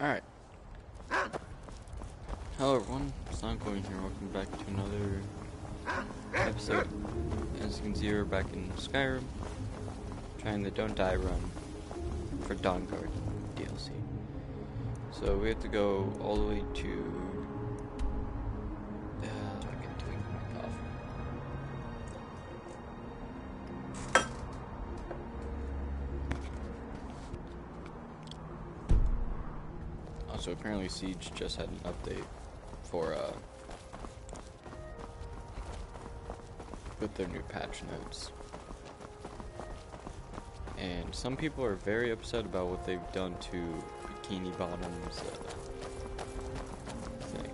Alright. Hello everyone, it's Dawngaurd here. Welcome back to another episode. As you can see, we're back in Skyrim, trying the Don't Die run for Dawngaurd DLC. So we have to go all the way to... So apparently Siege just had an update for with their new patch notes, and some people are very upset about what they've done to Bikini Bottom's thing.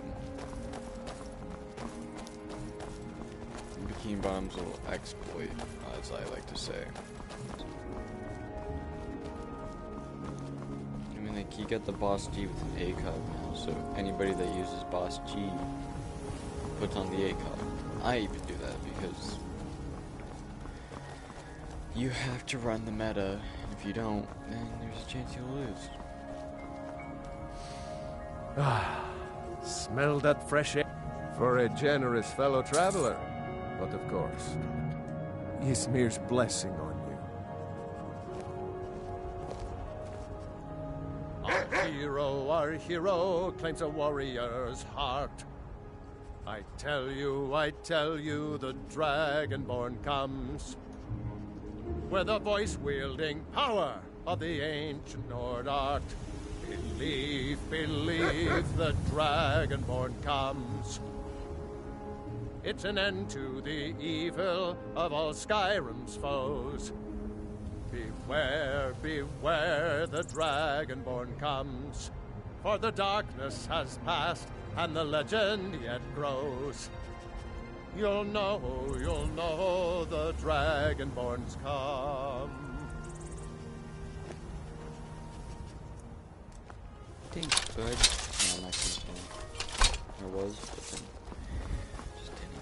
Bikini Bottom's little exploit, as I like to say. You get the boss G with an ACOG now, so anybody that uses boss G puts on the ACOG. I even do that because you have to run the meta, and if you don't, then there's a chance you'll lose. Ah, smell that fresh air for a generous fellow traveler. But of course, Ysmir's blessing on you. Our hero claims a warrior's heart. I tell you, the Dragonborn comes with the voice-wielding power of the ancient Nord art. Believe, the Dragonborn comes. It's an end to the evil of all Skyrim's foes. Beware, the Dragonborn comes. For the darkness has passed, and the legend yet grows. You'll know the Dragonborn's come. Thanks, bud. No, I'm actually kidding. There was, but then just didn't.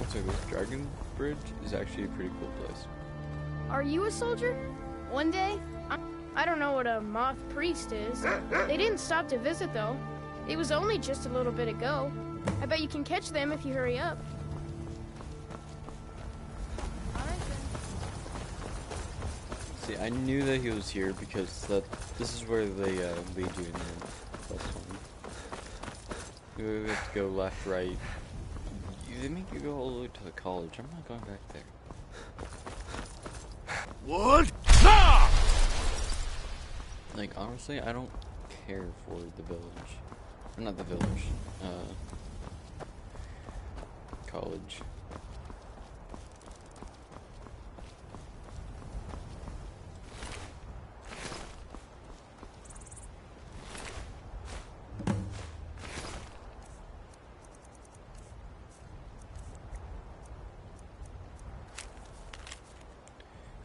So this Dragon Bridge is actually a pretty cool place. Are you a soldier? One day? I don't know what a moth priest is. They didn't stop to visit, though. It was only just a little bit ago. I bet you can catch them if you hurry up. See, I knew that he was here because this is where they lead you in the plus one. You have to go left, right. They make you go all the way to the college. I'm not going back there. What? Like, honestly, I don't care for the village. Or not the village. College.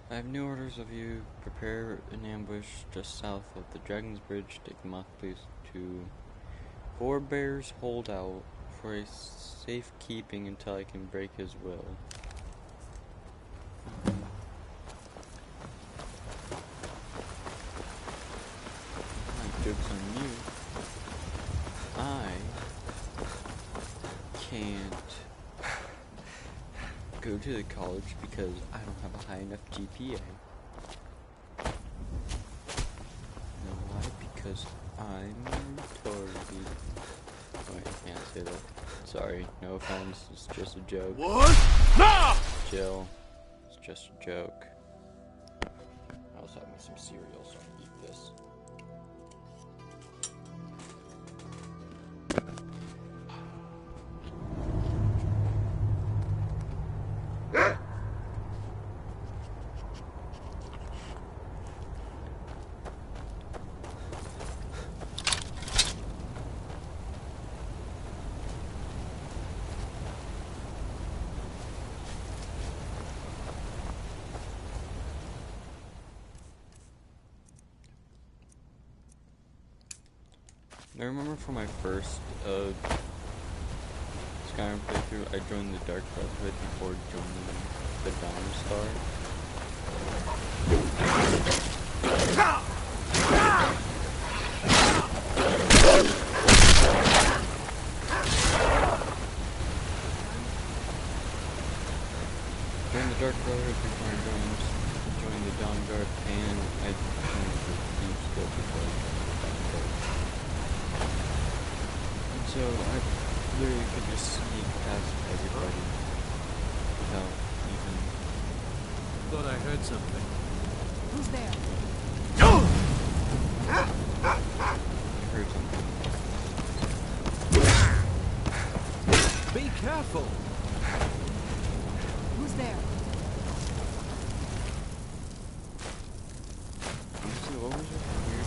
I have new orders of you. Prepare an ambush just south of the Dragon's Bridge. Take the moth police to Four Bears Hold Out for a safekeeping until I can break his will. My joke's on you. I can't go to the college because I don't have a high enough GPA. You know why? Because I'm retarded. Oh, I can't say that. Sorry, no offense. It's just a joke. What? No! Chill. It's just a joke. I also have me some cereal, so I can eat this. I remember from my first Skyrim playthrough, I joined the Dark Brotherhood before joining the Dawnstar. Joined the Dark Brotherhood before I joined the Dawnguard, and I joined the Thieves Guild before I joined the Dawnguard. And so I literally could just sneak past everybody without even... Thought I heard something. Who's there? heard something. Be careful! Who's there? Honestly, what was it weird?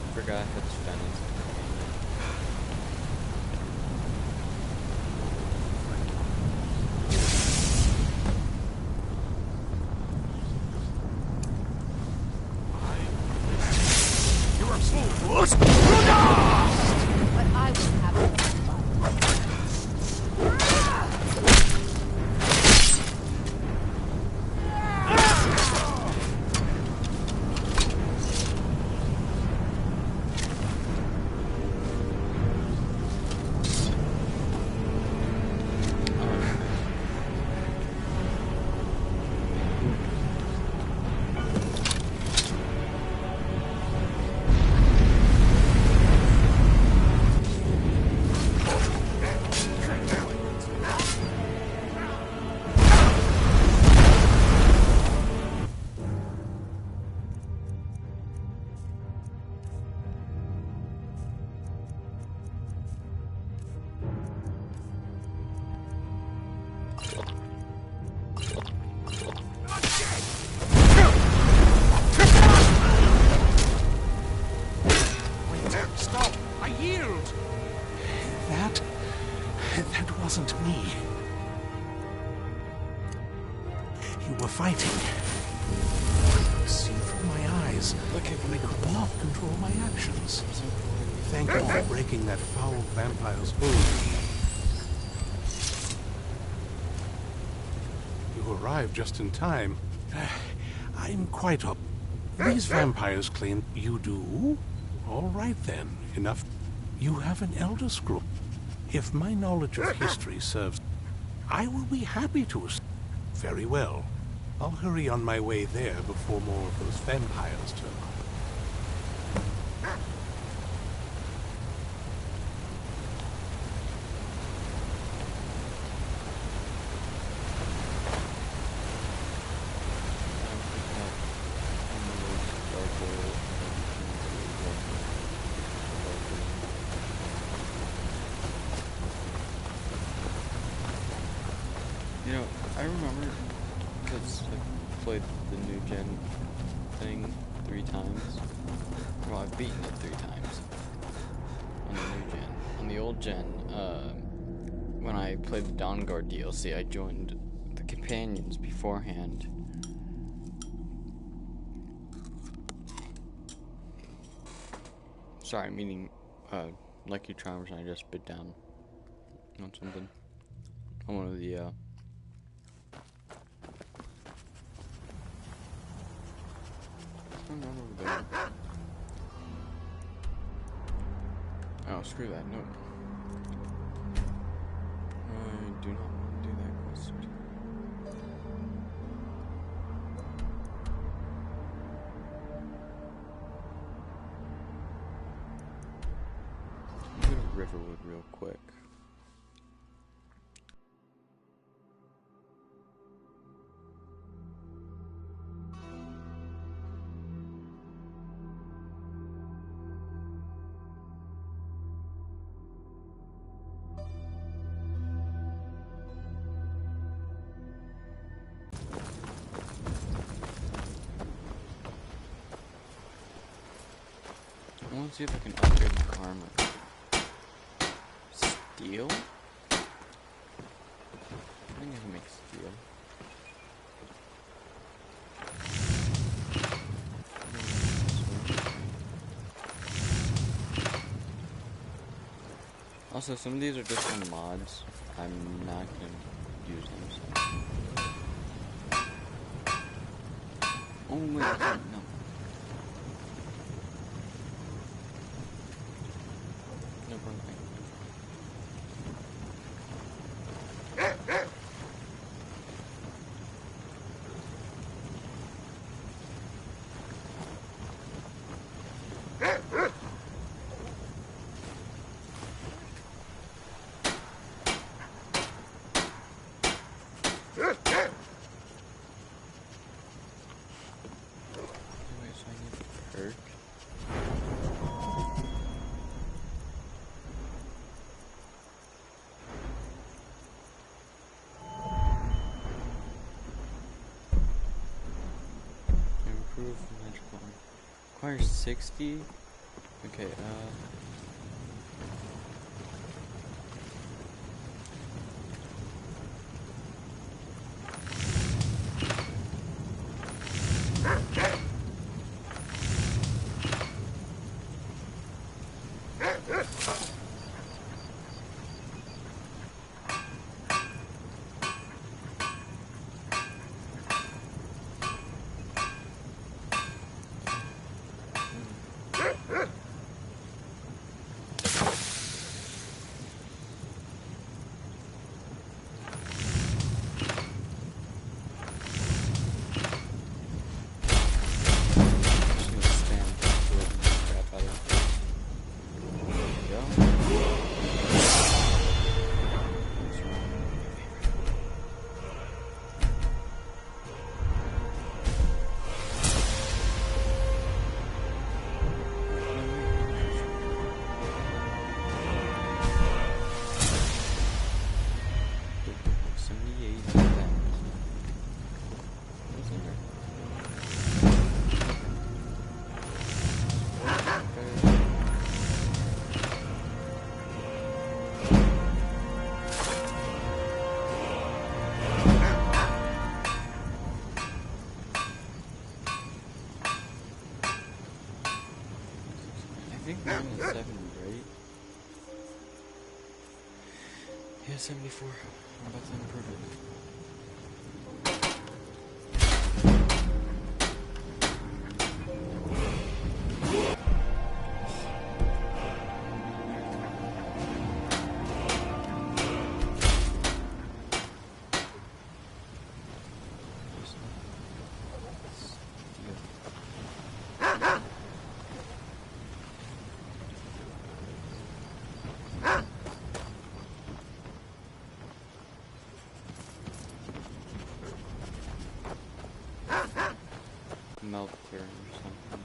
I forgot I had Spanish. But I will have it. That wasn't me. You were fighting. See through my eyes. Look at me. I could not control my actions. Thank you for breaking that foul vampire's hold. You arrived just in time. I'm quite up. These vampires claim you do? All right then. Enough. You have an elder scroll. If my knowledge of history serves, I will be happy to. Very well. I'll hurry on my way there before more of those vampires turn up. You know, I remember because I played the new gen thing 3 times. Well, I've beaten it 3 times on the new gen. On the old gen, when I played the Dawngaurd DLC, I joined the companions beforehand. Sorry, meaning Lucky Charms, and I just bit down on something. On one of the over there. Oh, screw that. No. I do not want to do that quest. I'm gonna Riverwood real quick. I want to see if I can upgrade the armor. Steel? I think I can make steel. Also, some of these are just on mods. I'm not gonna use them. So. Oh wait, no. No, wrong thing. Improve magical arm. Requires 60? Okay, I think mine is 70, right? Yeah, 74. I'm about to improve it. Melt clear or something.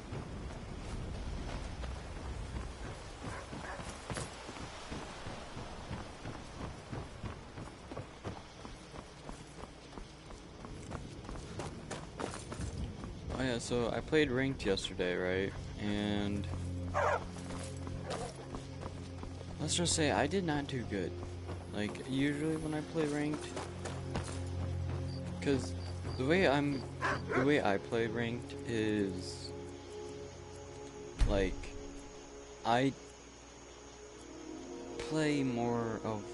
Oh yeah, so I played ranked yesterday, right? And let's just say I did not do good. Like usually when I play ranked, because the way I play ranked is like I play more of,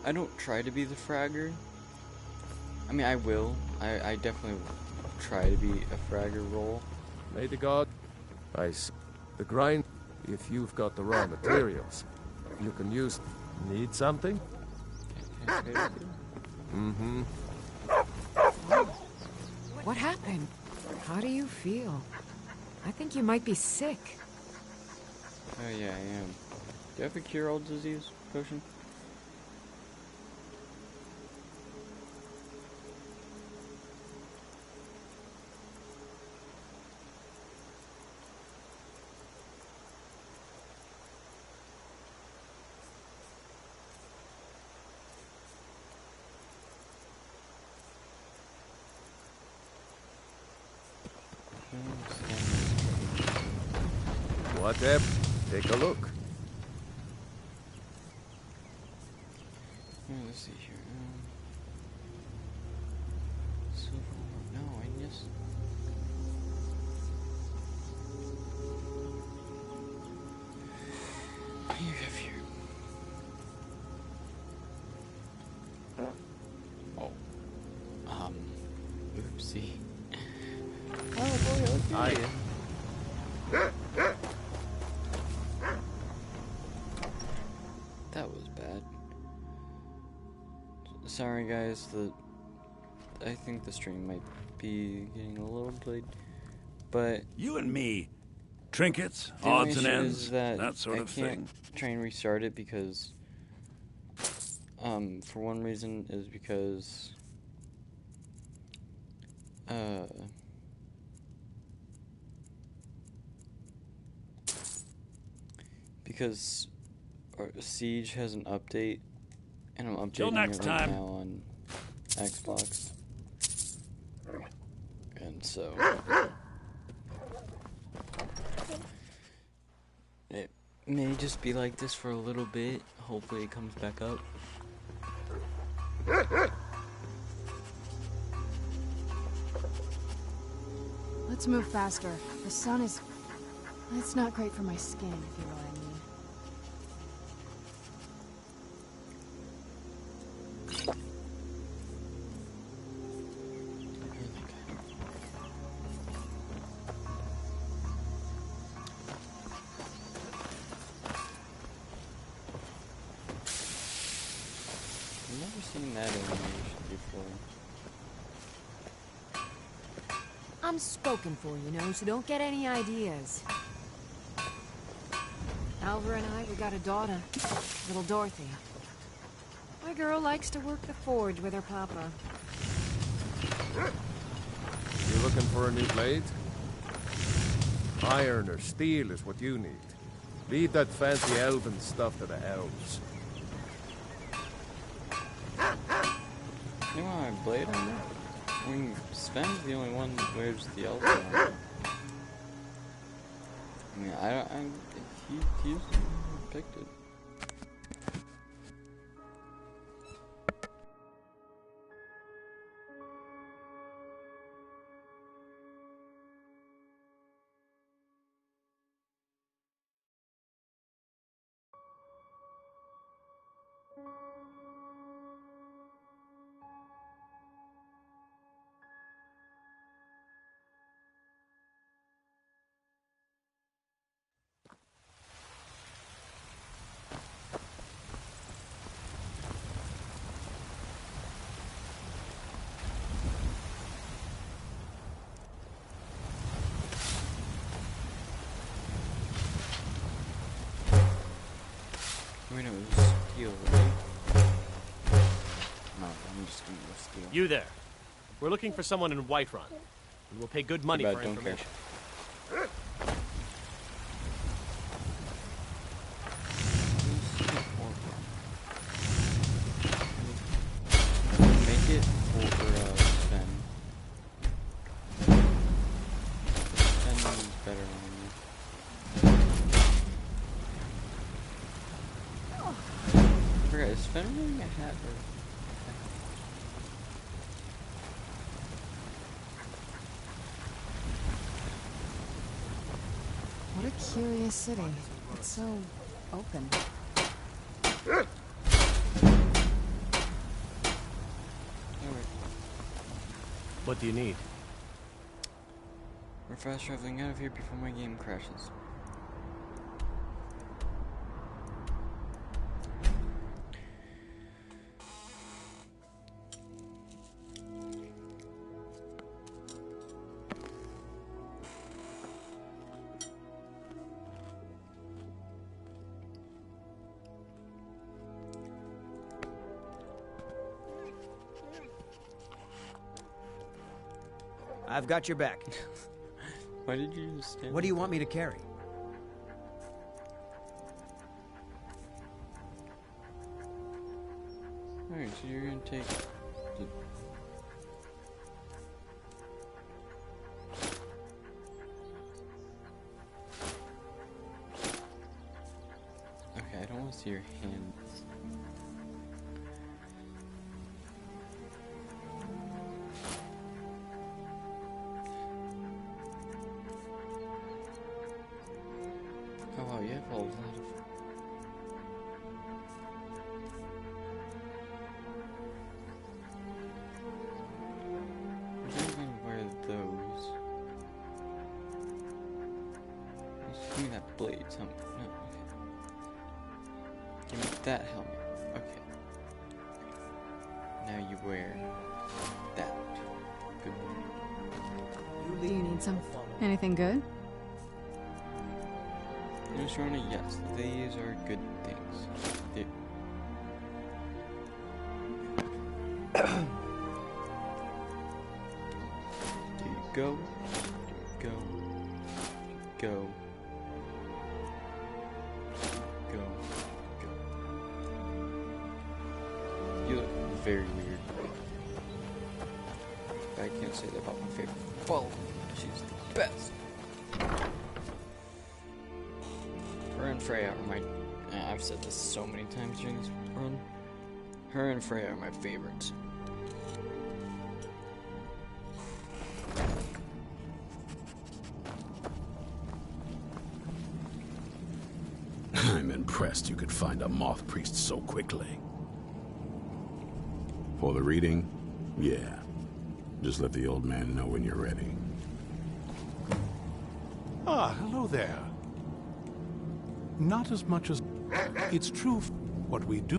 I don't try to be the fragger. I mean, I will. I definitely try to be a fragger role. May the god... The grind, if you've got the raw materials, you can use... Need something? Can I trade with you? Mm-hmm. What happened? How do you feel? I think you might be sick. Oh yeah, I am. Do you have a cure-all disease potion? Whatever. Take a look. Let's see here. Silver. No, I just. What do you have here? Sorry guys, I think the stream might be getting a little delayed, but You and me, trinkets, the only odds and issue ends, is that that sort I of can't thing. try and restart it because, for one reason is because, Siege has an update, and I'm Till updating next it right time. now on Xbox, and so it may just be like this for a little bit. Hopefully it comes back up. Let's move faster. The sun is... It's not great for my skin, if you know what I mean. I've never seen that animation before. I'm spoken for, you know, so don't get any ideas. Alva and I, we got a daughter, little Dorothy. My girl likes to work the forge with her papa. You looking for a new blade? Iron or steel is what you need. Leave that fancy elven stuff to the elves. You want my blade on that? I mean, Sven's the only one that wears the elf armor. I mean, he's picked it. I mean, it was steel, right? No, I'm just gonna go steel. You there. We're looking for someone in Whiterun. And we'll pay good money bad, for don't care. information. Make it for Sven. Sven is better on me. I forgot, is Sven wearing a hat or... What a curious city. It's so open. Alright. What do you need? We're fast traveling out of here before my game crashes. I've got your back. Why did you just stand What do you want me to carry? Alright, so you're gonna take the... Okay, I don't want to see your hands. Oh wow, you have a lot of... I'm not gonna wear those. Just give me that blade, something. No, okay. Give me that helmet. Okay. Now you wear that. Good. You need some... Anything good? News runner, yes, these are good things. There you go. Go. Go. Go. Go. You look very weird. I can't say that about my favorite. Well, she's the best. Her and Freya are my... I've said this so many times during this run. Her and Freya are my favorites. I'm impressed you could find a moth priest so quickly. For the reading? Yeah. Just let the old man know when you're ready. Ah, hello there. Not as much as... It's true what we do.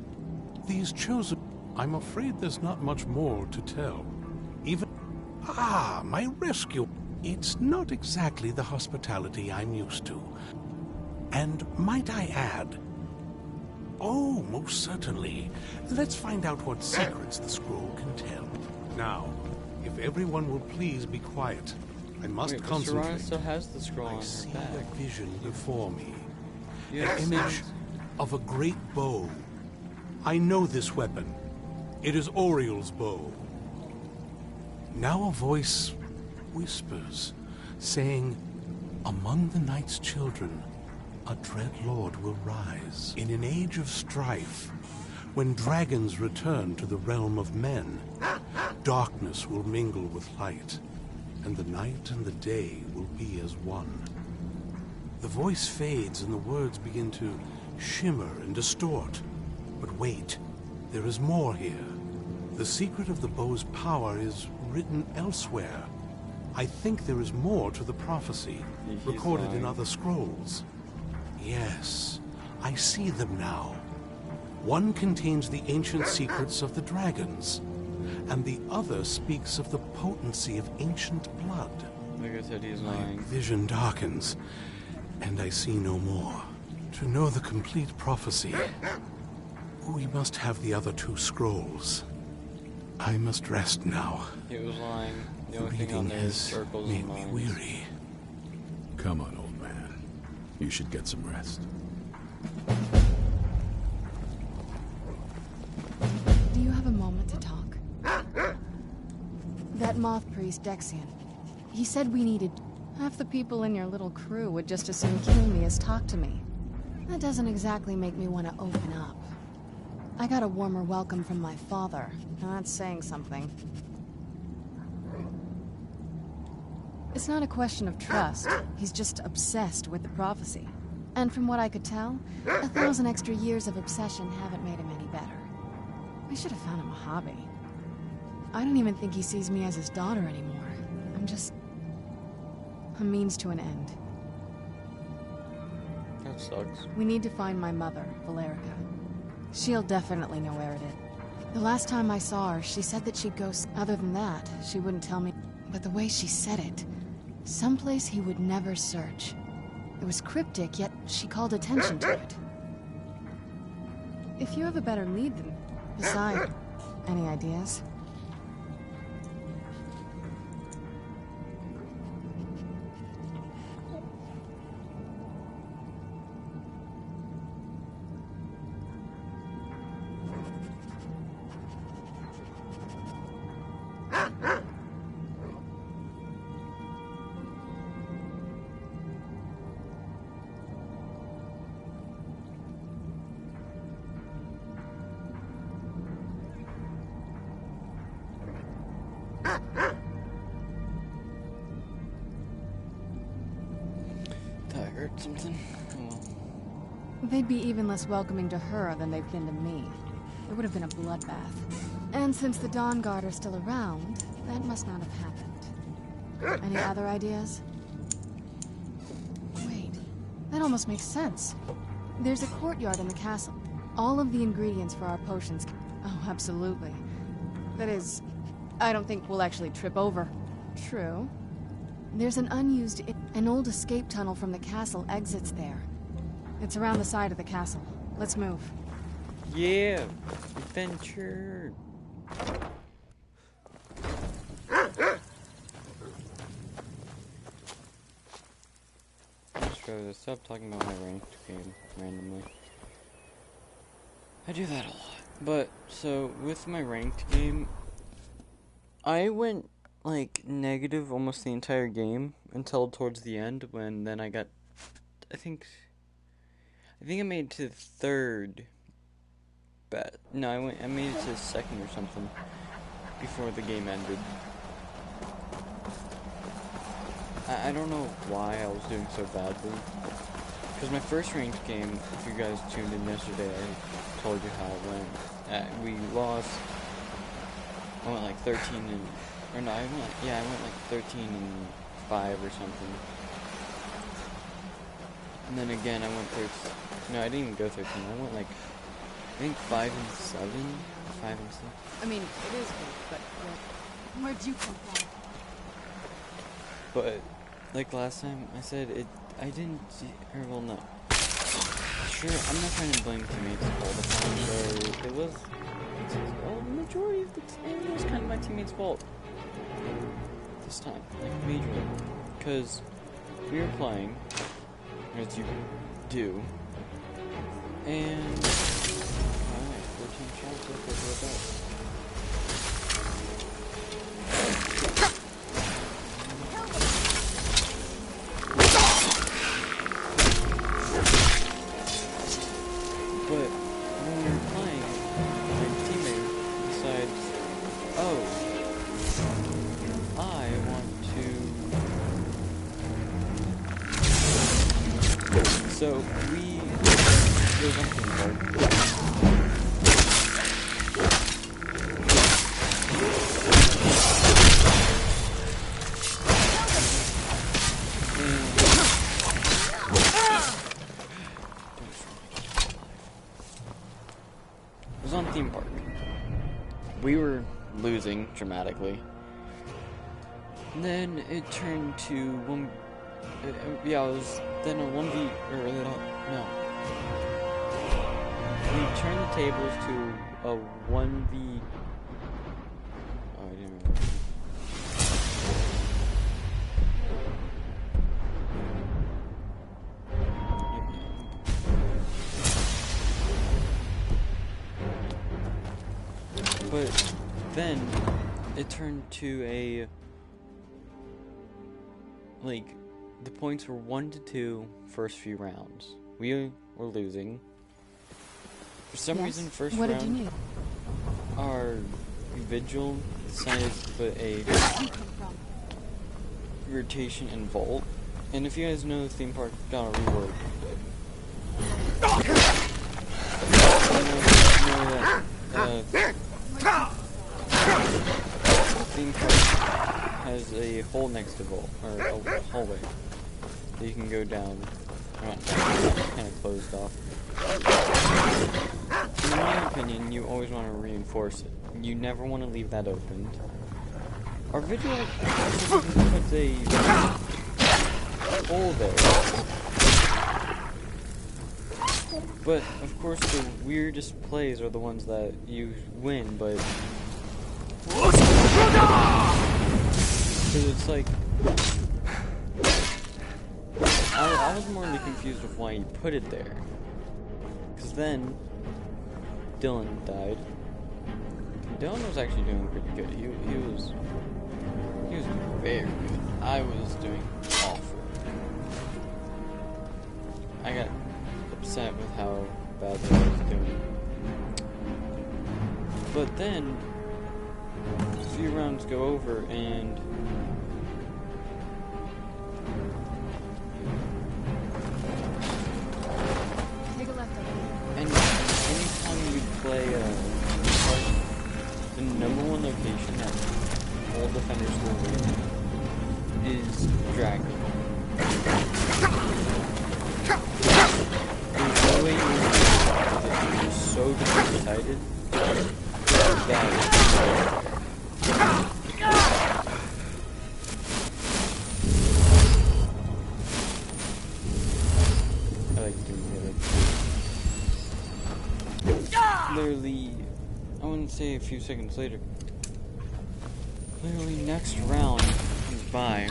These chosen... I'm afraid there's not much more to tell. Even... Ah, my rescue. It's not exactly the hospitality I'm used to. And might I add... Oh, most certainly. Let's find out what secrets the scroll can tell. Now, if everyone will please be quiet. I must concentrate. Serana still has the scroll on I her see back. a vision before me. Yeah, An image of a great bow. I know this weapon. It is Oriel's bow. Now a voice whispers, saying, among the night's children, a dread lord will rise. In an age of strife, when dragons return to the realm of men, darkness will mingle with light, and the night and the day will be as one. The voice fades and the words begin to shimmer and distort. But wait, there is more here. The secret of the bow's power is written elsewhere. I think there is more to the prophecy, recorded in other scrolls. Yes, I see them now. One contains the ancient secrets of the dragons, and the other speaks of the potency of ancient blood. Like I said, he's My lying. vision darkens, and I see no more. To know the complete prophecy, we must have the other two scrolls. I must rest now. He was lying. The The only thing on reading there is has circles made and me lines. weary. Come on, old man. You should get some rest. Do you have a moment to talk? That moth priest, Dexian. He said we needed... Half the people in your little crew would just as soon kill me as talk to me. That doesn't exactly make me want to open up. I got a warmer welcome from my father, and that's saying something. It's not a question of trust. He's just obsessed with the prophecy. And from what I could tell, 1,000 extra years of obsession haven't made him any better. We should have found him a hobby. I don't even think he sees me as his daughter anymore. I'm just... a means to an end. That sucks. We need to find my mother, Valerica. She'll definitely know where it is. The last time I saw her, she said that she'd go... Other than that, she wouldn't tell me. But the way she said it, someplace he would never search. It was cryptic, yet she called attention to it. If you have a better lead than... Besides, any ideas? That hurt something. Oh well. They'd be even less welcoming to her than they've been to me. It would have been a bloodbath. And since the Dawngaurd are still around, that must not have happened. Any other ideas? Wait, that almost makes sense. There's a courtyard in the castle. All of the ingredients for our potions... Oh, absolutely. That is, I don't think we'll actually trip over. True. There's an old escape tunnel from the castle exits there. It's around the side of the castle. Let's move. Yeah, adventure. Stop talking about my ranked game randomly. I do that a lot. But, so, with my ranked game, I went, like, negative almost the entire game until towards the end, when then I got, I think I made it to the third bet. No, I made it to the second or something before the game ended. I don't know why I was doing so badly. Because my first ranked game, if you guys tuned in yesterday, I told you how it went. We lost. I went like 13 and... Or no, I went like 13 and 5 or something. And then again, I went 13... No, I didn't even go 13. I went like... I think 5 and 7? 5 and 6. I mean, it is good, but where'd you come from? But, like last time, I said I didn't see, or well, no. Sure, I'm not trying to blame teammates all the time, but it was, well, the majority of the time, it was kind of my teammates' fault. This time, like, majorly. Because we were playing, as you do, and, alright, 14 shots, let's go with that. So, we go something hard. It was on Theme Park. We were losing dramatically. And then it turned to one... yeah, it was then a 1v, or no. We turned the tables to a 1v... Oh, I didn't remember. But then it turned to a... like... The points were 1 to 2 first few rounds. We were losing. For some reason, first what round, did you need? our vigil decided to put a rotation and vault. And if you guys know Theme Park Dollar Reward, Theme Park has a hole next to vault, or a hallway that you can go down. Kind of closed off. In my opinion, you always want to reinforce it. You never want to leave that open. Our vigil puts a hole there. But, of course, the weirdest plays are the ones that you win, but... Because it's like... I was more confused with why he put it there. Because then, Dylan died. Dylan was actually doing pretty good. He was very good. I was doing awful. I got upset with how badly I was doing. But then, a few rounds go over and... play the number one location that all defenders will win is Dragon. There's no way you win. You're so excited that Literally, I wouldn't say a few seconds later. Literally, next round comes by.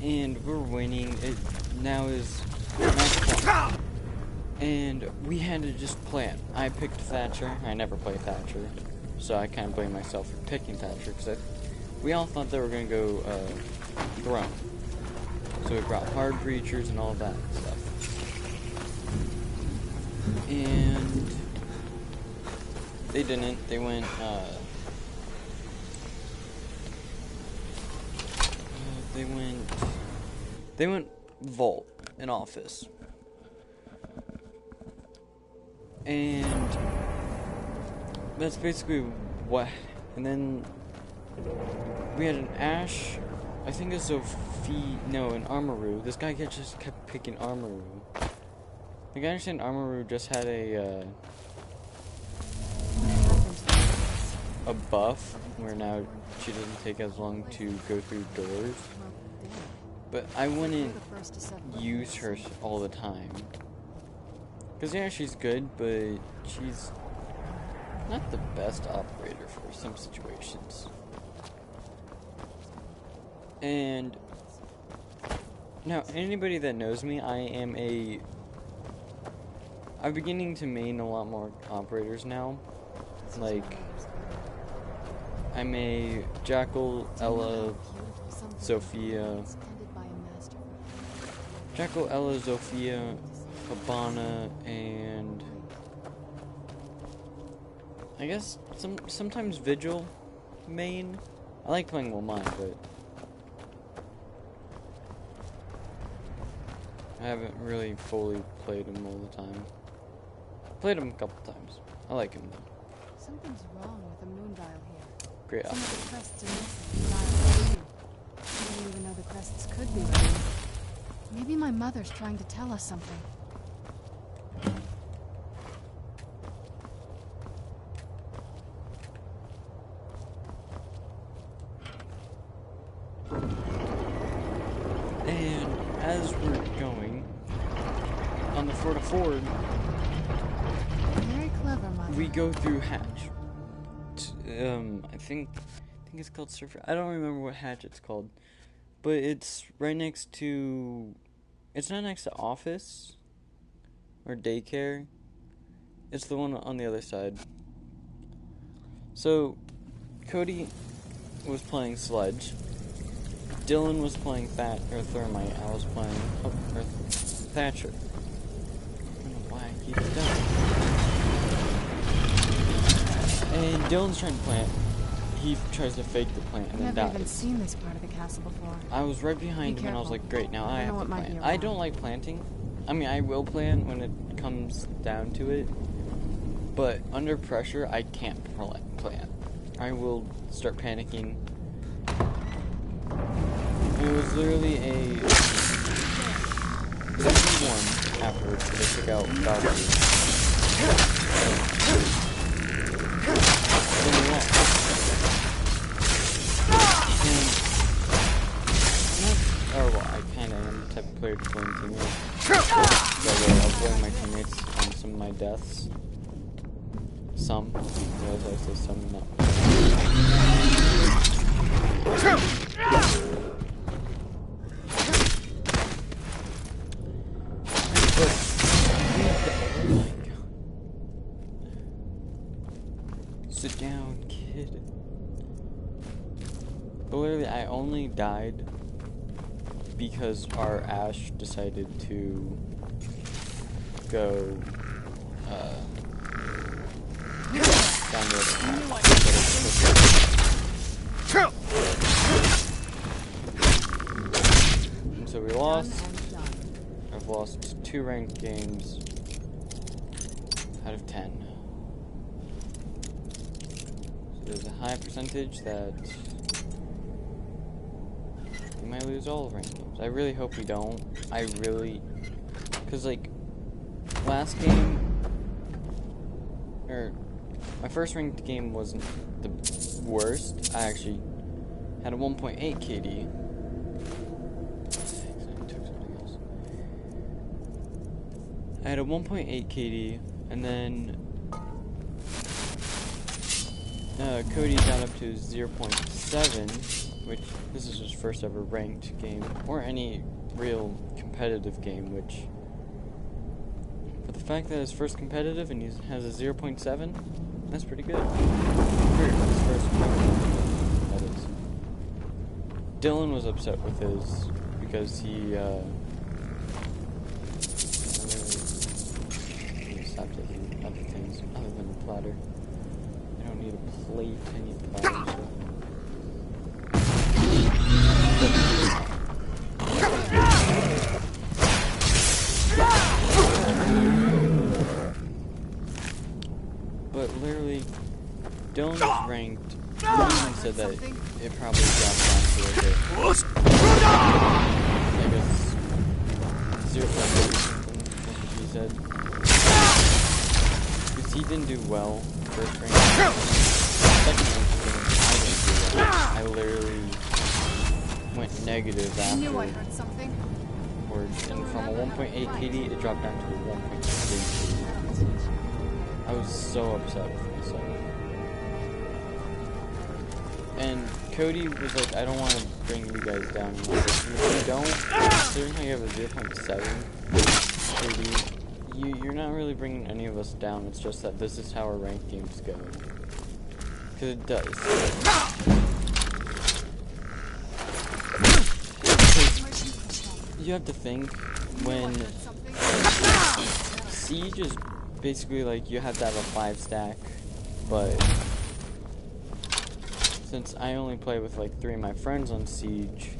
And we're winning. It now is match point. And we had to just plant. I picked Thatcher. I never play Thatcher. So I kind of blame myself for picking Thatcher. Because we all thought they were going to go Throne. So we brought hard breachers and all that stuff. And they didn't. They went they went Vault in Office. And that's basically what. And then we had an Ash, I think a Sophie, no, an Armoru. This guy just kept picking Armoru. Like, I understand Armoru just had a buff, where now she doesn't take as long to go through doors. But I wouldn't use her all the time. Because, yeah, she's good, but she's not the best operator for some situations. And now, anybody that knows me, I'm beginning to main a lot more operators now. Like, I'm a Jackal, Ella, Zofia, Habana, and I guess sometimes Vigil main. I like playing Wilmine, but I haven't really fully played him all the time. Played him a couple times. I like him though. Something's wrong with the moon dial here. Great Some option. of the crests are missing. The dial too. I didn't even know the crests could be ready. Maybe my mother's trying to tell us something. And as we're going on the Florida Ford, Very clever, Mother. we go through Hatch. I think it's called Surfer. I don't remember what Hatch it's called, but it's right next to. It's not next to Office or Daycare. It's the one on the other side. So, Cody was playing Sledge. Dylan was playing Thermite. I was playing Thatcher. I don't know why I keep it down. And Dylan's trying to plant. He tries to fake the plant and then I've dies. never even seen this part of the castle before. I was right behind him and I was like, great, now I have to plant. I don't like planting. I mean, I will plant when it comes down to it. But under pressure, I can't plant. I will start panicking. It was literally a 1 afterwards, so they took out Valkyrie. Then we lost. I kind of am the type of player to blame teammates. So I'll blame my teammates on some of my deaths. Some. Realize I say some, not. Sit down, kid. But literally, I only died because our Ash decided to go down the other path. And so we lost. I've lost 2 ranked games out of 10. So there's a high percentage that we might lose all ranked games. I really hope we don't. Because like last game, or my first ranked game wasn't the worst. I actually had a 1.8 KD. I took something else. I had a 1.8 KD, and then Cody got up to 0.7, which this is his first ever ranked game, or any real competitive game, which, for the fact that it's first competitive and he has a 0.7, that's pretty good. For his first competitive, that is. Dylan was upset with his, because he, stop taking other things other than a platter. I don't need a plate, I need platters. But literally, Dylan was ranked. He even said that it probably dropped down to like I guess 0.8 or something. That's what he said. Because he didn't do well first rank. Second rank, I didn't do well. I literally went negative after. I knew I heard something. And from a 1.8 KD, it dropped down to a 1.3 KD. I was so upset with myself. And Cody was like, I don't want to bring you guys down. And I was like, if you don't, considering how you have a 0.7 KD, you're not really bringing any of us down. It's just that this is how our ranked games go. Because it does. You have to think, when Siege is basically like you have to have a 5 stack, but since I only play with like 3 of my friends on Siege,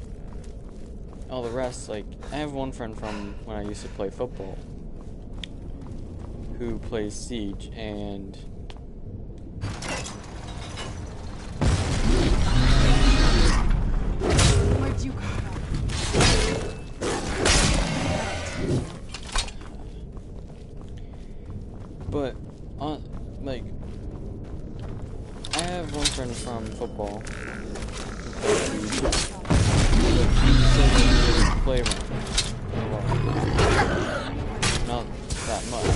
all the rest, like, I have one friend from when I used to play football who plays Siege, and Where'd you come from? but like, I have one friend from football who plays Siege, but he said that he didn't play around a lot. Not that much.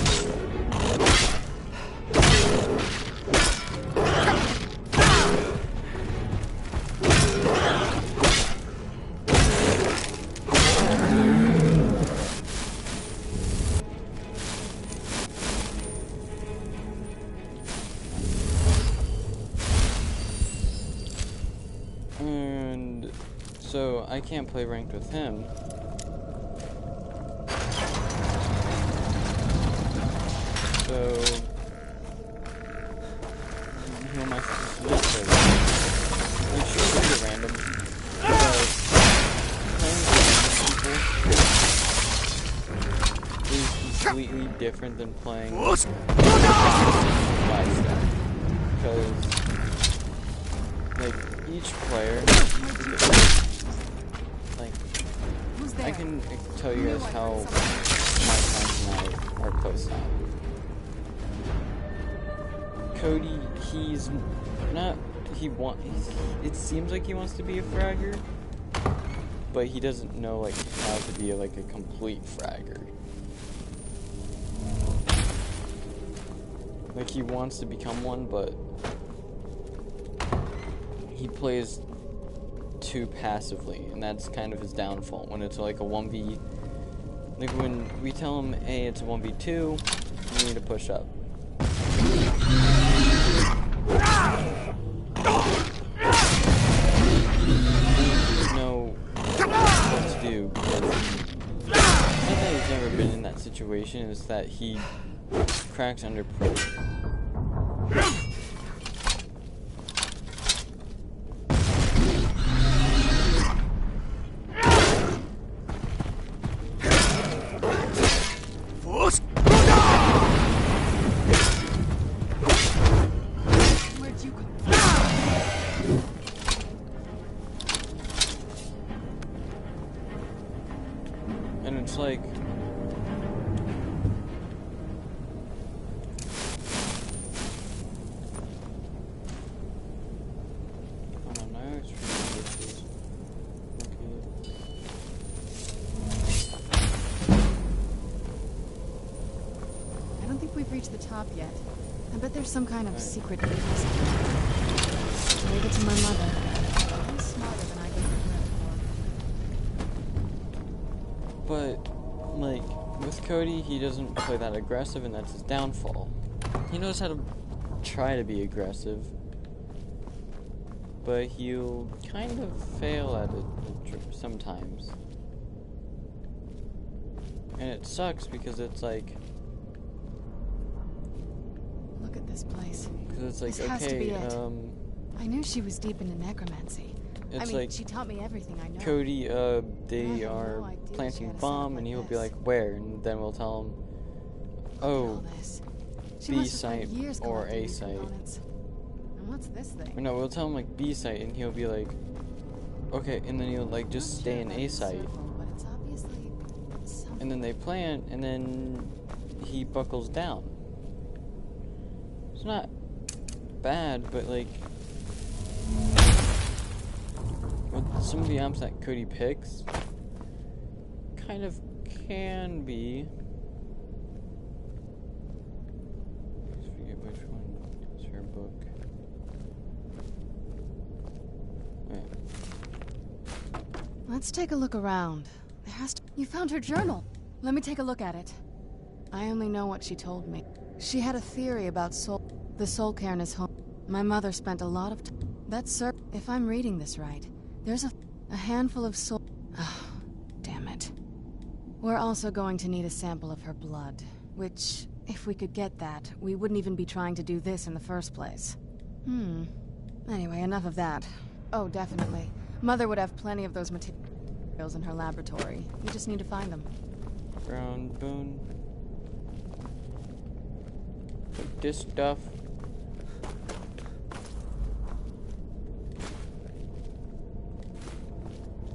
And so I can't play ranked with him. So who am I supposed to play with? Like, sure, it's pretty random, but playing with people is completely different than playing with because, like, each player, like, I can tell you guys how my friends and I are close now. Cody, he's not, it seems like he wants to be a fragger, but he doesn't know, like, how to be, like, a complete fragger. Like, he wants to become one, but he plays too passively, and that's kind of his downfall. When it's like a 1v, like when we tell him, hey, it's a 1v2, you need to push up. Know what to do, because not that he's never been in that situation, is that he cracks under pressure. And it's like, I don't know, it's ridiculous. Okay. reached the top yet. I bet there's some kind of secret entrance. Leave it to my mother. She's smarter than I give her credit for. But, like, with Cody, he doesn't play that aggressive, and that's his downfall. He knows how to try to be aggressive, but he'll kind of fail at it sometimes. And it sucks because it's like... Look at this place. Because it's like, this has to be okay, it. I knew she was deep into necromancy. it's I mean, like, she taught me everything I know. Cody, I they had are no idea she planting had a a bomb, setup and like he'll be this. like, where? And then we'll tell him, Look oh, at all this. She B must have spent site years or collecting A these site. components. And what's this thing? Or no, we'll tell him like B site, and he'll be like, okay, and then he'll like I'm just not stay sure in about A the site, circle, but it's obviously something. and then they plant, and then he buckles down. It's not bad, but like, with some of the amps that Cody picks, kind of can be. I forget which one is her book. Wait. Let's take a look around. There has to. You found her journal. Let me take a look at it. I only know what she told me. She had a theory about the soul cairn is home. My mother spent a lot of time. That's sir. If I'm reading this right, there's a handful of soul. Oh, damn it. We're also going to need a sample of her blood, which, if we could get that, we wouldn't even be trying to do this in the first place. Anyway, enough of that. Oh, definitely. Mother would have plenty of those materials in her laboratory. We just need to find them. Brown bone. Like this stuff.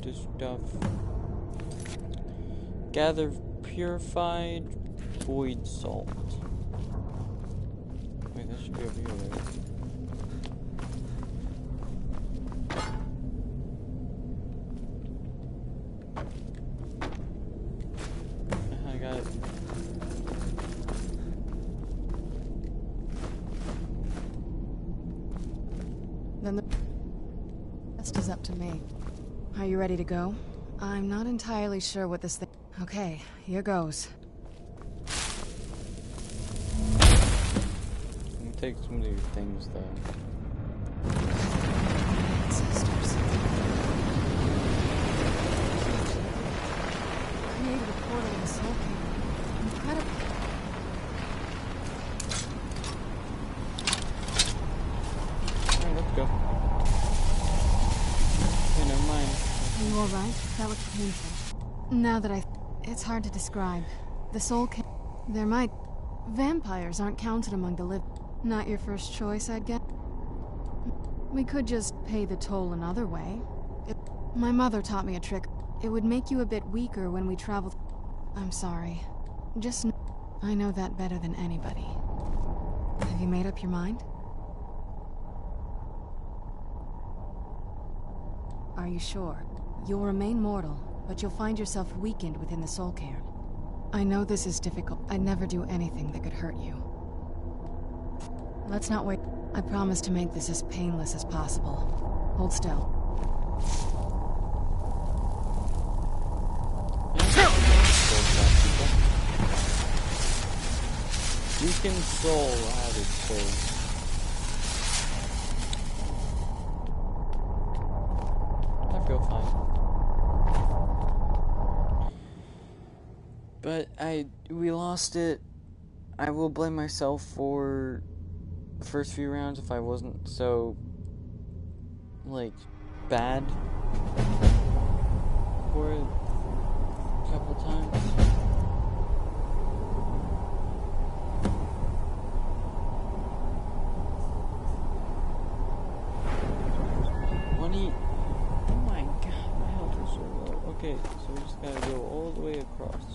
This stuff. Gather purified void salt. Wait, that should be over here, right? I got it. Then the rest is up to me. Are you ready to go? I'm not entirely sure what this thing... Okay, here goes. It takes some of your things, though. Ancestors. Created a portal in the Soul King. Incredible. Alright, let's go. Okay, never mind. Are you alright? That looked painful. Now that it's hard to describe. The Soul King... There might... Vampires aren't counted among the living. Not your first choice, I'd guess. We could just pay the toll another way. My mother taught me a trick. It would make you a bit weaker when we travel... I'm sorry. Just... I know that better than anybody. Have you made up your mind? Are you sure? You'll remain mortal, but you'll find yourself weakened within the Soul Cairn. I know this is difficult. I'd never do anything that could hurt you. Let's not wait. I promise to make this as painless as possible. Hold still. Weakened soul added soul. I feel fine. But we lost it. I will blame myself for the first few rounds if I wasn't so, like, bad for it a couple times. Oh my god, my health is so low. Okay, so we just gotta go all the way across.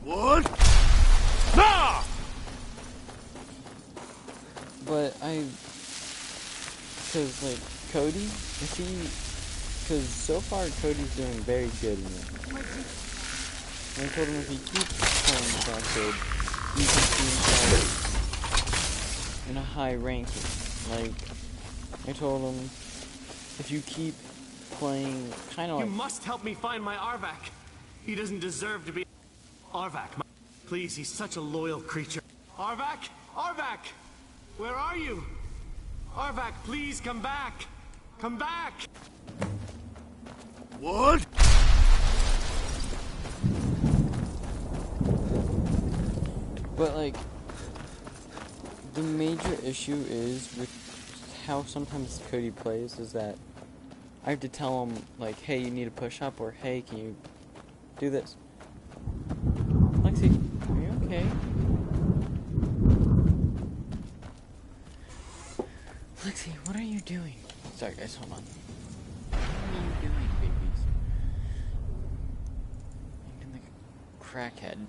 What? Nah! But because like Cody, if he because so far Cody's doing very good in it. And I told him if he keeps playing that good, he can see himself in a high ranking. Like, I told him, if you keep playing kind of like... You must help me find my Arvak. He doesn't deserve to be... Arvak, please, he's such a loyal creature. Arvak? Arvak! Where are you? Arvak, please come back! Come back! What? But, like, the major issue is with how sometimes Cody plays is that I have to tell him, like, hey, you need to push up, or hey, can you do this? Lexi, are you okay? Lexi, what are you doing? Sorry, guys, hold on. What are you doing, babies? Acting like a crackhead.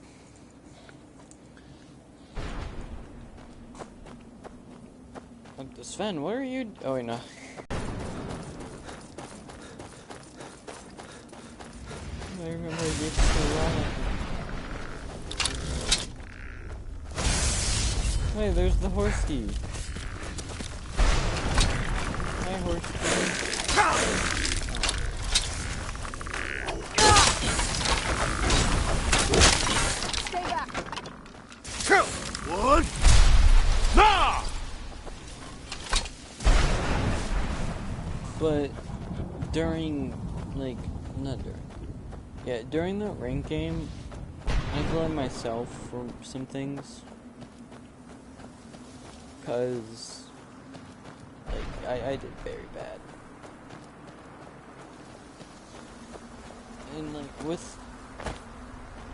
Sven, what are you... Oh, wait, no. I remember I gave it to Wait, there's the horse key. Hi, horse key. Stay back. What? Ah! But during, like, not during. Yeah, during the rank game, I blame myself for some things. Because, like, I did very bad. And, like, with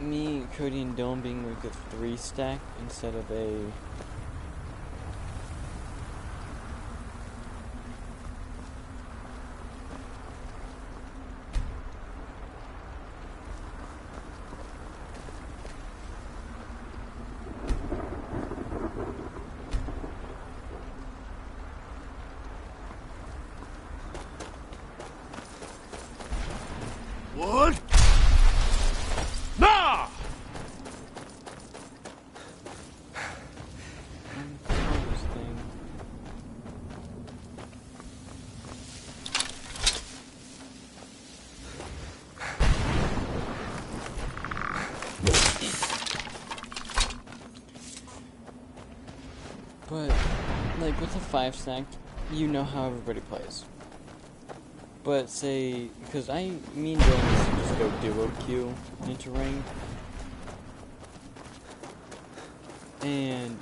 me, Cody, and Dylan being like a 3-stack instead of a... What? Ah! Interesting. But, like, with a 5-stack, you know how everybody plays. But say, because me and Dylan used to just go duo queue into rank. And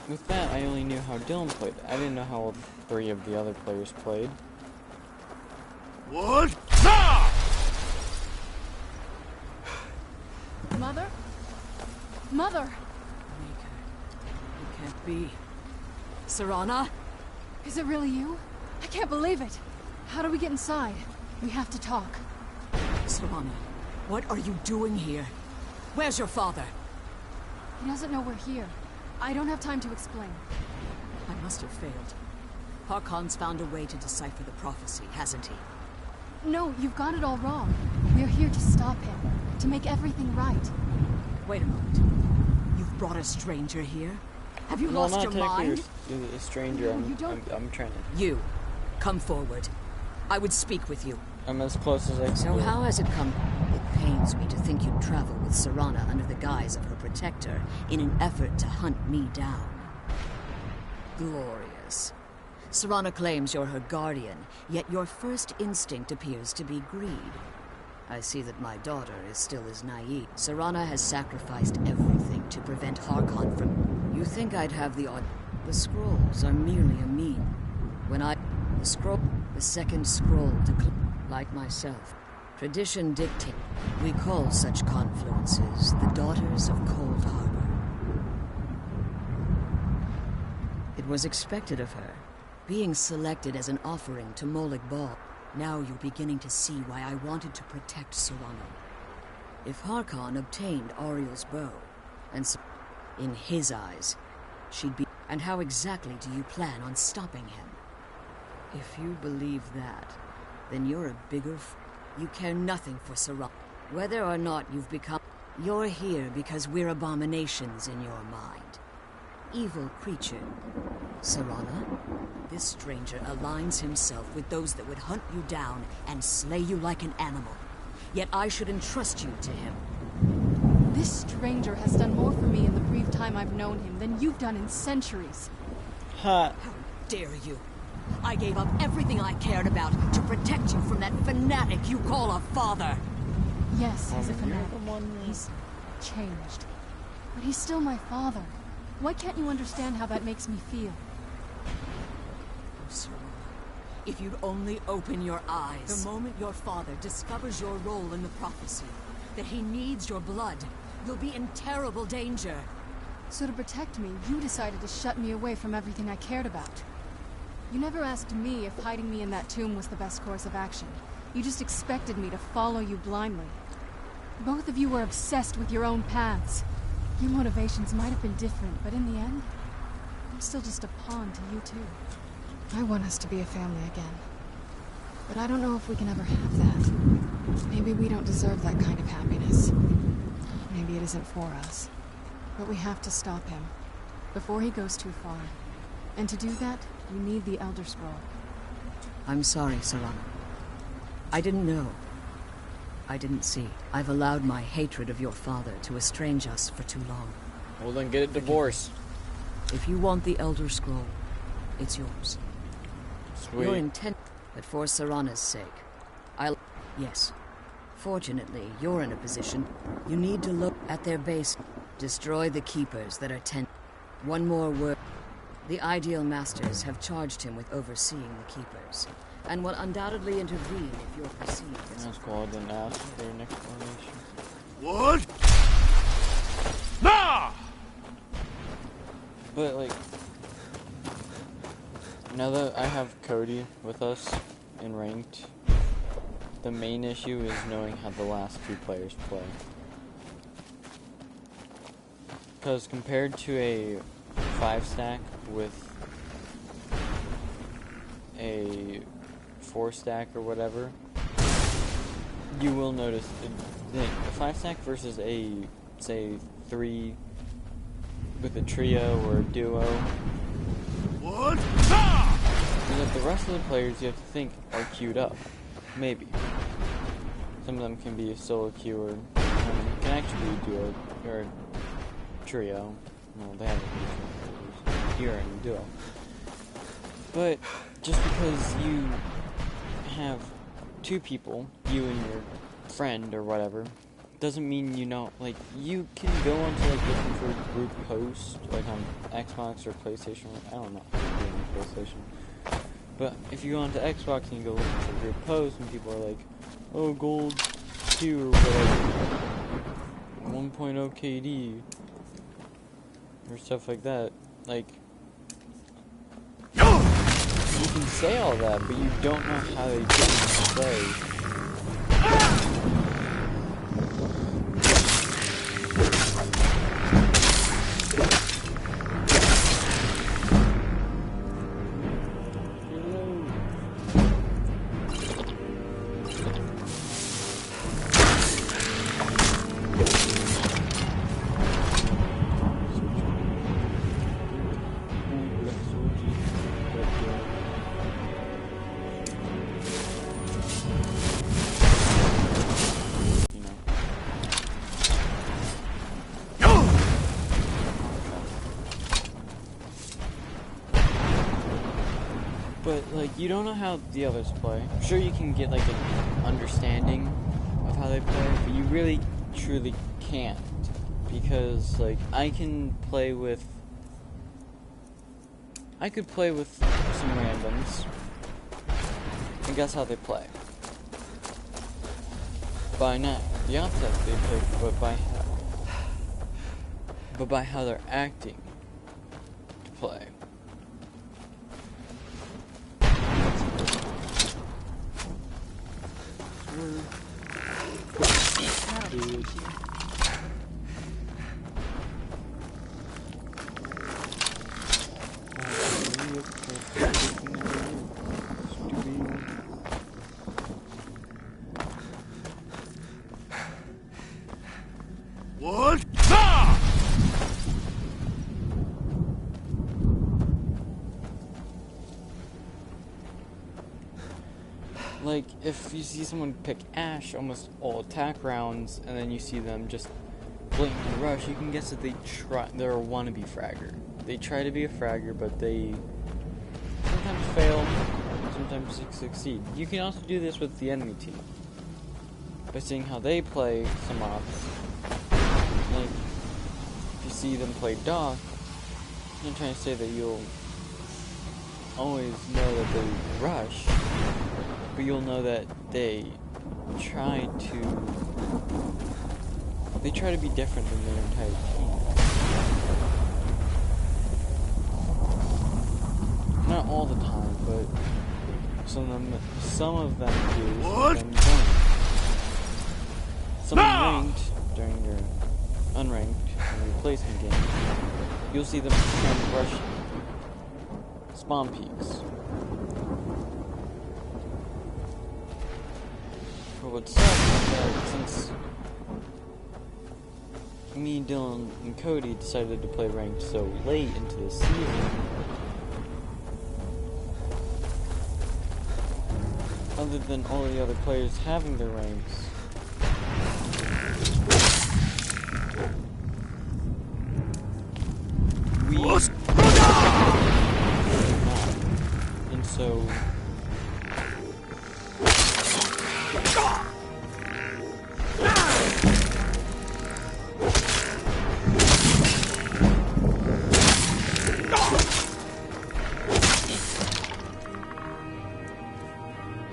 with that, I only knew how Dylan played. I didn't know how all 3 of the other players played. What? Ah! Mother? Mother! Maker, it can't be. Serana? Is it really you? I can't believe it. How do we get inside? We have to talk. Serana, what are you doing here? Where's your father? He doesn't know we're here. I don't have time to explain. I must have failed. Harkon's found a way to decipher the prophecy, hasn't he? No, you've got it all wrong. We're here to stop him. To make everything right. Wait a moment. You've brought a stranger here? Have you Well, lost not your technically mind? a stranger. No, you don't. I'm trying to... You, come forward. I would speak with you. I'm as close as I can. So get. how has it come? It pains me to think you'd travel with Serana under the guise of her protector in an effort to hunt me down. Glorious. Serana claims you're her guardian, yet your first instinct appears to be greed. I see that my daughter is still as naive. Serana has sacrificed everything to prevent Harkon from... You think I'd have the odd... The scrolls are merely a mean. When I... The scroll... The second scroll to... Like myself. Tradition dictates. We call such confluences the Daughters of Cold Harbor. It was expected of her, being selected as an offering to Molag Bal. Now you're beginning to see why I wanted to protect Serana. If Harkon obtained Ariel's bow, and in his eyes, she'd be... And how exactly do you plan on stopping him? If you believe that, Then you're a bigger you care nothing for Serana. Whether or not you've become... You're here because we're abominations in your mind. Evil creature. Serana, this stranger aligns himself with those that would hunt you down and slay you like an animal. Yet I should entrust you to him. This stranger has done more for me in the brief time I've known him than you've done in centuries. How dare you? I gave up everything I cared about to protect you from that fanatic you call a father. Yes, he's a fanatic. He's changed. But he's still my father. Why can't you understand how that makes me feel? Serana, if you'd only open your eyes. The moment your father discovers your role in the prophecy, that he needs your blood, you'll be in terrible danger. So to protect me, you decided to shut me away from everything I cared about. You never asked me if hiding me in that tomb was the best course of action. You just expected me to follow you blindly. Both of you were obsessed with your own paths. Your motivations might have been different, but in the end, I'm still just a pawn to you two. I want us to be a family again. But I don't know if we can ever have that. Maybe we don't deserve that kind of happiness. Maybe it isn't for us. But we have to stop him, before he goes too far. And to do that, you need the Elder Scroll. I'm sorry, Serana. I didn't know. I didn't see. I've allowed my hatred of your father to estrange us for too long. Well, then get a divorce. If you want the Elder Scroll, it's yours. Sweet. Your intent, but for Serana's sake, Yes. Fortunately, you're in a position. You need to look at their base. Destroy the Keepers that are One more word. The Ideal Masters have charged him with overseeing the Keepers, and will undoubtedly intervene if you're perceived as... That's cool, I didn't ask for an explanation. What? Nah! But, like... Now that I have Cody with us in Ranked, the main issue is knowing how the last two players play. Because compared to a 5-stack with a 4-stack or whatever, you will notice a 5-stack versus a, say, 3 with a trio or a duo. What? Is that the rest of the players you have to think are queued up. Maybe. Some of them can be a solo queue or can actually be a duo or a trio. Well, they have a here and a duo. But just because you have 2 people, you and your friend or whatever, doesn't mean you know, like, you can go onto, like, looking for a group host, like on Xbox or PlayStation, I don't know, PlayStation. But if you go onto Xbox and you go looking for group posts and people are like, oh, gold 2 or whatever, 1.0 KD, or stuff like that, like, you can say all that, but you don't know how they get into play. But, like, you don't know how the others play. I'm sure you can get, like, an understanding of how they play, but you really, truly can't. Because, like, I could play with some randoms, and guess how they play. By not the offset they play, but by how they're acting to play. What? Ah! Like, if you see someone pick Ash almost all attack rounds, and then you see them just blatantly rush, you can guess that they're a wannabe fragger. They try to be a fragger, but they sometimes fail, sometimes succeed. You can also do this with the enemy team, by seeing how they play some moths. Like, if you see them play Doc, I'm not trying to say that you'll always know that they rush, but you'll know that they try to be different than their entire team. Not all the time, but some of them do, some of them don't. Some ranked during your unranked replacement game, you'll see them trying to rush spawn peaks. But what sucks is that since me, Dylan, and Cody decided to play ranked so late into the season, other than all the other players having their ranks, we not. And so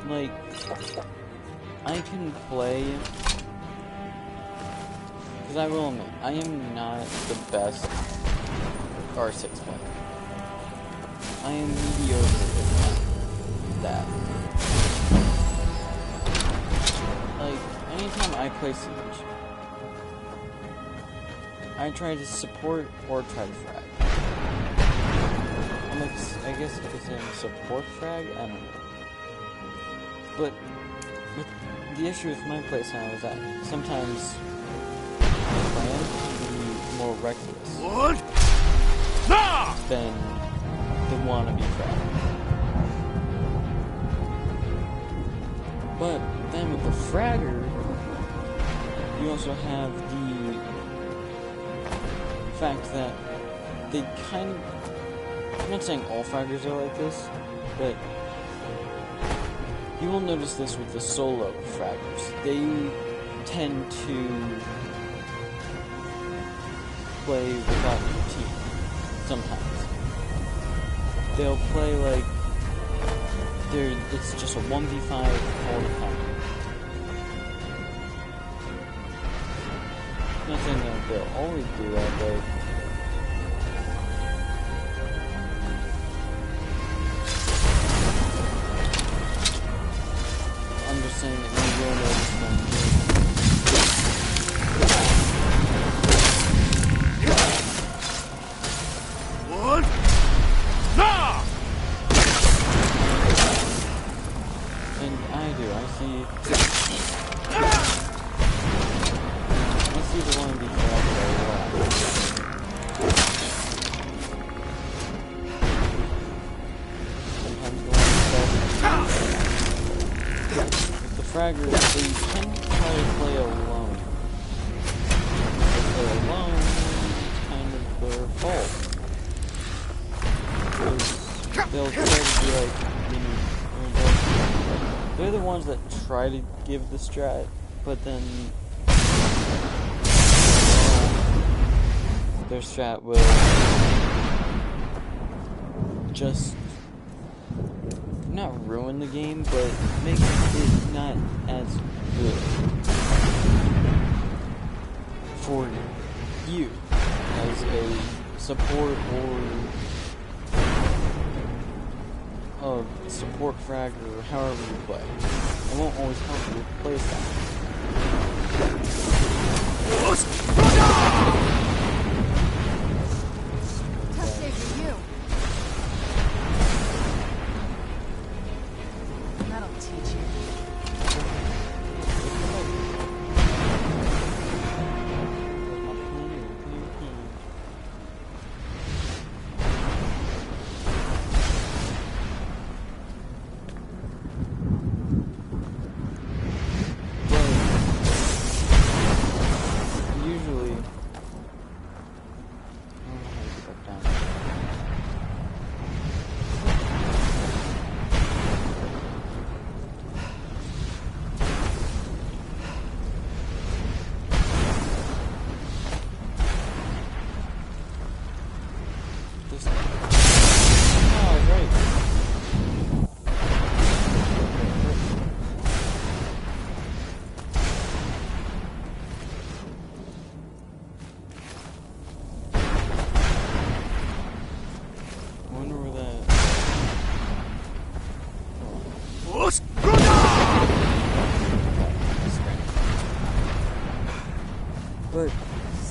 like, I can play, because I will admit, I am not the best R6 player. I am mediocre at that. Like, anytime I play Siege, I try to support or try to frag. I'm like, I guess you could say I'm a support frag, I don't know. But the issue with my playstyle is that sometimes I plan to be more reckless than the wannabe frag. But then with the fragger, you also have the fact that they kind of, I'm not saying all fraggers are like this, but you will notice this with the solo fraggers. They tend to play without their team, sometimes. They'll play like it's just a 1v5 all the time. I'm not saying that they'll always do that, but I'm just saying that you will notice them. What? Ah! And I do. I see the one before a lot. Sometimes the one the fraggers, they tend to try to play alone. If they play alone, it's kind of their fault. They'll try to be like, they're the ones that try to give the strat, but then their strat will just not ruin the game, but make it not as good for you as a support or a support frag or however you play. It won't always help you with playstyle. Tough day for you. That'll teach you. My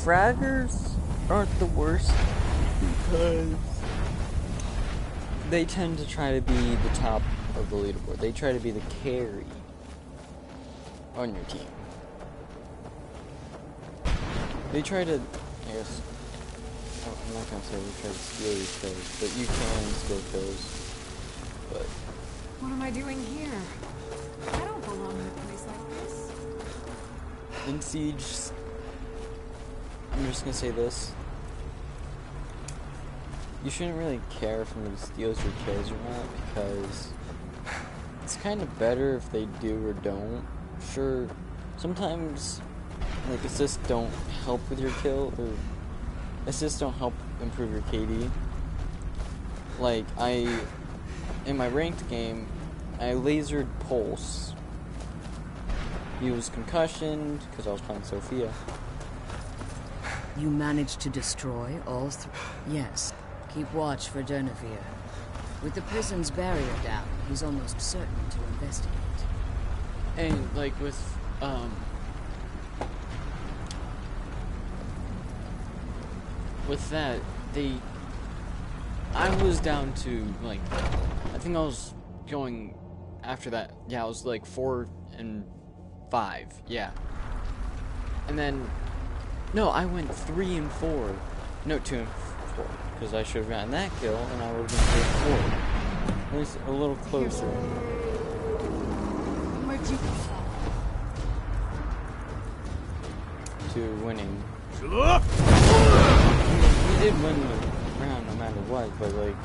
fraggers aren't the worst because they tend to try to be the top of the leaderboard. They try to be the carry on your team. They try to, I guess, I'm not gonna say they try to steal your kills, but you can steal kills. But what am I doing here? I don't belong in a place like this. in Siege, I'm just gonna say this. You shouldn't really care if somebody steals your kills or not, because it's kind of better if they do or don't. Sure, sometimes like assists don't help with your kill, or assists don't help improve your KD. Like in my ranked game, I lasered Pulse. He was concussioned because I was playing Sophia. You managed to destroy all three? Yes. Keep watch for Durnevere. With the prison's barrier down, he's almost certain to investigate. And like with that, I was down to like, I think I was going after that. Yeah, I was like 4 and 5. Yeah. And then, no, I went 3 and 4. No, 2 and 4. Because I should have gotten that kill, and I would have been 3 and 4. At least a little closer. Where'd you go? To winning. He did win the round no matter what, but like,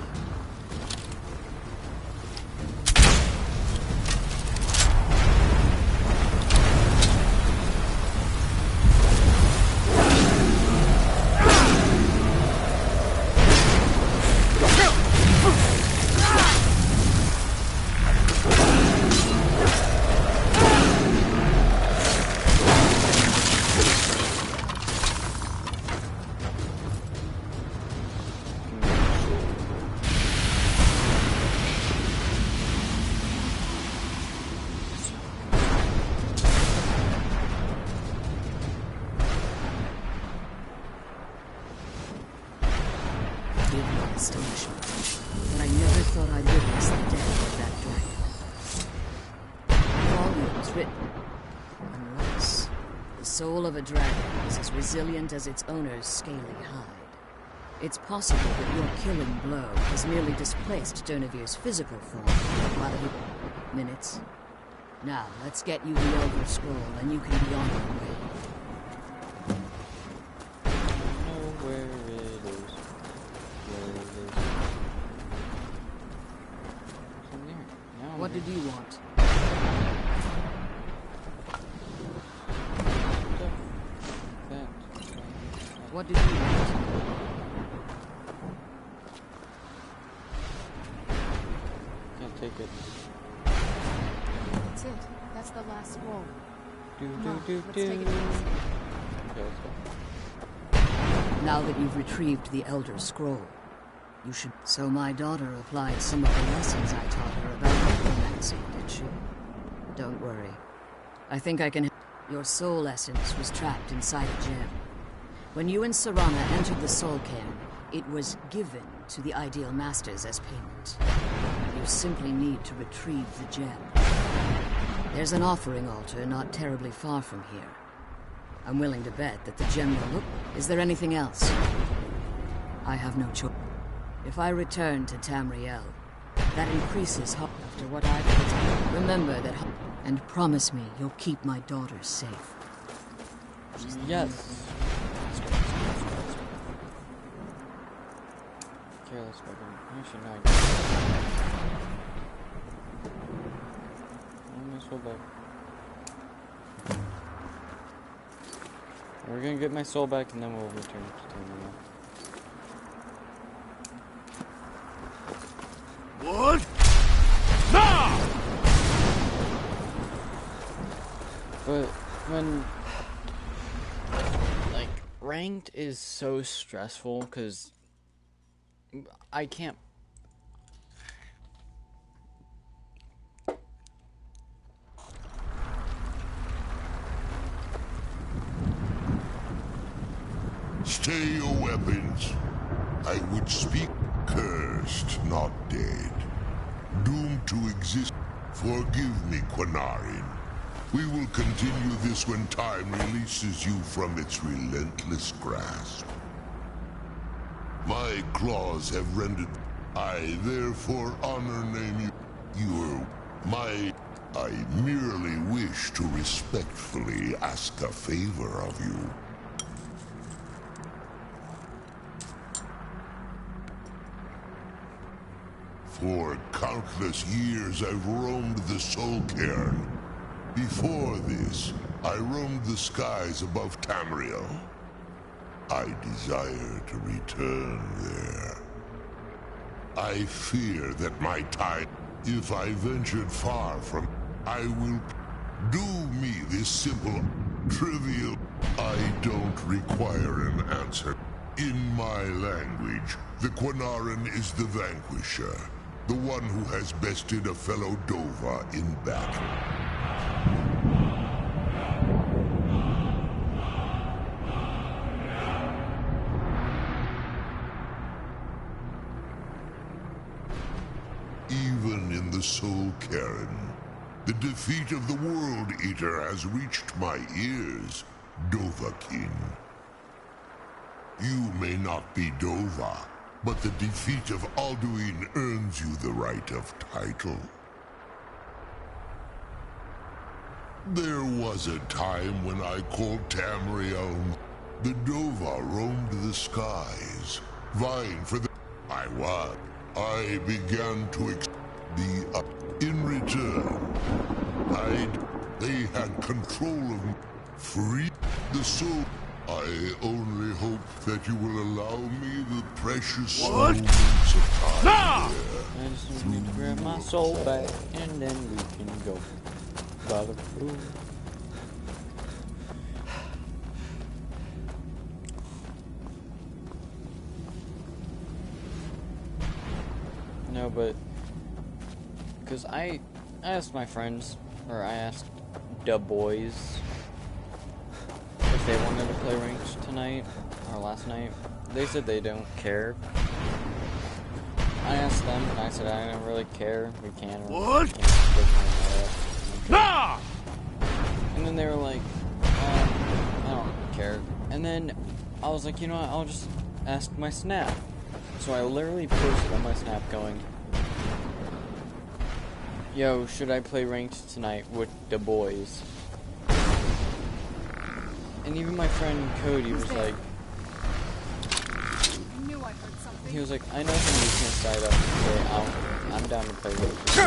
Astonishment. But I never thought I'd witness the death of that dragon. Volumes written. Unless the soul of a dragon is as resilient as its owner's scaly hide. It's possible that your killing blow has merely displaced Durnevere's physical form while he... Minutes. Now, let's get you the Elder Scroll and you can be on your way. What did you want? What did you want? Can't take it. That's it. That's the last scroll. Come on, Let's take it easy. Okay, let's go. Now that you've retrieved the Elder Scroll, you should... So my daughter applied some of the lessons I taught her about necromancy, did she? Don't worry. I think I can... Your soul essence was trapped inside a gem. When you and Serana entered the Soul Cairn, it was given to the Ideal Masters as payment. You simply need to retrieve the gem. There's an offering altar not terribly far from here. I'm willing to bet that the gem will look... Is there anything else? I have no choice. If I return to Tamriel, that increases hope after what I've done. Remember that and promise me you'll keep my daughter safe. Yes. Okay, let's go. Actually, no, I might as well back. We're gonna get my soul back and then we'll return to Tamriel. What? No! But when like ranked is so stressful because I can't. Stay your weapons. I would speak cursed, not dead. Doomed to exist. Forgive me, Quinarin. We will continue this when time releases you from its relentless grasp. My claws have rendered. I therefore honor name you. I merely wish to respectfully ask a favor of you. For countless years I've roamed the Soul Cairn. Before this, I roamed the skies above Tamriel. I desire to return there. I fear that my time, if I ventured far from, I will do me this simple, trivial. I don't require an answer. In my language, the Quinarin is the vanquisher, the one who has bested a fellow Dova in battle. Even in the Soul Cairn, the defeat of the World Eater has reached my ears, Dovahkiin. You may not be Dova, but the defeat of Alduin earns you the right of title. There was a time when I called Tamriel. The Dova roamed the skies, vying for the... I began to in return, they had control of me, free the soul. I only hope that you will allow me the precious moments of time I just need to grab my soul back, and then we can go. Bada boom. No, but because I asked my friends, or I asked the boys if they wanted to play ranked tonight or last night. They said they don't care. I asked them, and I said I don't really care. We can. What? Nah! And then they were like, I don't care. And then I was like, you know what? I'll just ask my Snap. So I literally posted on my Snap going, yo, should I play ranked tonight with the boys? And even my friend Cody was like, he was like, I know somebody's gonna side up and say, I'm down to play ranked.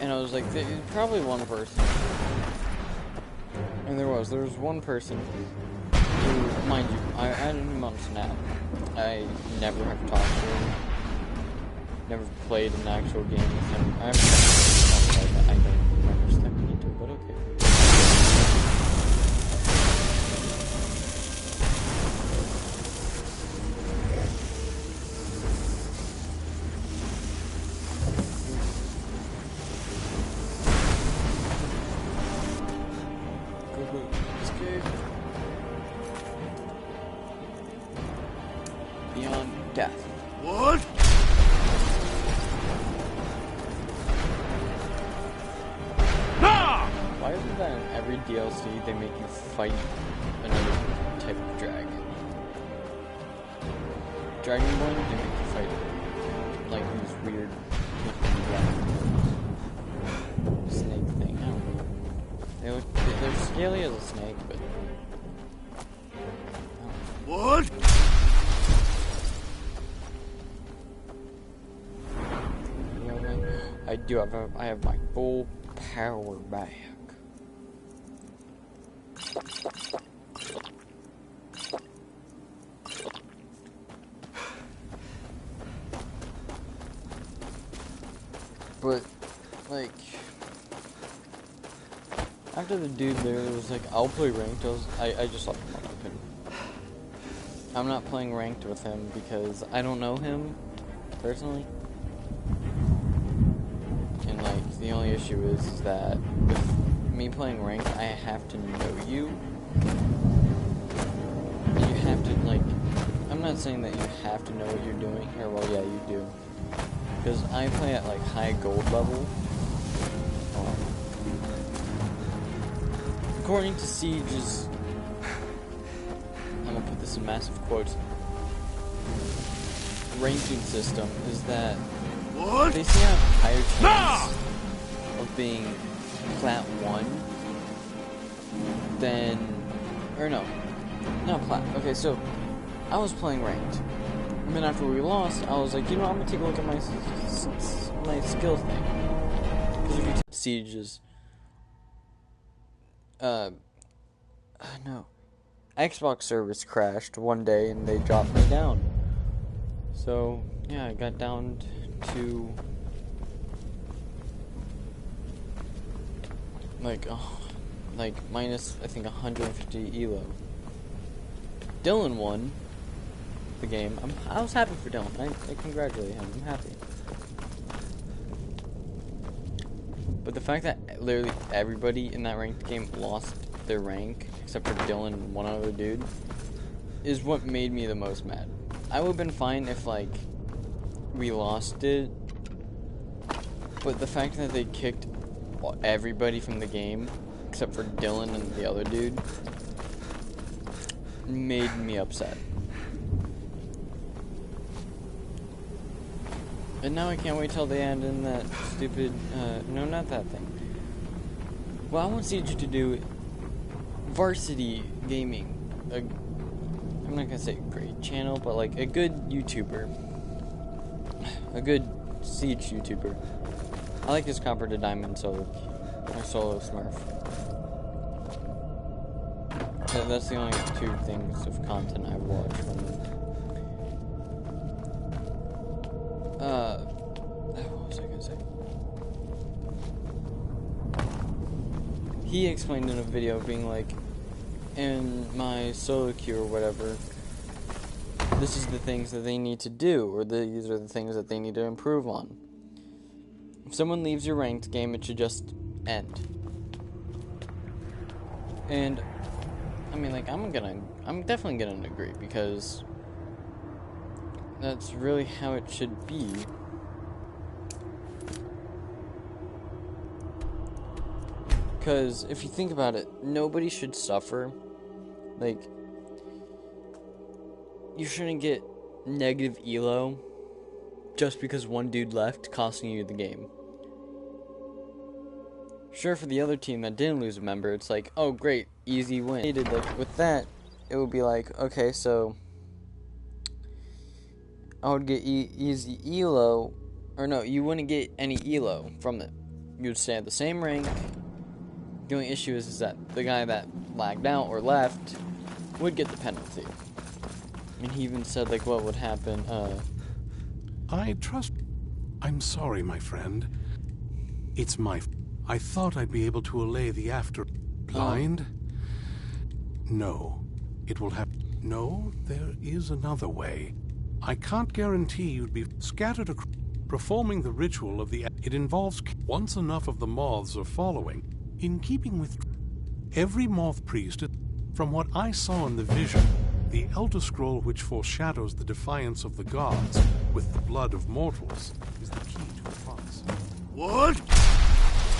And I was like, there's probably one person. And there was one person who, mind you, I added him on Snap. I never have talked to him. Never played an actual game with him. I haven't I don't remember stepping into it, but okay. Escape. Beyond death. What? Why is it that in every DLC they make you fight another type of dragon? Dragonborn, they make you fight like these weird snake thing. I don't know. They're scaly as a snake, but what? I have my full power back. But, like, after the dude there was like, I'll play ranked, I just left him open. I'm not playing ranked with him because I don't know him, personally. And, like, the only issue is that with me playing ranked, I have to know you. should, like, I'm not saying that you have to know what you're doing, or, well, yeah, you do. Because I play at, like, high gold level. According to Siege's, I'm gonna put this in massive quotes, ranking system is that they seem to have a higher chance of being plat 1 than, or no, not plat. Okay, so I was playing ranked, and then after we lost, I was like, you know, I'm gonna take a look at my skill thing. Because if you take Siege's, no, Xbox service crashed one day and they dropped me down. So yeah, I got down to like minus, I think, 150 elo. Dylan won the game. I was happy for Dylan. I congratulate him. I'm happy. But the fact that literally everybody in that ranked game lost their rank, except for Dylan and one other dude, is what made me the most mad. I would have been fine if, like, we lost it, but the fact that they kicked everybody from the game, except for Dylan and the other dude, made me upset. And now I can't wait till they end in that stupid, no, not that thing. Well, I want Siege to do Varsity Gaming. I'm not gonna say great channel, but like a good YouTuber. A good Siege YouTuber. I like his Copper to Diamond solo Smurf. That's the only two things of content I've watched from him. What was I gonna say? He explained in a video being like, in my solo queue or whatever, this is the things that they need to do, or these are the things that they need to improve on. If someone leaves your ranked game, it should just end. And I mean, like, I'm definitely gonna agree, because that's really how it should be. Because if you think about it, nobody should suffer. Like, you shouldn't get negative elo just because one dude left, costing you the game. Sure, for the other team that didn't lose a member, it's like, oh great, easy win. Like, with that, it would be like, okay, so I would get easy elo, or no, you wouldn't get any elo from it. You would stay at the same rank. The only issue is that the guy that lagged out or left would get the penalty. And he even said, like, what would happen, I'm sorry, my friend. It's I thought I'd be able to allay the after... Blind? No. It will have... No, there is another way. I can't guarantee you'd be scattered across... Performing the ritual of the... It involves... Once enough of the moths are following, in keeping with... Every moth priest... From what I saw in the vision, the Elder Scroll which foreshadows the defiance of the gods with the blood of mortals is the key to the promise. What?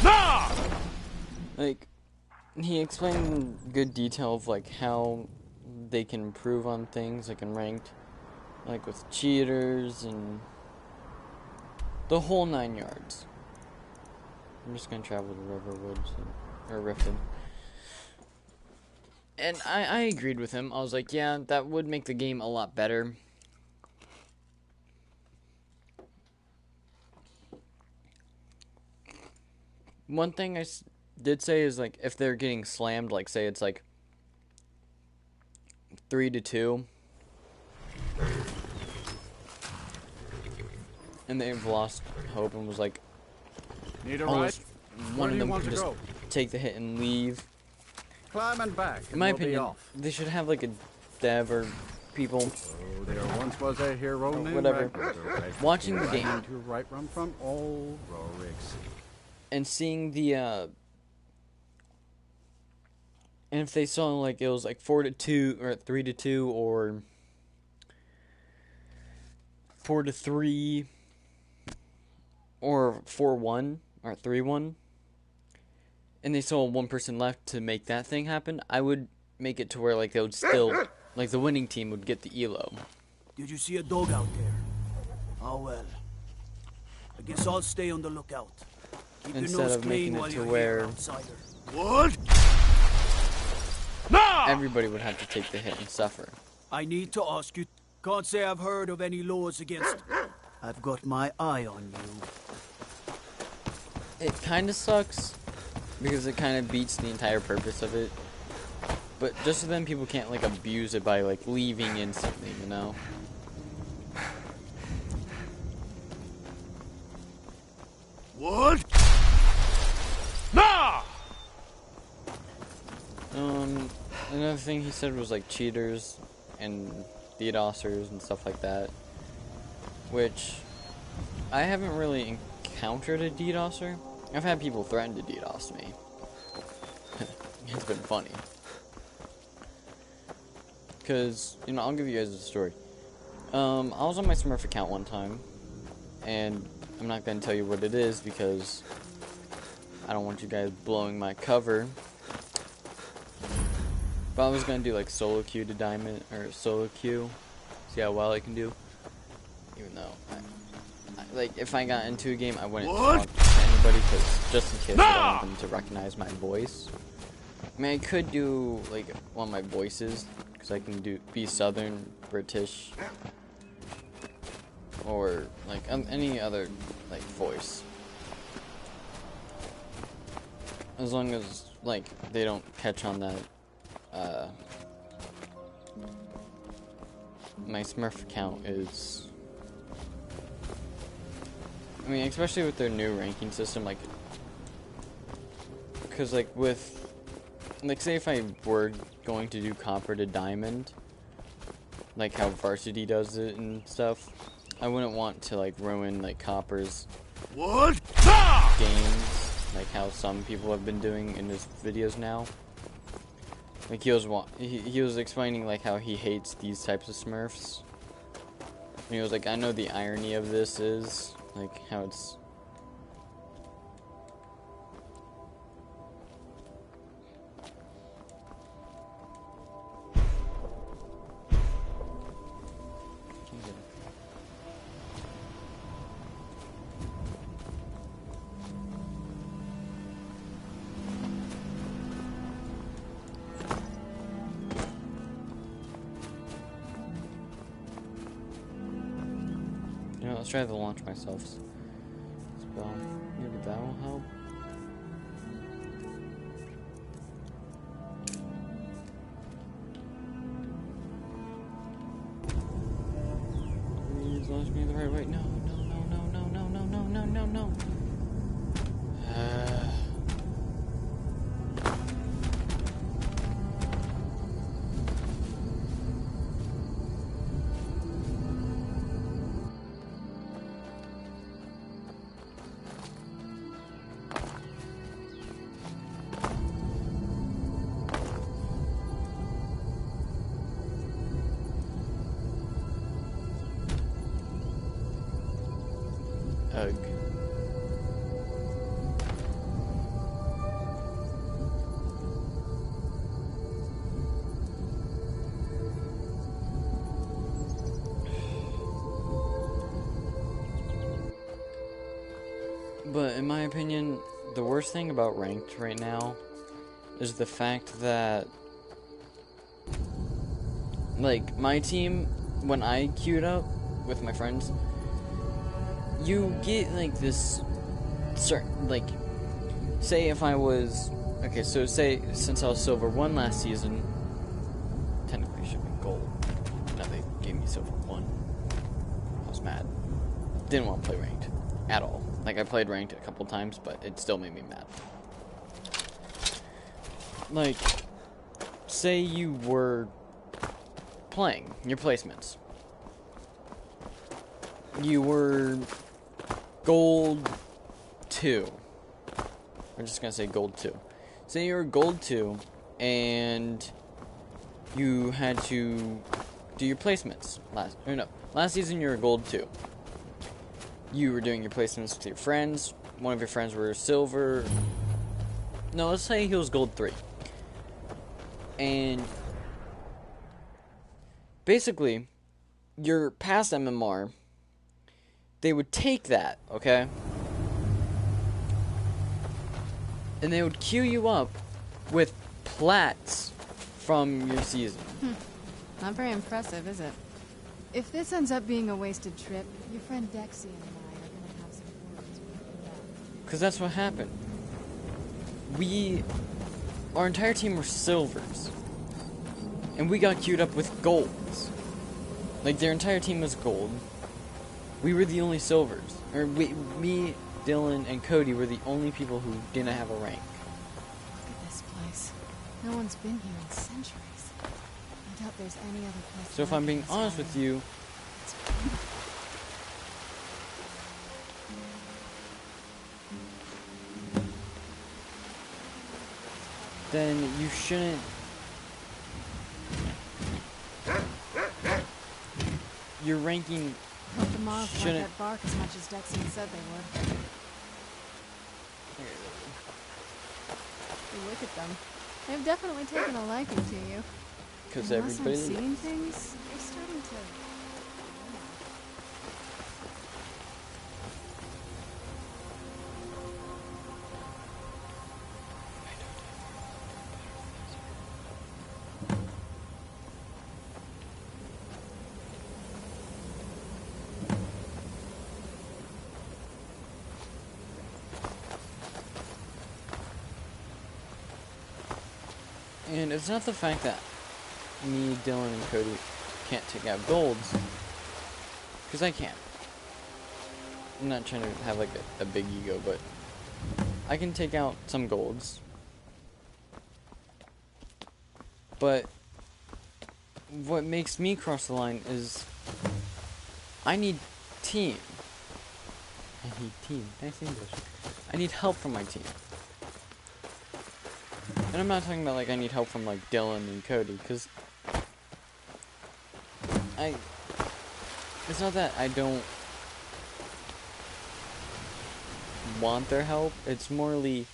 No! Like, he explained in good detail of, like, how they can improve on things, like, in ranked, like, with cheaters and the whole 9 yards. I'm just gonna travel to Riverwoods, or Riften. And I agreed with him. I was like, yeah, that would make the game a lot better. One thing I did say is, like, if they're getting slammed, like, say it's, like, 3-2, and they've lost hope and was like, need a ride? One of them can just take the hit and leave. Climb and back. In my opinion, they should have, like, a dev or people. Oh, there once was a hero named whatever. Watching the game to right run from old Rorix. And seeing the And if they saw like it was like 4-2 or 3-2 or 4-3 or 4-1 or 3-1, and they saw one person left to make that thing happen, I would make it to where like they would still, like the winning team would get the elo. Did you see a dog out there? Oh well. I guess I'll stay on the lookout. Keep your Instead nose of making clean it while to you're where here, outsider. What? everybody would have to take the hit and suffer. I need to ask you. Can't say I've heard of any laws against. I've got my eye on you. It kind of sucks because it kind of beats the entire purpose of it. But just so then people can't like abuse it by like leaving instantly, you know? What? Nah! Another thing he said was like cheaters and DDoSers and stuff like that. Which I haven't really encountered a DDoSer. I've had people threaten to DDoS me. It's been funny. Because, you know, I'll give you guys a story. I was on my Smurf account one time, and I'm not going to tell you what it is because I don't want you guys blowing my cover. But I was going to do like solo queue to diamond, or solo queue, see how well I can do. Even though, like, if I got into a game, I wouldn't talk to anybody, because just in case I don't want them to recognize my voice. I mean, I could do, like, one of my voices, because I can be Southern, British, or, like, any other, like, voice. As long as, like, they don't catch on that, my Smurf account is... I mean, especially with their new ranking system, like... Because, like, with... Like, say if I were going to do Copper to Diamond, like how Varsity does it and stuff, I wouldn't want to, like, ruin, like, Copper's games, like how some people have been doing in his videos now. Like, he was explaining, like, how he hates these types of Smurfs. And he was like, I know the irony of this is, like, how it's... You know, let's try to launch myself spell. Maybe that will help. Please launch me the right way. No, no, no, no, no, no, no, no, no, no, no. Ugh. But in my opinion, the worst thing about ranked right now is the fact that, like, my team, when I queued up with my friends, you get, like, this certain, like, say if I was, okay, so say, since I was Silver 1 last season, technically I should be Gold. No, they gave me Silver 1. I was mad. Didn't want to play ranked at all. Like, I played ranked a couple times, but it still made me mad. Like, say you were playing your placements. You were Gold 2. I'm just gonna say Gold 2. Say you were Gold 2, and you had to do your placements last season you were gold 2. You were doing your placements with your friends. One of your friends were silver. No, let's say he was gold 3. And basically, your past MMR, they would take that, okay? And they would queue you up with plats from your season. Not very impressive, is it? If this ends up being a wasted trip, your friend Dexy and I are gonna have some words with that. Because that's what happened. Our entire team were silvers. And we got queued up with golds. Like, their entire team was gold. We were the only silvers. Or me, Dylan, and Cody were the only people who didn't have a rank. Look at this place. No one's been here in centuries. I doubt there's any other place. So if I'm being honest with you, it's beautiful. then you shouldn't. Your ranking Hope the moths like shouldn't. that bark as much as Dexy said they would. You look at them. They've definitely taken a liking to you. Because Unless I'm everybody. seeing things, they're starting to. And it's not the fact that me, Dylan, and Cody can't take out golds. Because I can. I'm not trying to have like a big ego, but I can take out some golds. But what makes me cross the line is I need team. I need team. Nice English. I need help from my team. And I'm not talking about like I need help from like Dylan and Cody, because it's not that I don't want their help, it's morely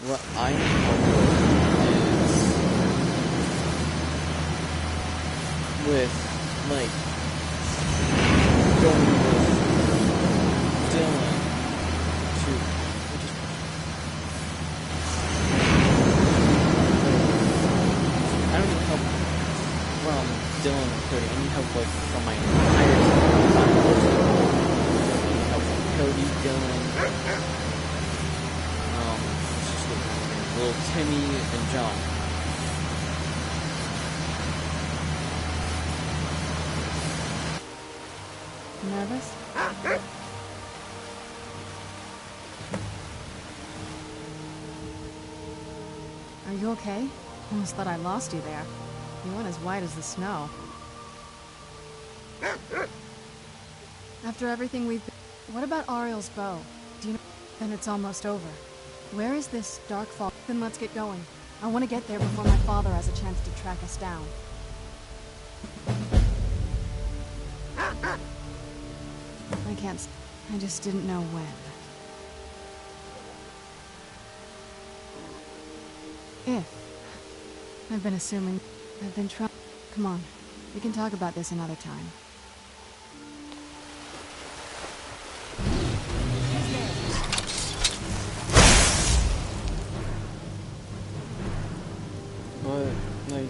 what I need help with like going with Dylan to I don't need help from Dylan and Cody. I need help like from my entire team. I need help from Cody, Dylan, it's just little Timmy and John. Nervous? Are you okay? Almost thought I lost you there. You went as white as the snow. After everything we've been... What about Ariel's bow? Do you know... Then it's almost over. Where is this dark fall? Then let's get going. I want to get there before my father has a chance to track us down. I can't... I just didn't know when. If. I've been assuming... I've been trying... Come on. We can talk about this another time. But, like,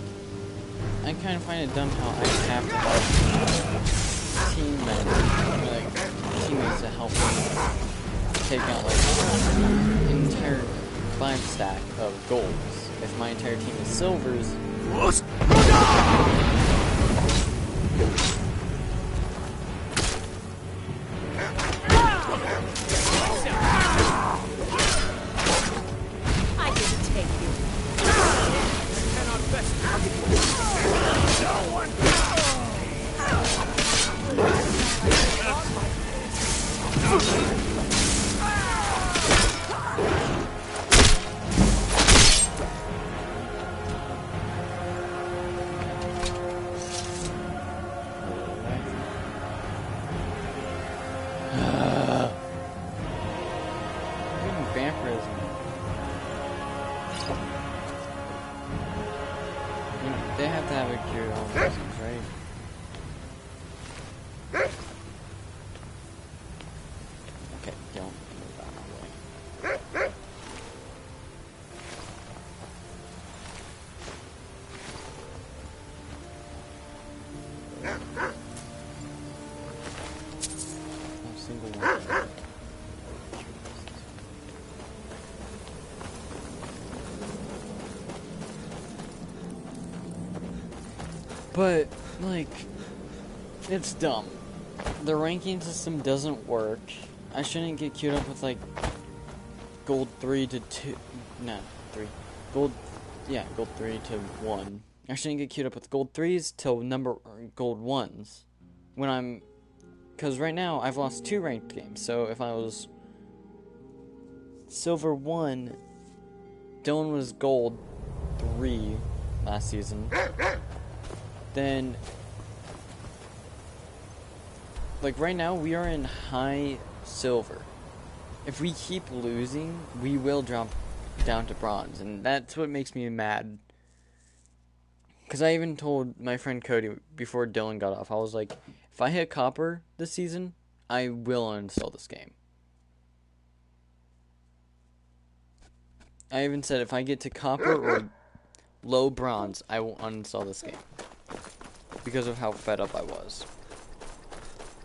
I kind of find it dumb how I have to have team members, like, teammates to help me take out, like, an entire 5 stack of golds. If my entire team is silvers... I didn't take you. single one. But, like, it's dumb. The ranking system doesn't work. I shouldn't get queued up with, like, gold 3 to 2. No, 3. Gold 3 to 1. I shouldn't get queued up with gold 3s till gold 1s. When I'm. Because right now, I've lost 2 ranked games. So if I was silver 1, Dylan was gold 3 last season. Then, like right now, we are in high silver. If we keep losing, we will drop down to bronze, and that's what makes me mad. Because I even told my friend Cody before Dylan got off, I was like, if I hit copper this season, I will uninstall this game. I even said if I get to copper or low bronze, I will uninstall this game. Because of how fed up I was.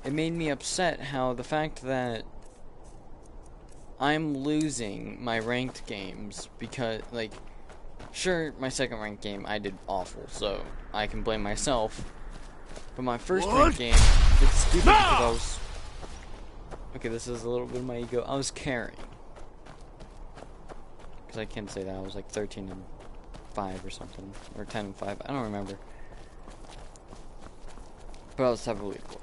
It made me upset how the fact that I'm losing my ranked games because, like, sure, my second ranked game I did awful, so I can blame myself. But my first ranked game, it's stupid because I was... Okay, this is a little bit of my ego. I was carrying. Because I can't say that. I was like 13 and 5 or something. Or 10 and 5. I don't remember. But I was heavily poor.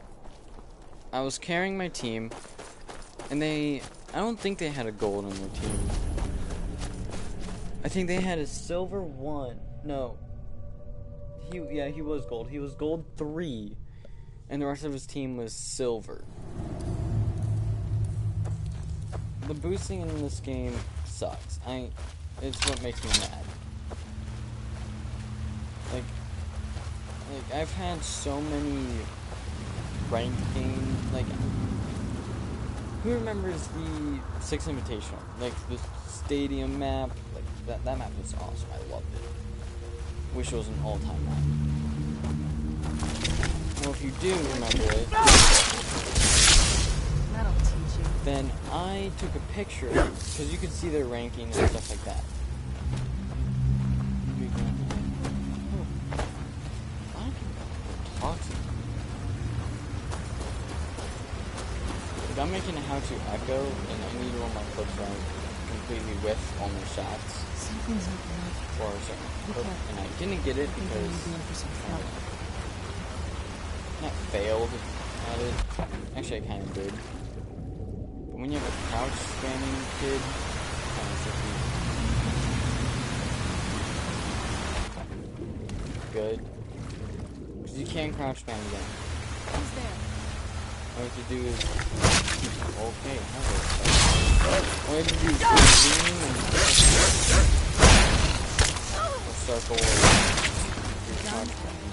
I was carrying my team, and I don't think they had a gold on their team. I think they had a silver 1. No. He was gold. He was gold 3, and the rest of his team was silver. The boosting in this game sucks. It's what makes me mad. Like, I've had so many ranked games, like, who remembers the 6 Invitational? Like, the stadium map, like, that map was awesome, I loved it. Wish it was an all-time map. Well, if you do remember it, That'll teach you. then I took a picture, because you could see their ranking and stuff like that. I'm making a how-to echo, and I need one of my clips where I'm completely with all my shots. Something's not right. For a certain clip, and I didn't get it because I not failed at it. Actually, I kind of did. But when you have a crouch spamming kid, it's kind of tricky. Good. Because you can crouch spam again. Who's there? All you have to do is... Okay, all you have to do is zoom and circle your crouch button.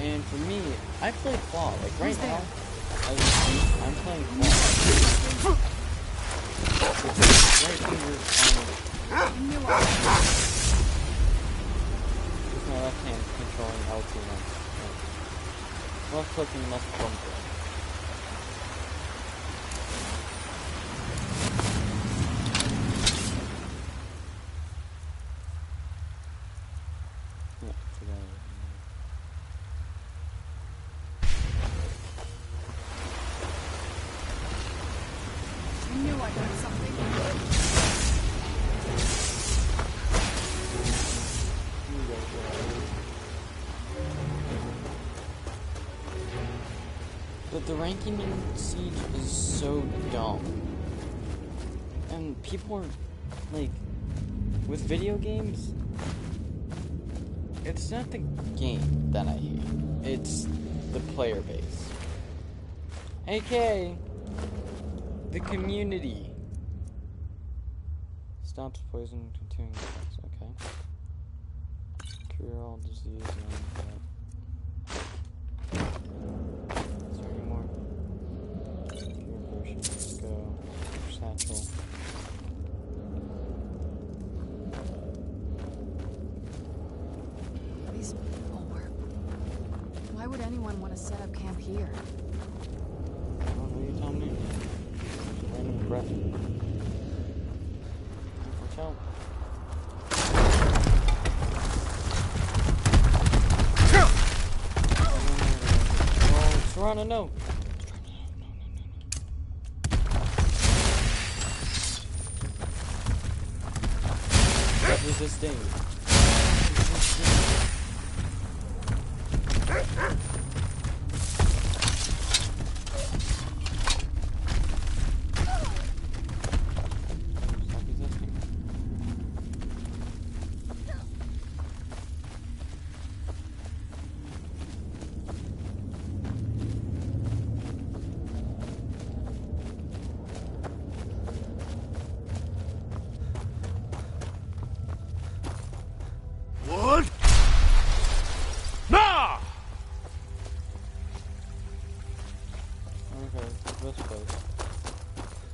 And for me, I play claw. Like right now, I'm playing claw. Which is right finger on... With my left hand controlling L2 now. Left click and left bumper. Yeah, forgot it. I knew I heard something. But the ranking in Siege is so dumb. And people are, like, with video games, it's not the game that I hate. It's the player base. AK, the community. Stops poison continuing effects, okay. Cure all disease and let's go. Satchel. These people were... Why would anyone anyone want to set up camp here? I don't know, you tell me. Random breath. Watch out. Oh, Serrano, no! Stop resisting.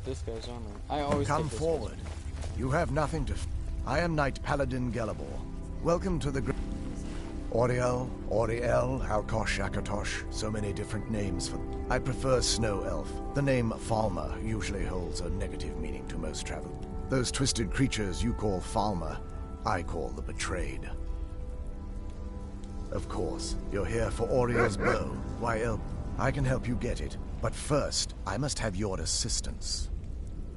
This guy's armor. I always come take this forward. You have nothing to. I am Knight Paladin Gelibor. Welcome to the. Oriel, Oriel, Alkosh, Akatosh. So many different names for. I prefer Snow Elf. The name Falmer usually holds a negative meaning to most travelers. Those twisted creatures you call Falmer, I call the Betrayed. Of course, you're here for Oriel's bow. Why, I can help you get it. But first, I must have your assistance.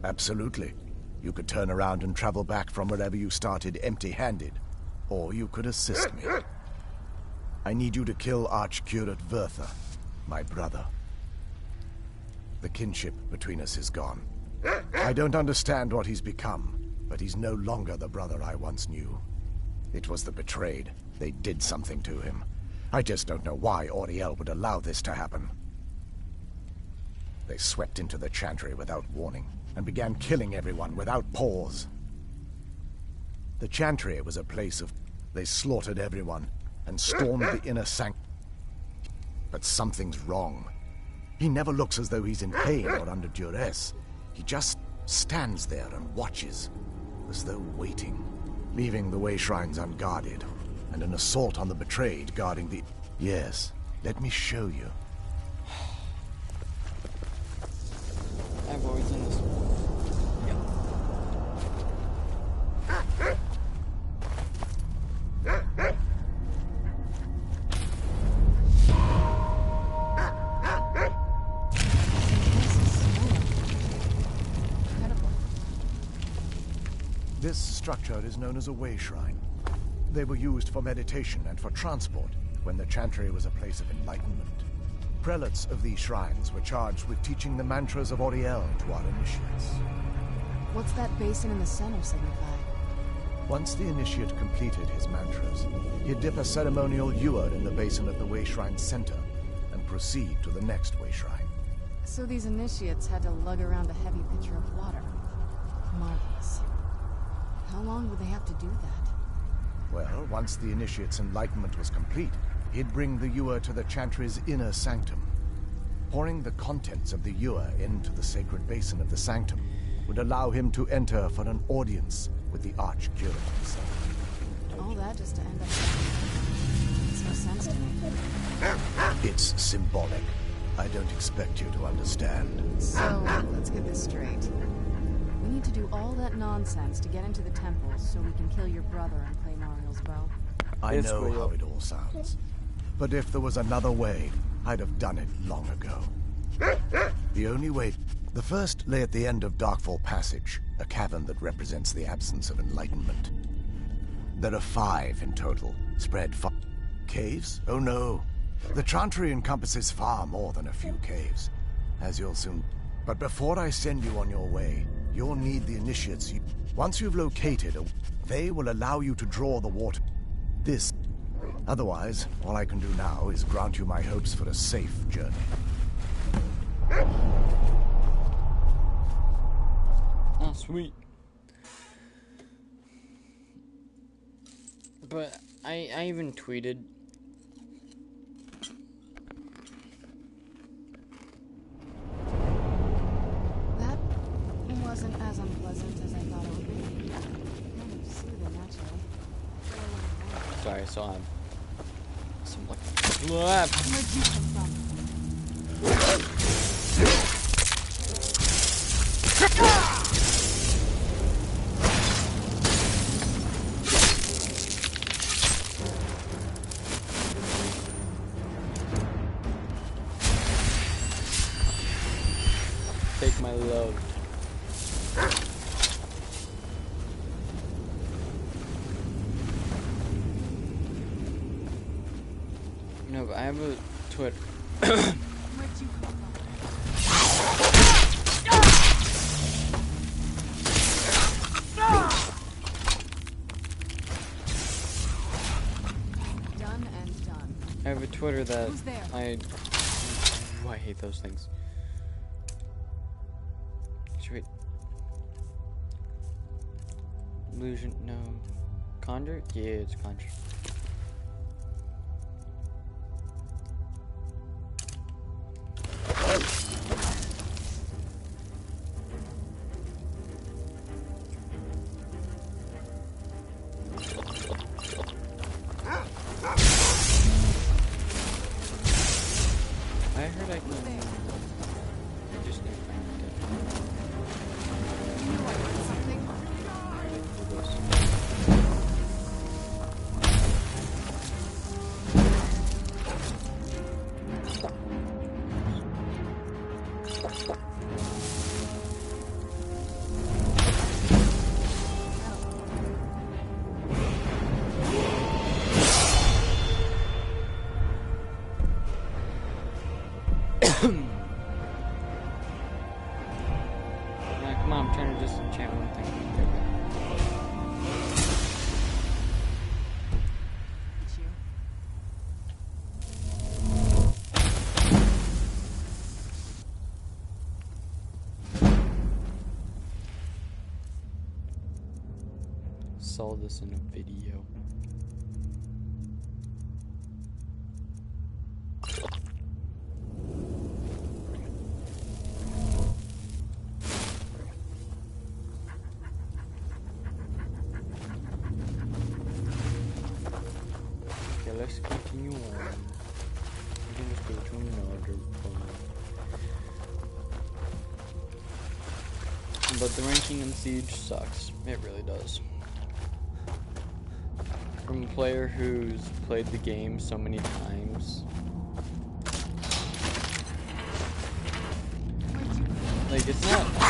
Absolutely. You could turn around and travel back from wherever you started empty-handed. Or you could assist me. I need you to kill Archcurate Vertha, my brother. The kinship between us is gone. I don't understand what he's become, but he's no longer the brother I once knew. It was the Betrayed. They did something to him. I just don't know why Oriel would allow this to happen. They swept into the Chantry without warning, and began killing everyone without pause. The Chantry was a place of... They slaughtered everyone, and stormed the inner sanctum. But something's wrong. He never looks as though he's in pain or under duress. He just stands there and watches, as though waiting, leaving the way shrines unguarded, and an assault on the Betrayed guarding the... Yes, let me show you. I've always done this one. This structure is known as a way shrine. They were used for meditation and for transport when the Chantry was a place of enlightenment. Prelates of these shrines were charged with teaching the mantras of Oriel to our initiates. What's that basin in the center signify? Once the initiate completed his mantras, he'd dip a ceremonial ewer in the basin of the way shrine's center and proceed to the next way shrine. So these initiates had to lug around a heavy pitcher of water. Marvelous. How long would they have to do that? Well, once the initiate's enlightenment was complete, he'd bring the ewer to the Chantry's inner sanctum. Pouring the contents of the ewer into the sacred basin of the sanctum would allow him to enter for an audience with the Archcurate himself. All that just to end up... Makes no sense to me. It's symbolic. I don't expect you to understand. So, let's get this straight. We need to do all that nonsense to get into the temple so we can kill your brother and claim Ariel's bow. I know how it all sounds. But if there was another way, I'd have done it long ago. The only way... The first lay at the end of Darkfall Passage, a cavern that represents the absence of enlightenment. There are 5 in total, spread far... Caves? Oh no. The Chantry encompasses far more than a few caves, as you'll soon... But before I send you on your way, you'll need the initiates. Once you've located a... They will allow you to draw the water... This... Otherwise, all I can do now is grant you my hopes for a safe journey. Oh, sweet. But I even tweeted. That wasn't as unpleasant as I thought it would be. Kind of soothing, actually. Sorry, I still have some like Slap. Where'd you come from? Take my love. No, but I have a Twitter. Where'd you come from? Done and done. I have a Twitter that Who's there? I hate those things. Wait. Illusion, no. Conjure? Yeah, it's Conjure. I heard I can. I just need to find it. You know I heard something. Come on, I'm trying to just enchant one thing. It's you. Saw this in a video. Okay, let's continue on. We can just go to another one. But the ranking in Siege sucks. It really does. From a player who's played the game so many times. Like, it's not, I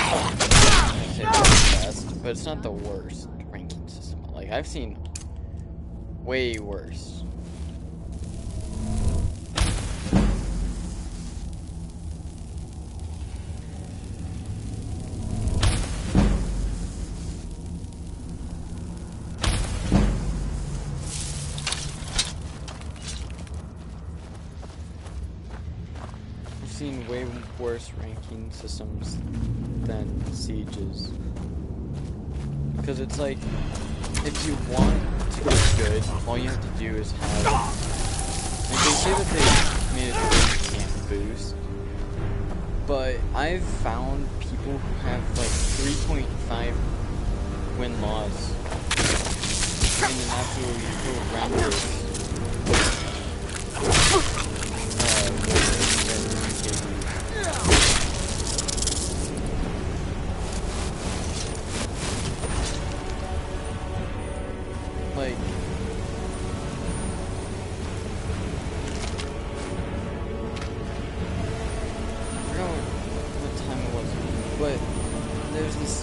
say it's the best, but it's not the worst ranking system. Like, I've seen way worse. Seen way worse ranking systems than Siege's. Because it's like, if you want to get good, all you have to do is have, like, they say that they made it to where you can't boost, but I've found people who have like 3.5 win-loss in an absolutely horrendous like, I forgot what time it was, but there's this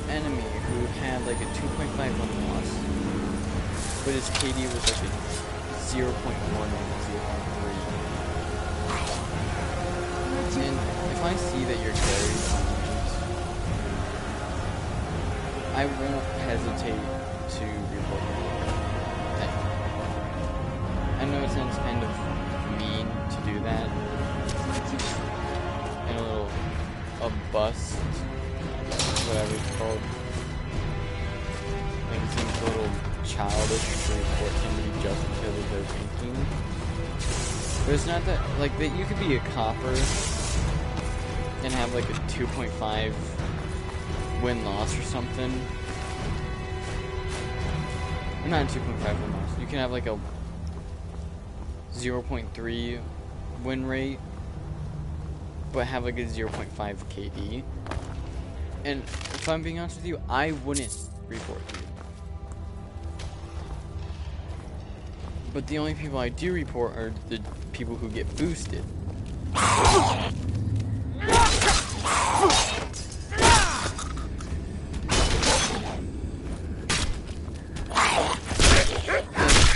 enemy who had like a 2.5 win loss, but his KD was like a 0.1 and 0.3. And if I see that you're carried on lanes, I won't hesitate to report you. I know it sounds kind of mean to do that. And a bust, whatever it's called. Like, it seems a little childish to report somebody just because of their ranking. But it's not that, like, that you could be a copper and have like a 2.5 win-loss or something. Not a 2.5 win-loss. You can have like a 0.3 win rate, but have like a 0.5 KD. And if I'm being honest with you, I wouldn't report you. But the only people I do report are the people who get boosted.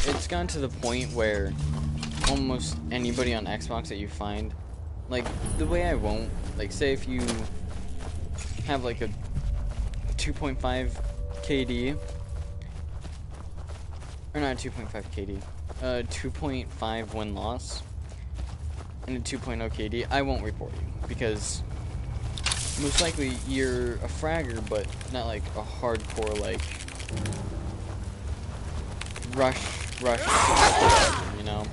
It's gotten to the point where almost anybody on Xbox that you find, like, the way I won't, like, say if you have like a 2.5 KD, or not 2.5 KD, 2.5 win-loss, and a 2.0 KD, I won't report you, because most likely you're a fragger, but not like a hardcore, like, rush, you know?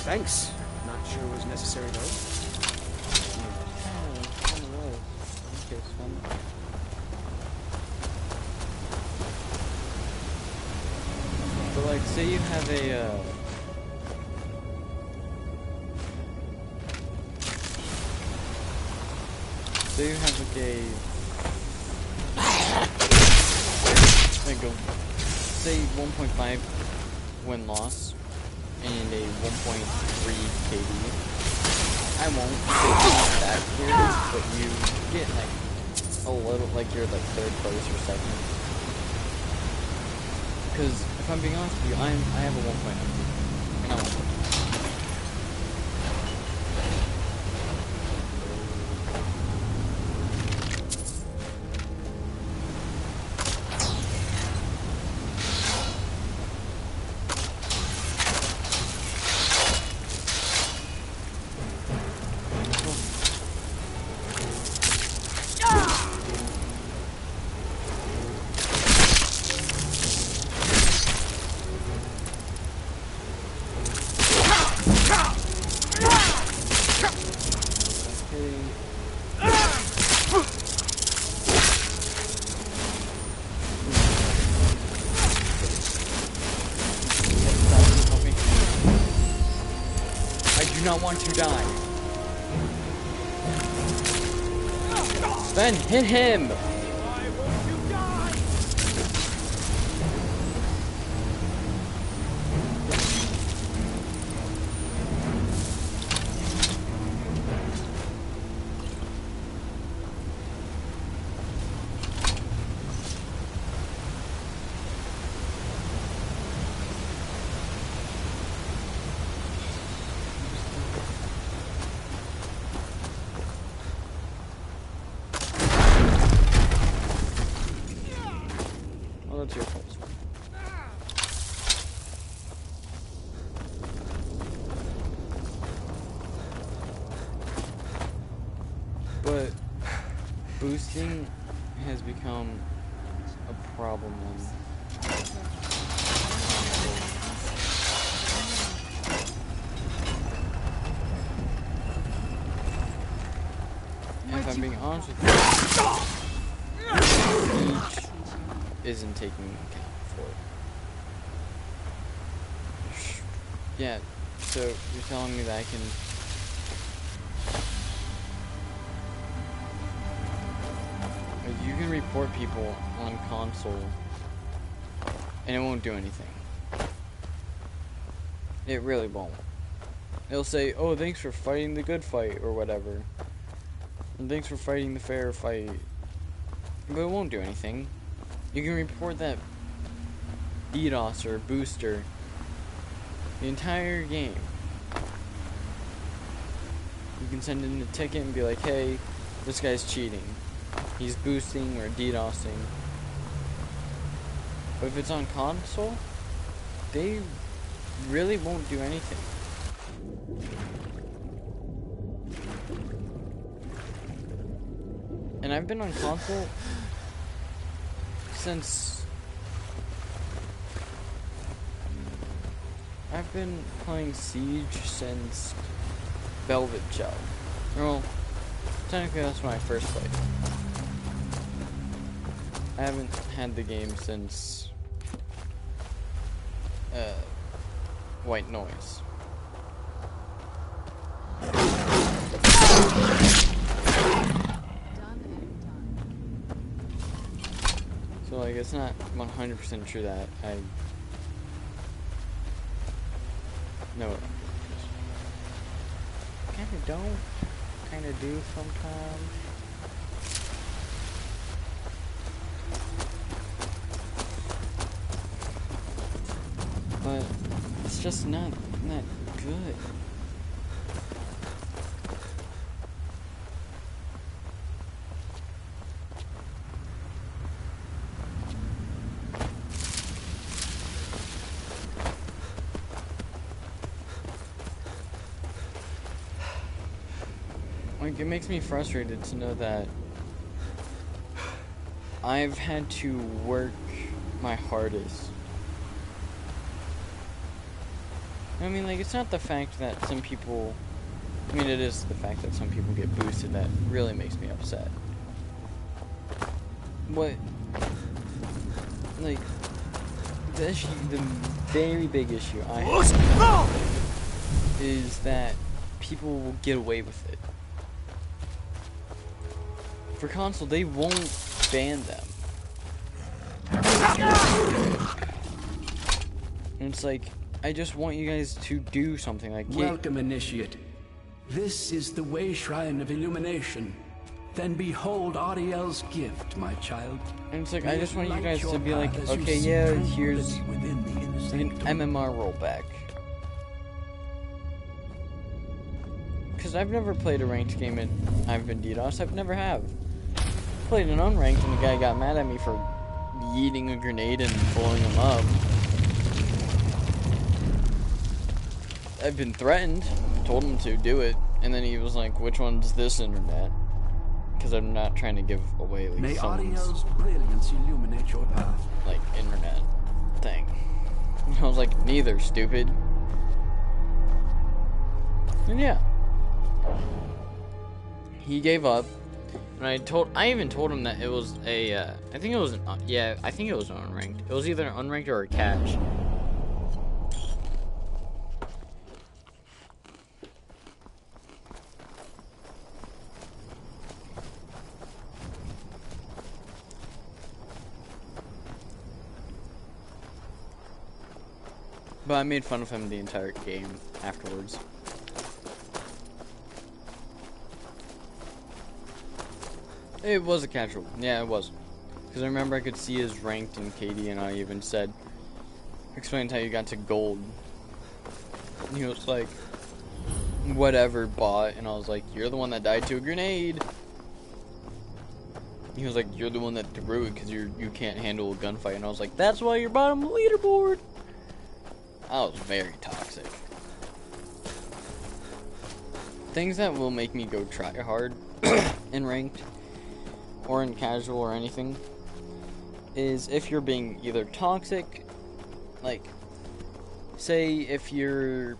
Thanks. Not sure it was necessary though. But like, say you have a say you have like a like a say 1.5 win loss and a 1.3 KD. I won't say that clearly, but you get like a little, like you're like third place or second. Because if I'm being honest with you, I have a 1.0 and I won't. I do not want to die. Then hit him! That's your fault. But boosting has become a problem and if I'm being honest with you, each isn't taking account for it. Yeah, so you're telling me that I can you can report people on console and it won't do anything. It really won't. It'll say, oh, thanks for fighting the good fight or whatever, and thanks for fighting the fair fight, but it won't do anything. You can report that DDoS or booster the entire game. You can send in a ticket and be like, hey, this guy's cheating. He's boosting or DDoSing. But if it's on console, they really won't do anything. And And I've been on console since... I've been playing Siege since Velvet Shell. Well, technically that's when I first played. I haven't had the game since White Noise. So like it's not 100% true that I know what kinda don't, kinda do sometimes. But it's just not good. Like, it makes me frustrated to know that I've had to work my hardest. I mean, like, it's not the fact that some people... I mean, it is the fact that some people get boosted that really makes me upset. But, like, the issue, the very big issue I have is that people will get away with it. For console, they won't ban them. And it's like, I just want you guys to do something like... Welcome, Initiate. This is the way shrine of illumination. Then behold Ariel's gift, my child. And it's like, I just want you guys to be like, okay, yeah, here's an MMR rollback. Because I've never played a ranked game and I've been DDoS. I've never have. Played an unranked and the guy got mad at me for yeeting a grenade and blowing him up. I've been threatened, told him to do it, and then he was like, which one's this internet? Because I'm not trying to give away like May someone's Ariel's brilliance illuminate your path. like internet thing. I was like, neither, stupid. And yeah. He gave up. And I even told him that it was a, I think it was an, I think it was an unranked. It was either an unranked or a catch. But I made fun of him the entire game afterwards. It was a casual. Yeah, it was. Because I remember I could see his ranked in KD, and I even said, explained how you got to gold. And he was like, whatever, bot. And I was like, you're the one that died to a grenade. He was like, you're the one that threw it because you can't handle a gunfight. And I was like, that's why you're bottom of the leaderboard. I was very toxic. Things that will make me go try hard in ranked or in casual or anything is if you're being either toxic, like say if you're,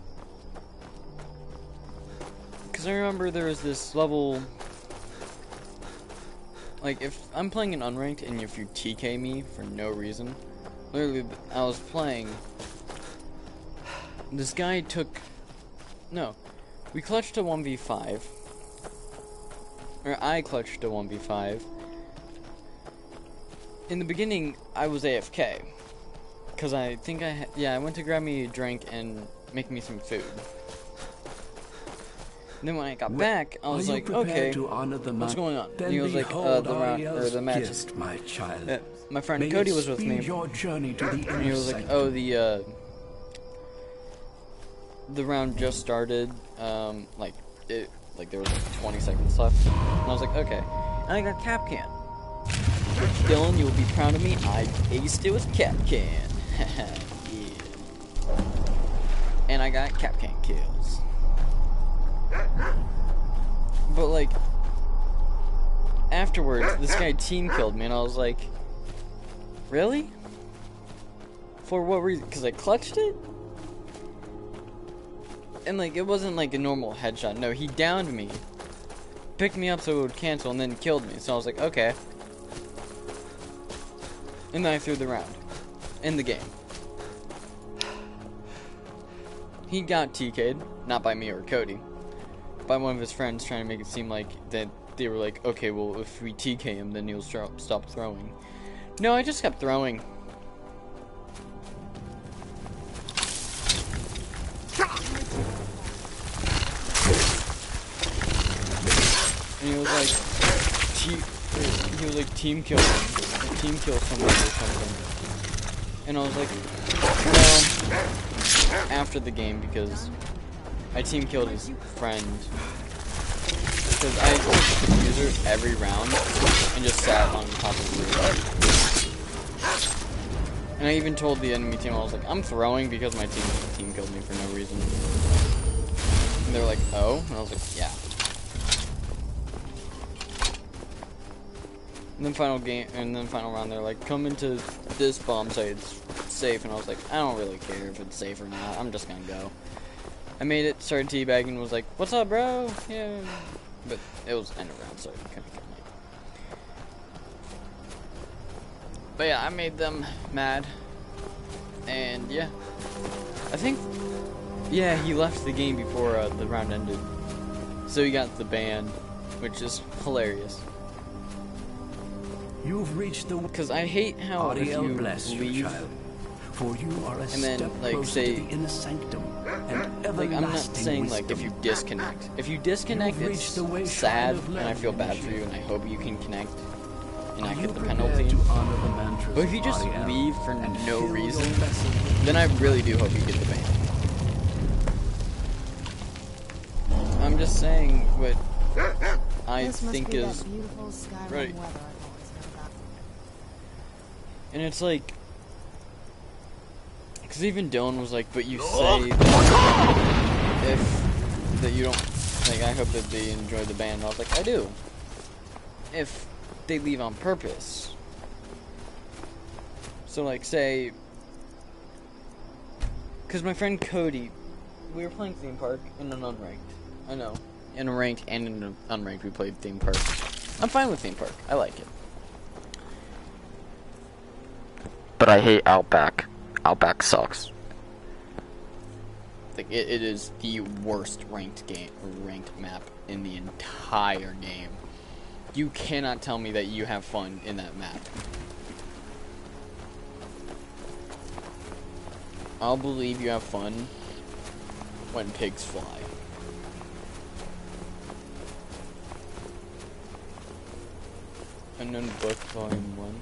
because I remember there was this level, like if I'm playing an unranked and if you TK me for no reason, literally I was playing, this guy took, no, we clutched a 1v5, or I clutched a 1v5. In the beginning, I was AFK, because I think I went to grab me a drink and make me some food. And then when I got back, I was like, okay, what's going on? And he was like, the match is, my child. My friend Cody was with me, and he was like, oh, the round just started, like there was like 20 seconds left, and I was like, okay, and I got cap can. Dylan, you will be proud of me, I aced it with cap can. Yeah. And I got cap can kills. But like, afterwards, this guy team killed me, and I was like, really? For what reason? Because I clutched it? And like, it wasn't like a normal headshot. No, he downed me, picked me up so it would cancel, and then killed me. So I was like, okay. And then I threw the round. In the game. He got TK'd, not by me or Cody, by one of his friends trying to make it seem like that they were like, okay, well, if we TK him, then he'll stop throwing. No, I just kept throwing. And he was like, team kill him. Team kill somebody or something. And I was like, well, after the game, because I team killed his friend. Because I switched the diffuser every round and just sat on top of the roof. And I even told the enemy team, I was like, I'm throwing because my team killed me for no reason. And they were like, oh? And I was like, yeah. And then final round, they're like, come into this bomb site, it's safe. And I was like, I don't really care if it's safe or not, I'm just gonna go. I made it, started teabagging, was like, what's up, bro? Yeah. But it was end of round, so you couldn't kill me. But yeah, I made them mad. And yeah. I think, yeah, he left the game before the round ended. So he got the ban, which is hilarious. You've reached the... Because I hate how if you leave, child, for you are a and then, step like, closer say, to the inner sanctum and like, I'm not everlasting saying, wisdom. like, if you disconnect. If you disconnect, You've it's reached the way sad, Shrine of and I feel bad for Learning. you, and I hope you can connect and not Are get you the prepared penalty. to honor the mantras But if you of just Ariel leave for and no fill your reason, vessel? then I really do hope you get the ban. I'm just saying what I This must think be is that beautiful Skyrim right. weather I've always known about. And it's like, because even Dylan was like, but you say that if that you don't, like, I hope that they enjoy the band. And I was like, I do. If they leave on purpose. So, like, say, because my friend Cody, we were playing theme park in an unranked. I know, in a ranked and in an unranked, we played theme park. I'm fine with theme park. I like it. But I hate Outback. Outback sucks. Like, it is the worst ranked map in the entire game. You cannot tell me that you have fun in that map. I'll believe you have fun when pigs fly. Unknown Book, Volume 1.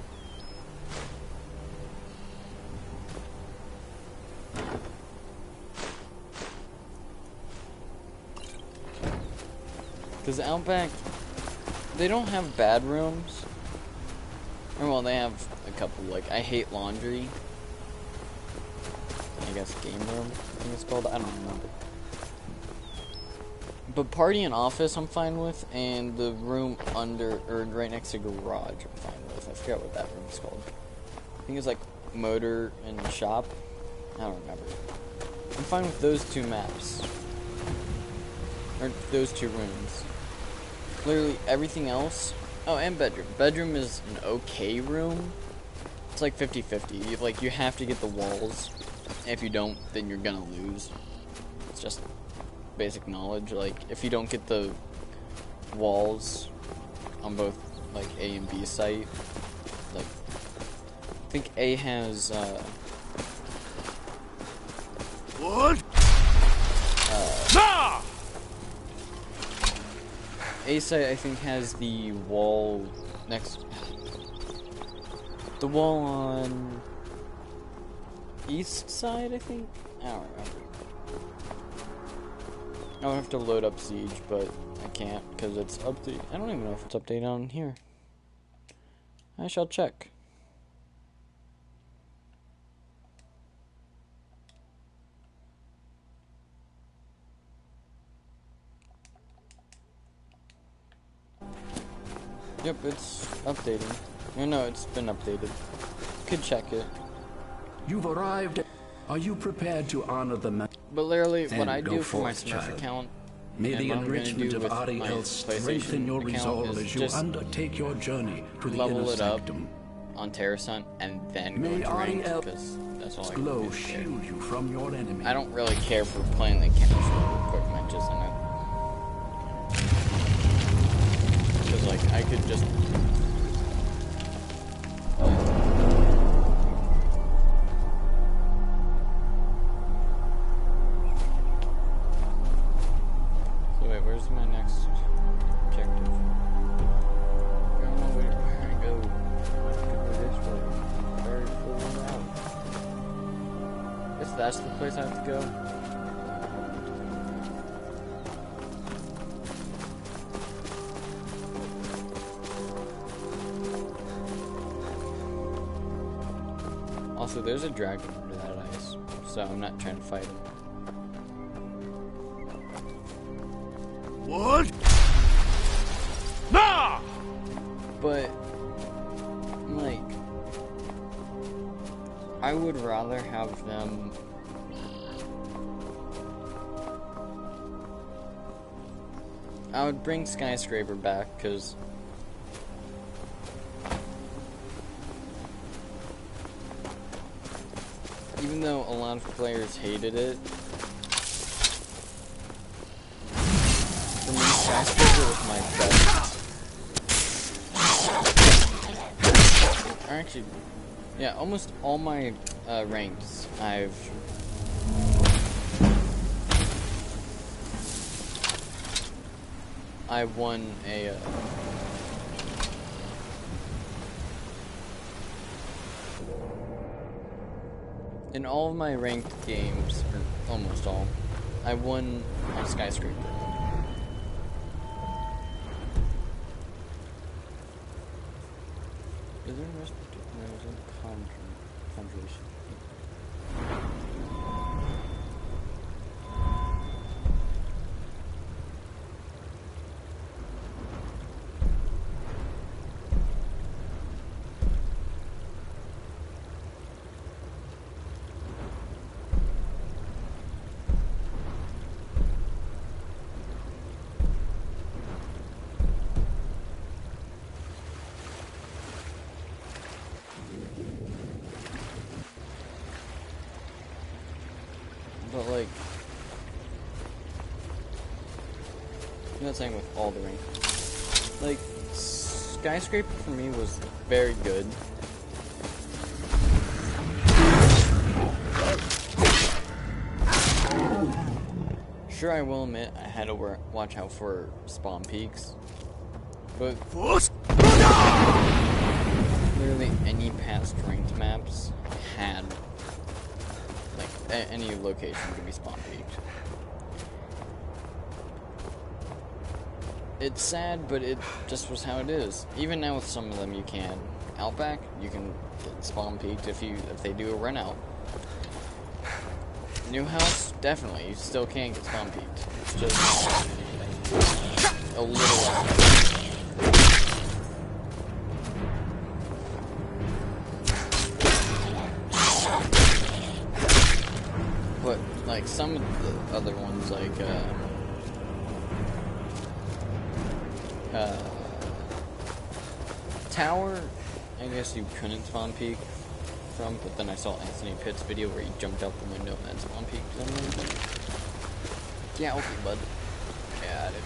Because Outback, they don't have bad rooms. Or, well, they have a couple, like, I hate laundry. I guess game room, I think it's called, I don't remember. But party and office I'm fine with, and the room under, or right next to garage I'm fine with. I forgot what that room is called. I think it's like motor and shop. I don't remember. I'm fine with those two maps. Or those two rooms. Literally everything else. Oh, and bedroom. Bedroom is an okay room. It's like 50-50. Like, you have to get the walls. If you don't, then you're gonna lose. It's just basic knowledge. Like, if you don't get the walls on both, like, A and B site, like, I think A has, What? A site, I think, has the wall next... The wall on... East side, I think? I don't remember. I would have to load up Siege, but I can't, because it's update. I don't even know if it's updated on here. I shall check. Yep, it's updating. No, it's been updated. Could check it. You've arrived. Are you prepared to honor the But literally, what Then I go do for my forth, Smurf child. account, May and the what I'm gonna enrichment do of with my Ariel strengthen PlayStation your account resolve is as you just undertake your journey to the level inner it up sanctum. on Terrace Hunt and then go May into ranked, Ariel's because that's all I can glow do. shield you from your enemy. I don't really care for playing the casual quick matches on it. Because, like, I could just... So wait, where's my next objective? I don't know where I go. Could go this way. Very full out. Guess that's the place I have to go. Also, there's a dragon under that ice, so I'm not trying to fight him. What? Nah! But, like, I would rather have them... I would bring Skyscraper back, because... even though a lot of players hated it, for me, Skyscraper was my best. Or actually, yeah, almost all my ranks, I've won a in all of my ranked games, or almost all, I won on Skyscraper. Is there a rest? No, there's a conjuration. But like, I'm not saying with all the ranks. Like, Skyscraper for me was very good. Sure, I will admit I had to watch out for spawn peaks, but literally any past ranked maps had any location could be spawn peaked. It's sad, but it just was how it is. Even now with some of them you can. Outback, you can get spawn peaked if they do a run out. New house, definitely, you still can get spawn peaked. It's just a little but like some of the other ones, like Tower, I guess you couldn't spawn peek from, but then I saw Anthony Pitt's video where he jumped out the window and then spawn peeked something. Yeah, okay, bud. Got it.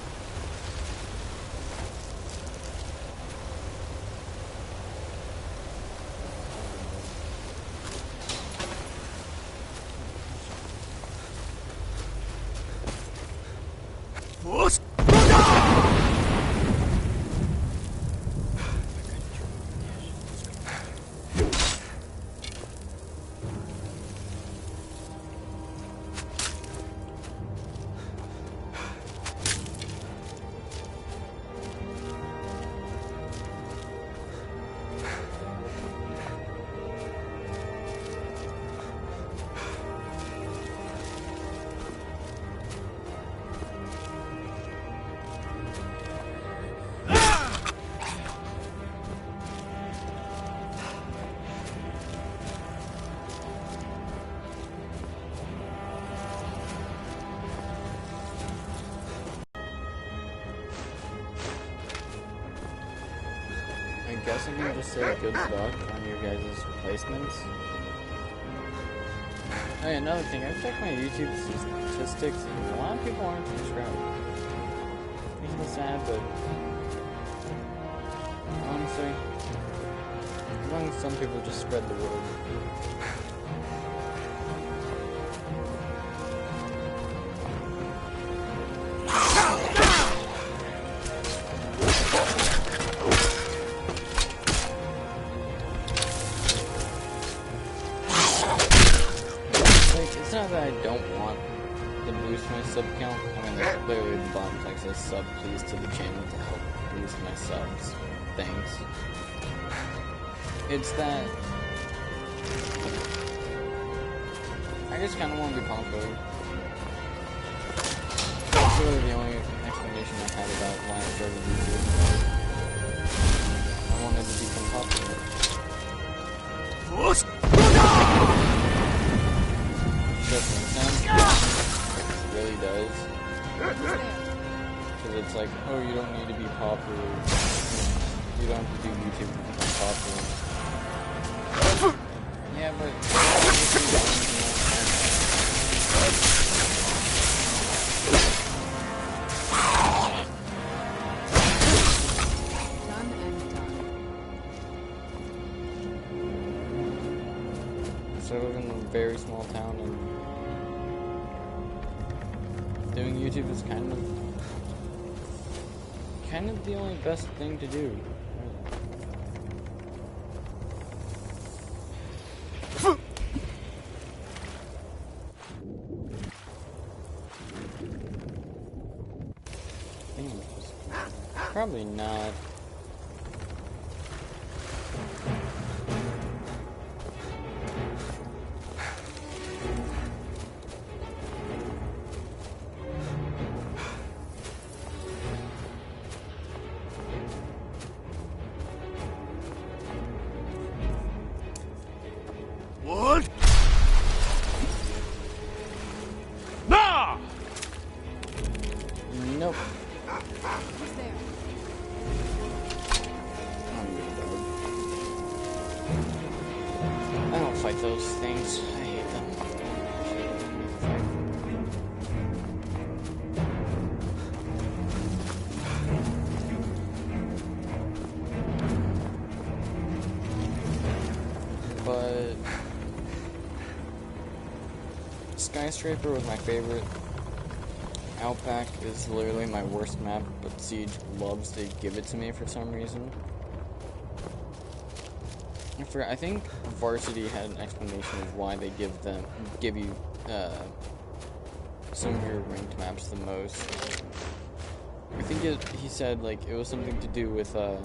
guess I can just say good luck on your guys' placements. Oh yeah, another thing, I've checked my YouTube statistics and a lot of people aren't subscribed. It's a little sad, but honestly, as long as some people just spread the word. It's not that I don't want to boost my sub count. I mean, there's literally the bottom text says sub please to the channel to help boost my subs. Thanks. It's that I just kind of want to be popular. That's really the only explanation I had about why I started YouTube. I wanted to become popular. Doesn't make sense. It really does. Because it's like, oh, you don't need to be popular. You don't have to do YouTube to become popular. Yeah, but so I live in a very small town, and doing YouTube is kind of the only best thing to do. Probably not. What? Nah! Nope. Who's there? I don't fight those things. I hate them. But Skyscraper was my favorite. Outback is literally my worst map, but Siege loves to give it to me for some reason. I think Varsity had an explanation of why they give you some of your ranked maps the most. I think he said like it was something to do with it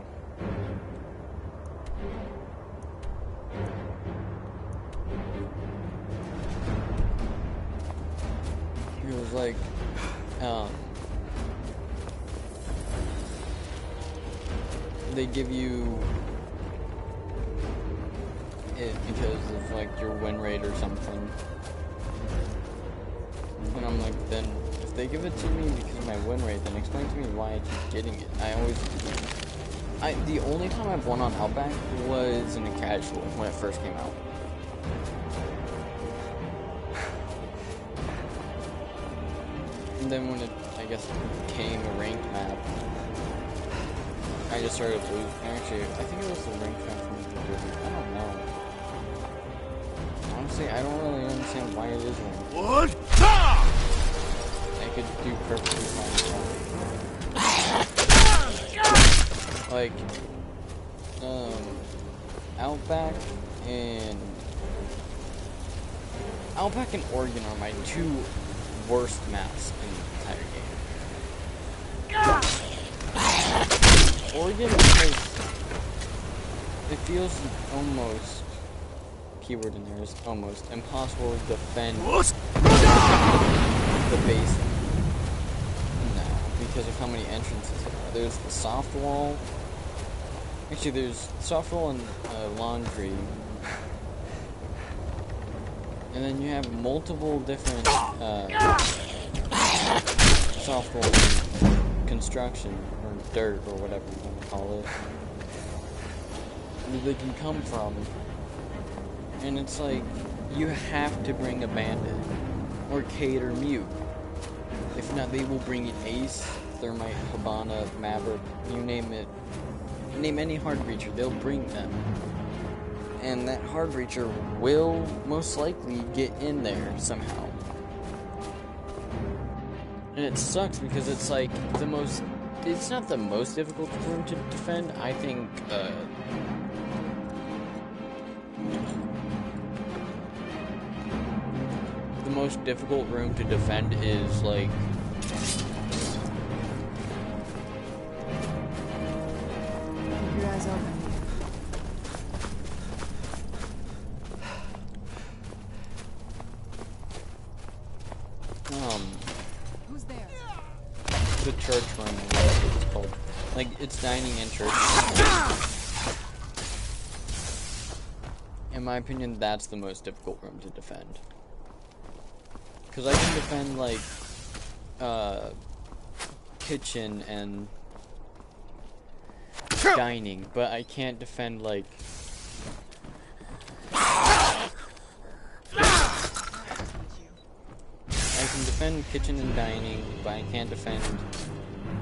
was like they give you it because of like your win rate or something. And I'm like, then if they give it to me because of my win rate, then explain to me why I keep getting it. The only time I've won on Outback was in a casual when it first came out. And then when it, I guess, became a ranked map, I just started losing. Actually, I think it was the ranked map from the beginning. I don't know. Honestly, I don't really understand why it is ranked. What? I could do perfectly fine. Like, Outback and Oregon are my two worst maps in the entire game. Oregon because it feels almost, keyword in there is almost, impossible to defend the base now because of how many entrances there are. There's the soft wall. Actually, there's soft wall and laundry. And then you have multiple different soft wall construction, or dirt, or whatever you want to call it. where they can come from. And it's like, you have to bring a bandit, or Cade, or Mute. If not, they will bring an Ace, Thermite, Habana, Maverick, you name it. Name any hard breacher, they'll bring them. And that hard breacher will most likely get in there somehow. And it sucks because it's like it's not the most difficult room to defend. I think the most difficult room to defend is like Your eyes open. Who's there? the church room, whatever it's called. Like, it's dining in church. In my opinion, that's the most difficult room to defend. Because I can defend, like, kitchen and dining, but I can't defend, like... I can defend kitchen and dining, but I can't defend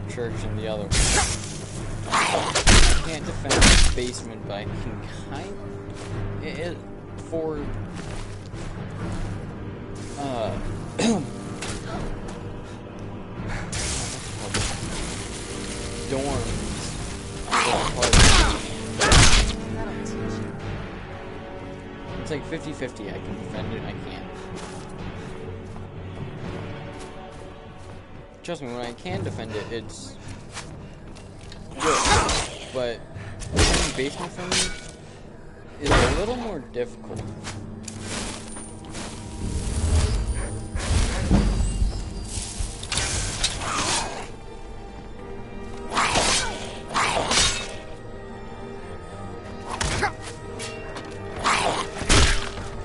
church and the other one. I can't defend basement, but I can for dorms. It's like 50-50. I can defend it, I can't. Trust me, when I can defend it, it's good. But defending basement for me is a little more difficult.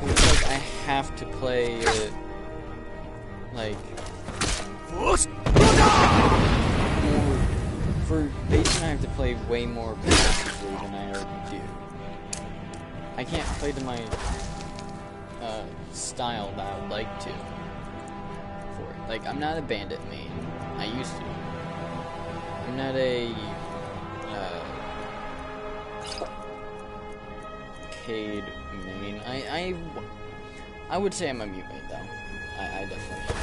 It's like I have to play it like for basement, I have to play way more passively than I already do. I can't play to my style that I would like to for it. Like, I'm not a bandit main. I used to. I'm not a Cade main. I would say I'm a mute main though. I definitely am.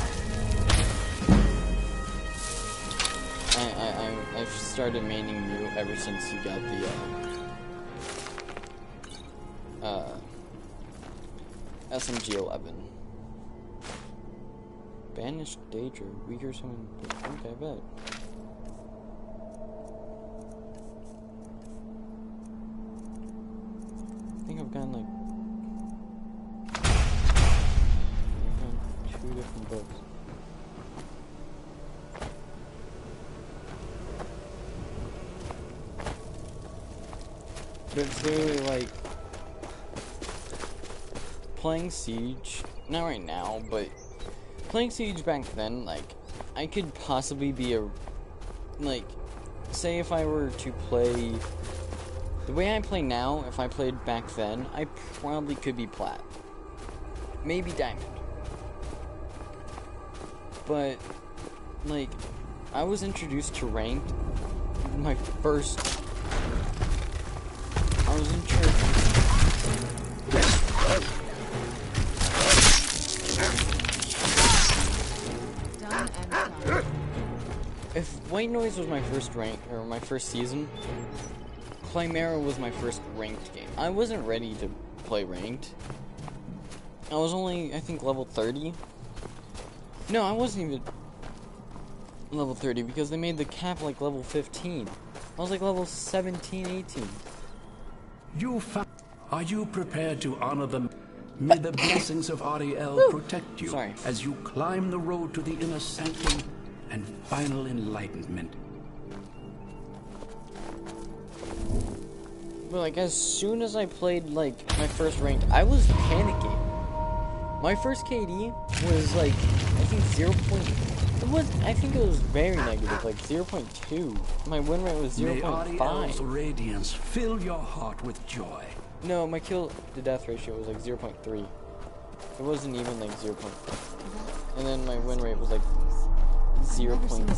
I've started maining Mute ever since you got the SMG-11. Banished Daedra, weaker summon. Okay, I bet. I think I've gotten like 2 different books. But it's literally like playing Siege, not right now, but playing Siege back then, like, I could possibly be a, like, say if I were to play, the way I play now, if I played back then, I probably could be Plat. Maybe Diamond. But, like, I was introduced to Ranked my first... I was in church. If White Noise was my first rank, or my first season, Chimera was my first ranked game. I wasn't ready to play ranked. I was only, I think, level 30. No, I wasn't even level 30 because they made the cap like level 15. I was like level 17, 18. Are you prepared to honor them? May the blessings of Ariel protect you as you climb the road to the inner sanctum and final enlightenment. But like, as soon as I played like my first rank, I was panicking. My first KD was like, I think 0. I think it was very negative, like 0.2. My win rate was 0.5. May Ariel's radiance fill your heart with joy. No, my kill to death ratio was like 0.3. It wasn't even like 0.4. And then my win rate was like 0.6, maybe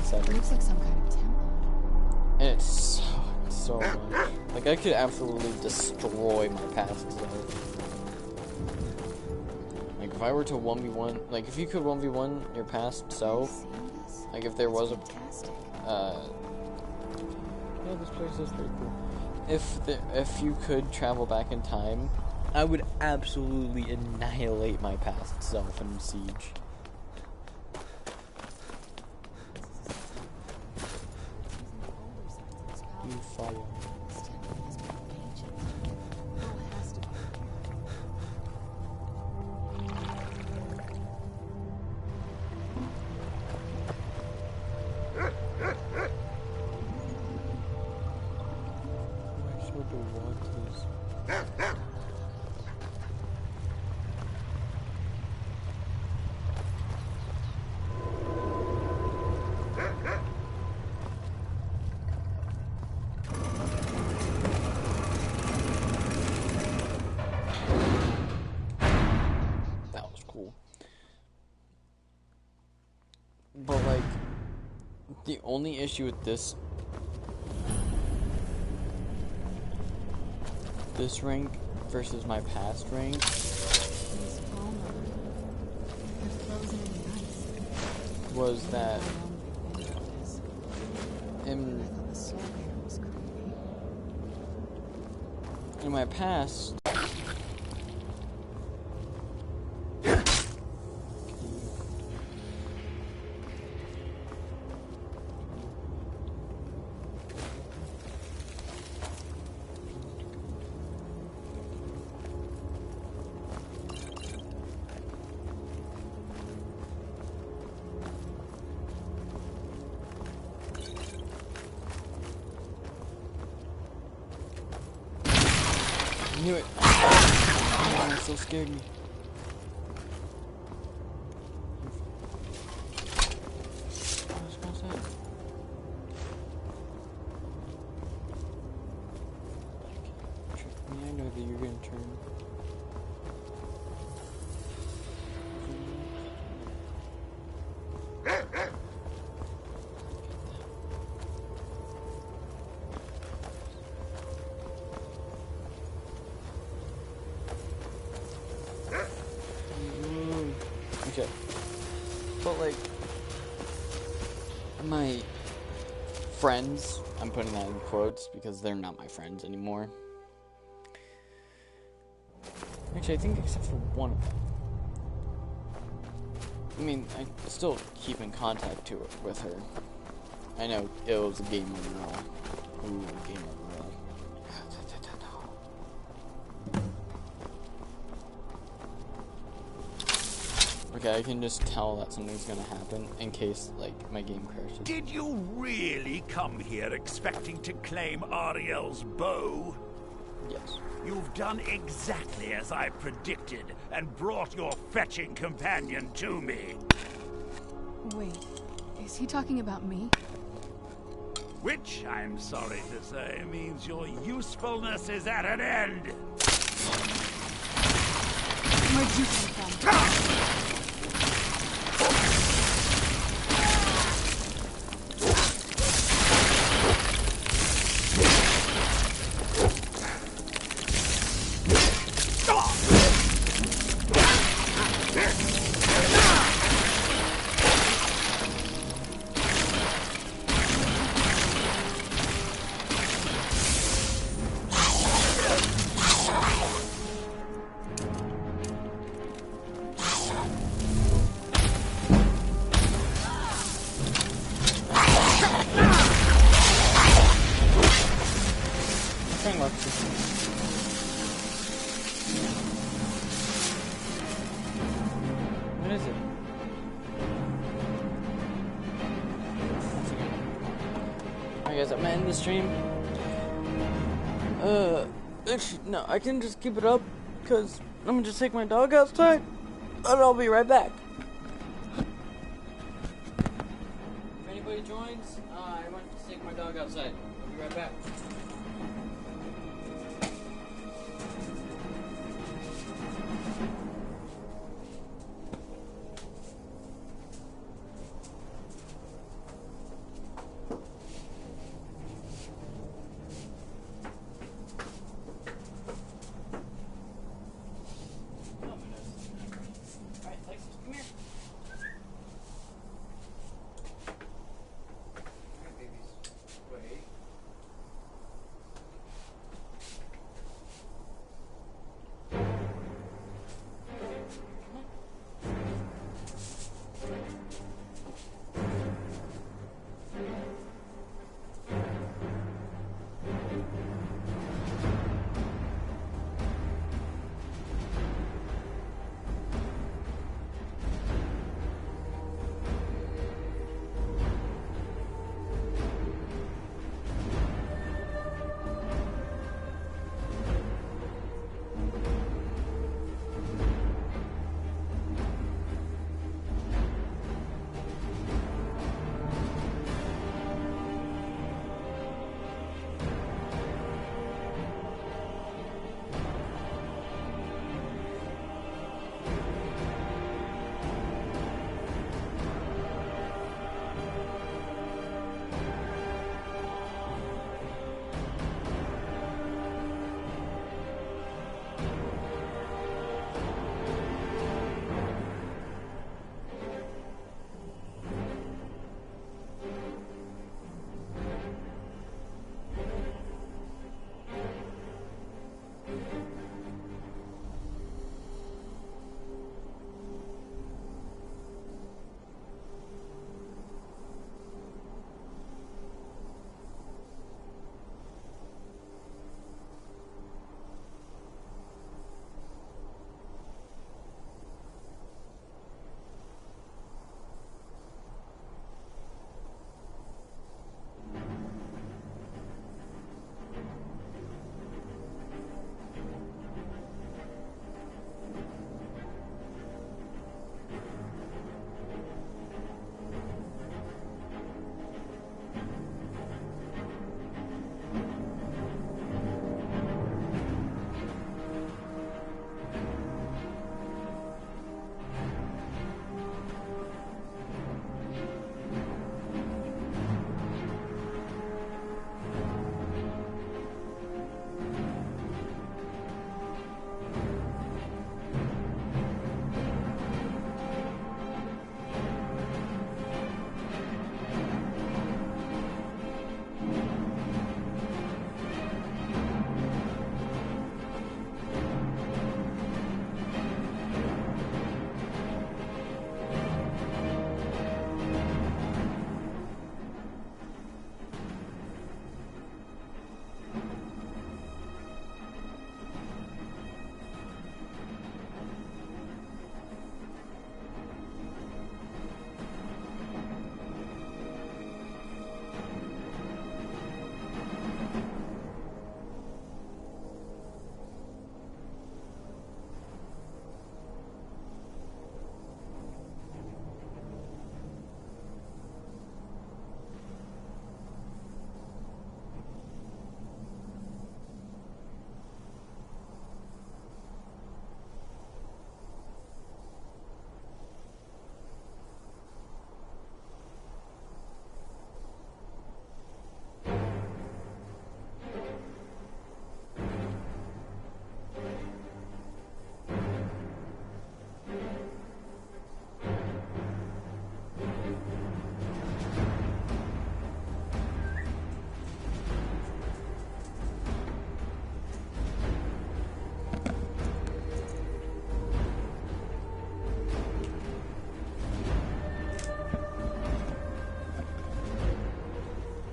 7. It looks like some kind of temple. And it sucked so much. Like, I could absolutely destroy my past self. Like, if I were to 1v1, like, if you could 1v1 your past self, like, if there was a, yeah, this place is pretty cool. If you could travel back in time, I would absolutely annihilate my past self in Siege. You fire. But like, the only issue with this rank versus my past rank was that in my past, I knew it. Oh, it so scared me. I know that you're gonna turn. Okay. But like, my friends, I'm putting that in quotes because they're not my friends anymore. Actually, I think except for one of them. I mean, I still keep in contact with her. I know it was a gamer girl. Ooh, a gamer girl. Okay, I can just tell that something's gonna happen in case, like, my game crashes. Did you really come here expecting to claim Ariel's bow? Yes. You've done exactly as I predicted and brought your fetching companion to me. Wait, is he talking about me? Which, I'm sorry to say, means your usefulness is at an end. Where'd you come from? What is it? Alright guys, I'm gonna end the stream. Actually, no, I can just keep it up, because I'm gonna just take my dog outside, and I'll be right back. If anybody joins, I want to take my dog outside. I'll be right back.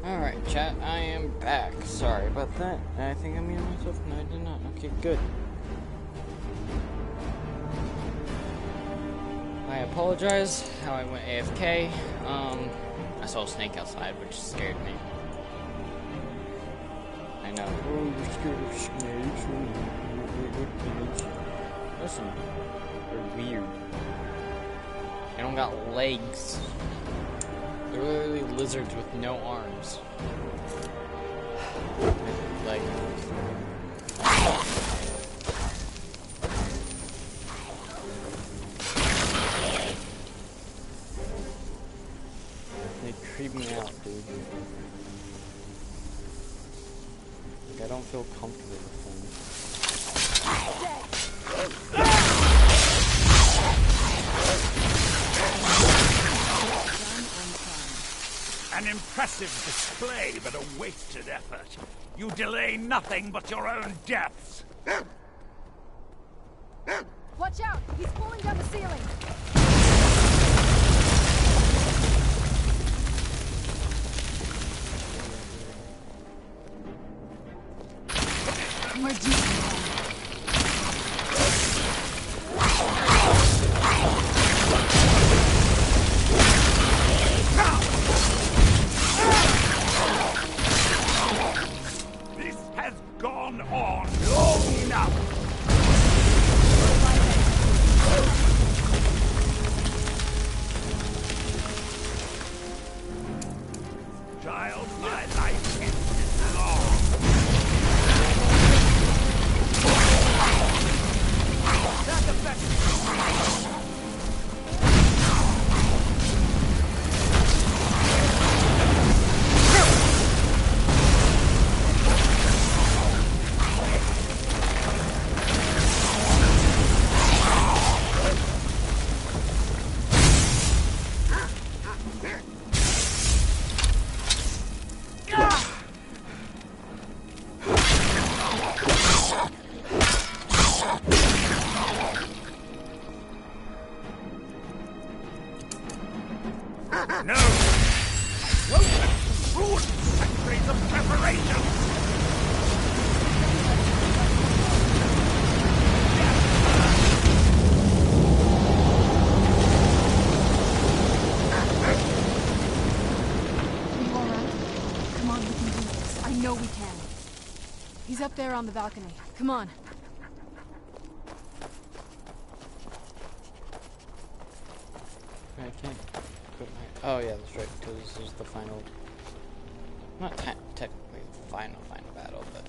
Alright, chat, I am back. Sorry about that. I think I muted myself. No, I did not. Okay, good. I apologize how I went AFK. I saw a snake outside, which scared me. I know. Oh, you're scared of snakes. Listen, they're weird. They don't got legs. They're literally lizards with no arms. Like, they creep me out, dude. Like, I don't feel comfortable with them. An impressive display, but a wasted effort. You delay nothing but your own deaths. Watch out! He's pulling down the ceiling! Where'd you come from? This has gone on long enough. Child, my life is long. That's effective. No! Rodents ruin centuries of preparation! Are you alright? Come on, we can do this. I know we can. He's up there on the balcony. Come on. I can't put my... Oh yeah, that's right, because this is the final... Not technically the final battle, but...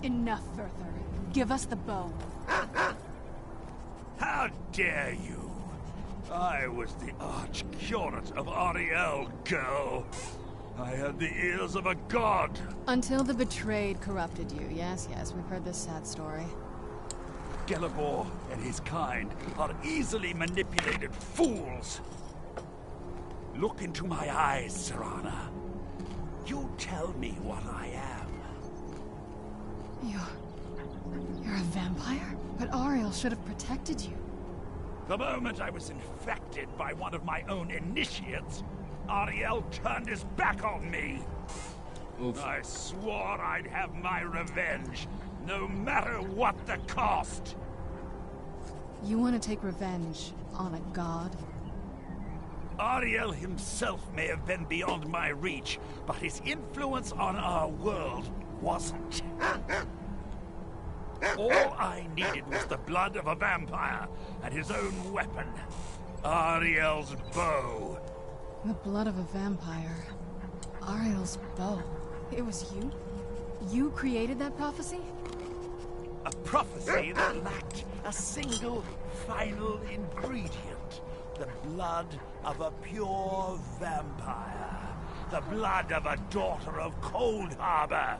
Enough, Werther. Give us the bow. How dare you! I was the arch-curate of Ariel, girl. I had the ears of a god. Until the betrayed corrupted you. Yes, we've heard this sad story. Gelibor and his kind are easily manipulated fools. Look into my eyes, Serana. You tell me what I am. You're a vampire? But Ariel should have protected you. The moment I was infected by one of my own initiates, Ariel turned his back on me. Oof. I swore I'd have my revenge, no matter what the cost. You want to take revenge on a god? Ariel himself may have been beyond my reach, but his influence on our world wasn't. All I needed was the blood of a vampire and his own weapon, Ariel's bow. The blood of a vampire. Ariel's bow. It was you? You created that prophecy? A prophecy that lacked a single final ingredient. The blood of a pure vampire. The blood of a daughter of Cold Harbor.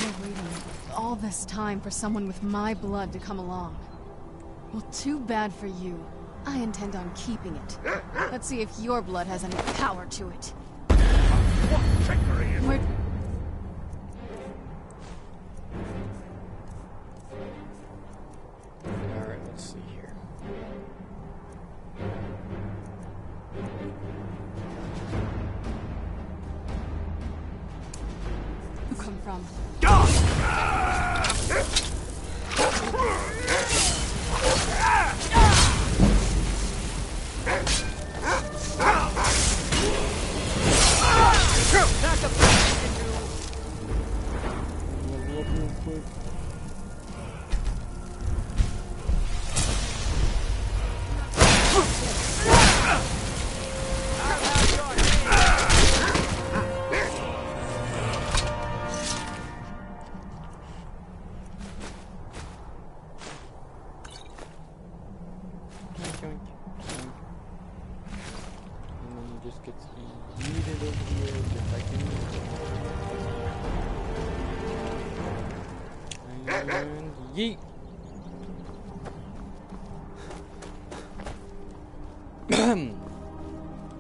You're waiting all this time for someone with my blood to come along. Well, too bad for you. I intend on keeping it. Let's see if your blood has any power to it. What trickery is it? Alright, let's see here. You come from? gets yeeted over the edge if I can. And yeet.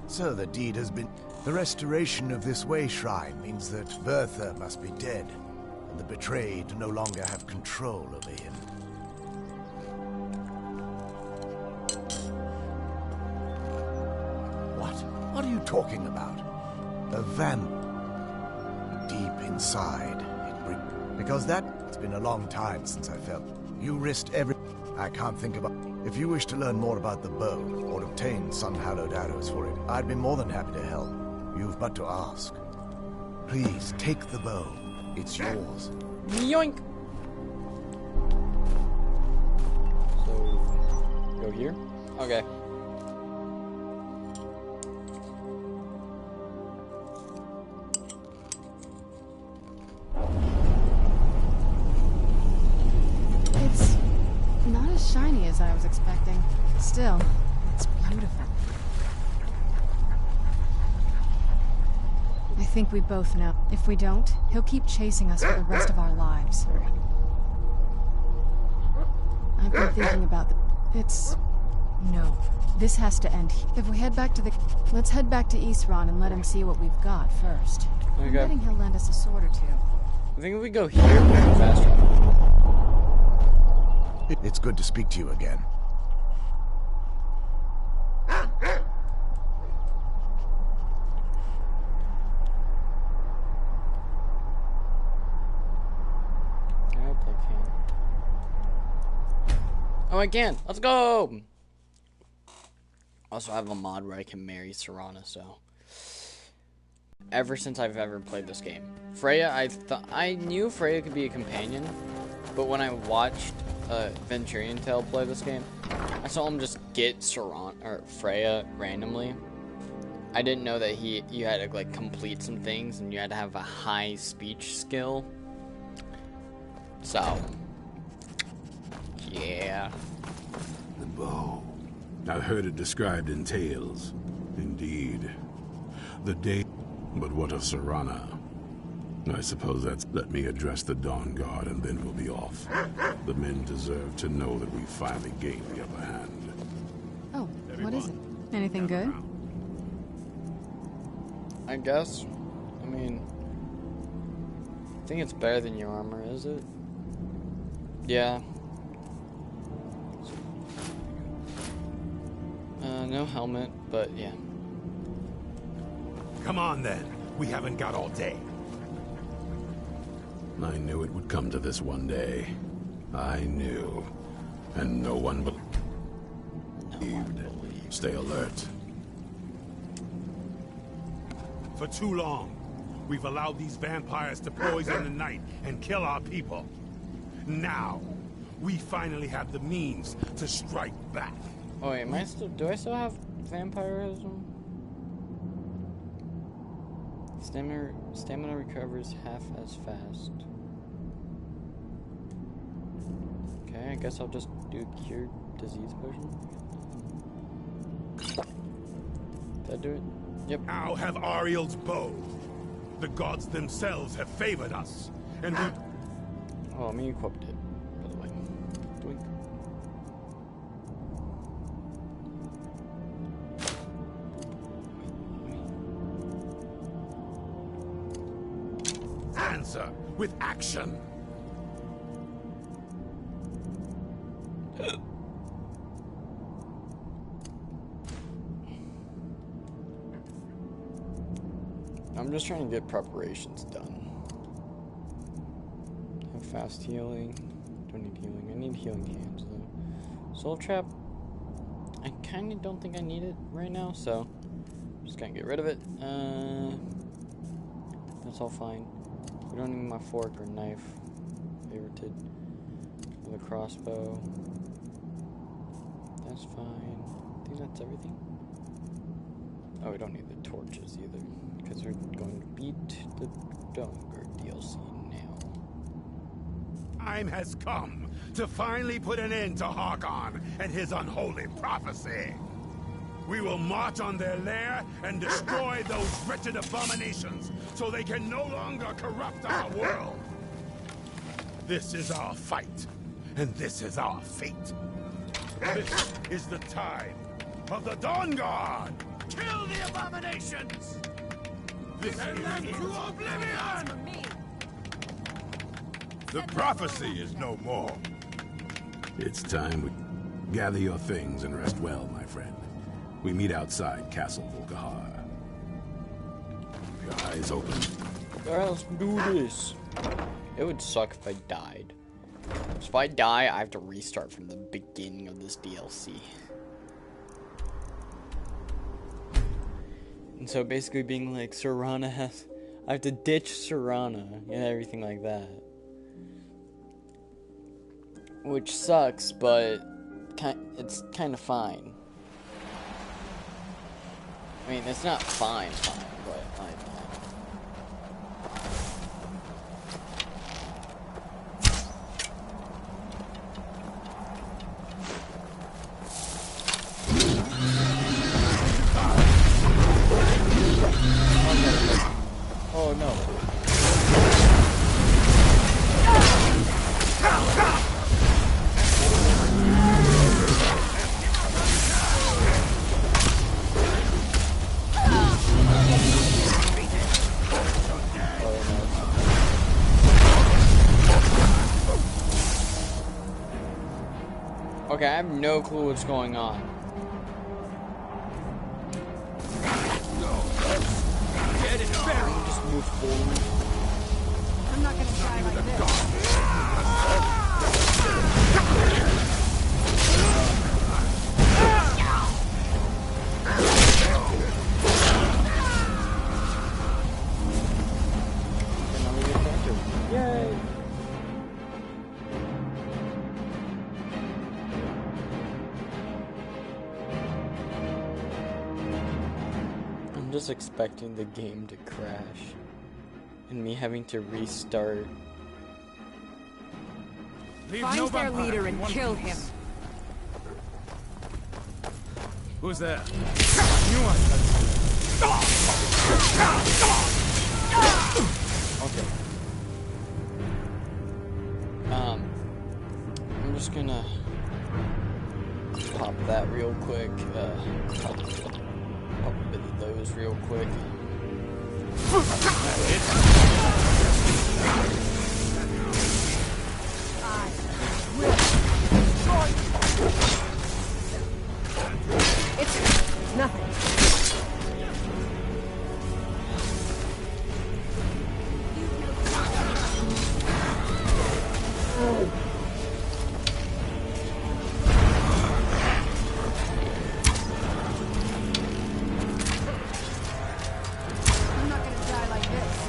So the deed has been... The restoration of this way shrine means that Bertha must be dead, and the betrayed no longer have control over him. What are you talking about? A vamp. Deep inside. Because it's been a long time since I felt. You risked every... I can't think about... If you wish to learn more about the bow, or obtain sun-hallowed arrows for it, I'd be more than happy to help. You've but to ask. Please, take the bow. It's yours. Yoink! So, go here? Okay. It's not as shiny as I was expecting. Still, it's beautiful. I think we both know. If we don't, he'll keep chasing us for the rest of our lives. I've been thinking about it's... No. This has to end. If we head back to the... Let's head back to Eastron and let him see what we've got first. I'm betting he'll lend us a sword or two. I think if we go here, we'll go faster. It's good to speak to you again. Oh, I can. Let's go. Also, I have a mod where I can marry Serana, so. Ever since I've ever played this game. Freya, I knew Freya could be a companion, but when I watched Venturian Tale play this game, I saw him just get Freya randomly. I didn't know that you had to like complete some things and you had to have a high speech skill. So, yeah. The bow. I've heard it described in tales. Indeed. The day... But what of Serana? I suppose that's... Let me address the Dawnguard and then we'll be off. The men deserve to know that we finally gained the upper hand. Oh, what is it? Anything good? I guess. I mean... I think it's better than your armor, is it? Yeah. No helmet, but yeah. Come on then. We haven't got all day. I knew it would come to this one day. I knew. And no one believed. Stay alert. For too long, we've allowed these vampires to poison the night and kill our people. Now, we finally have the means to strike back. Oh wait, do I still have vampirism? Stamina recovers half as fast. Okay, I guess I'll just do cure disease potion. Did that do it? Yep. Now have Ariel's bow. The gods themselves have favored us, and we... Oh, I mean, you equipped it, by the way. Doink. Answer with action. I'm just trying to get preparations done. Have fast healing. Don't need healing. I need healing hands though. Soul trap. I kind of don't think I need it right now, so I'm just gonna get rid of it. That's all fine. We don't need my fork or knife. Favorited. The crossbow. That's fine. I think that's everything. Oh, we don't need the torches either, because we're going to beat the Dawngaurd DLC now. Time has come to finally put an end to Harkon and his unholy prophecy. We will march on their lair and destroy those wretched abominations so they can no longer corrupt our world. This is our fight, and this is our fate. This is the time of the Dawnguard! Kill the abominations! This Send them to oblivion! The prophecy is no more. It's time we gather your things and rest well, my friend. We meet outside Castle Volkahar. Your eyes open. Let's do this. It would suck if I died. So if I die, I have to restart from the beginning of this DLC. And so basically being like, Serana has... I have to ditch Serana and everything like that. Which sucks, but it's kind of fine. I mean, it's not fine, but oh no. Okay, I have no clue what's going on. Get it buried! Just move forward. I'm not gonna die like this. Yay! I'm just expecting the game to crash and me having to restart. Find their leader and kill him. Who's there? Okay. I'm just gonna pop that real quick. Pop a bit of those real quick. It's nothing. I'm not gonna die like this.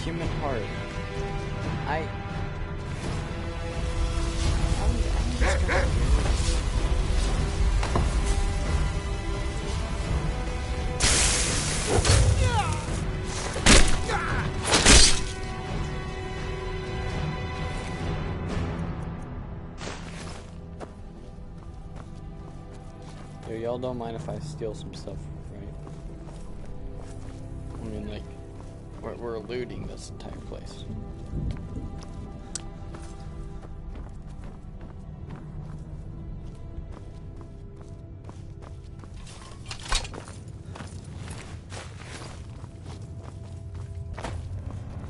Human heart. I'm just gonna Yo, y'all don't mind if I steal some stuff, right? I mean, like, we're looting this entire place.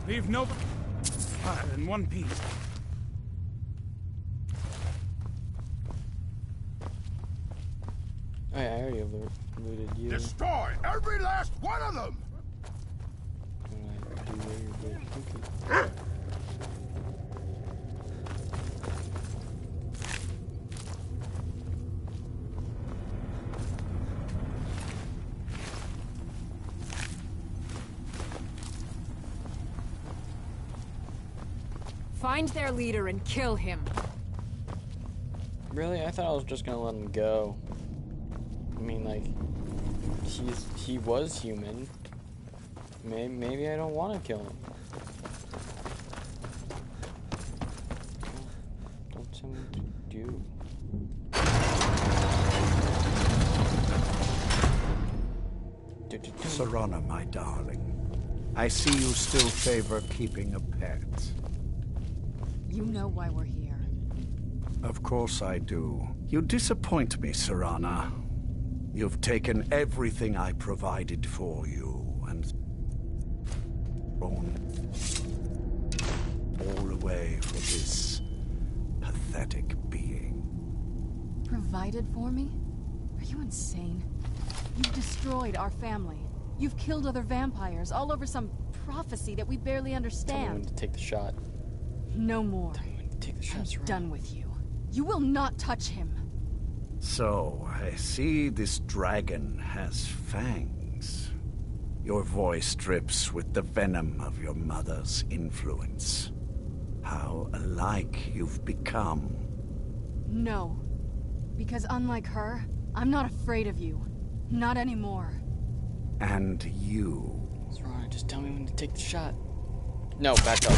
Leave no in one piece. Oh, yeah, I already looted you. Destroy every last one of them! Okay. Find their leader and kill him. Really? I thought I was just gonna let him go. I mean, like, he was human. Maybe I don't want to kill him. Don't tell me what to do. Serana, my darling. I see you still favor keeping a pet. You know why we're here. Of course I do. You disappoint me, Serana. You've taken everything I provided for you and thrown all away for this pathetic being. Provided for me? Are you insane? You've destroyed our family. You've killed other vampires all over some prophecy that we barely understand. Tell me when to take the shot. No more. Tell me when to take the shot. I'm done with you. You will not touch him. So, I see this dragon has fangs. Your voice drips with the venom of your mother's influence. How alike you've become. No. Because unlike her, I'm not afraid of you. Not anymore. And you. Serana, just tell me when to take the shot. No, back up.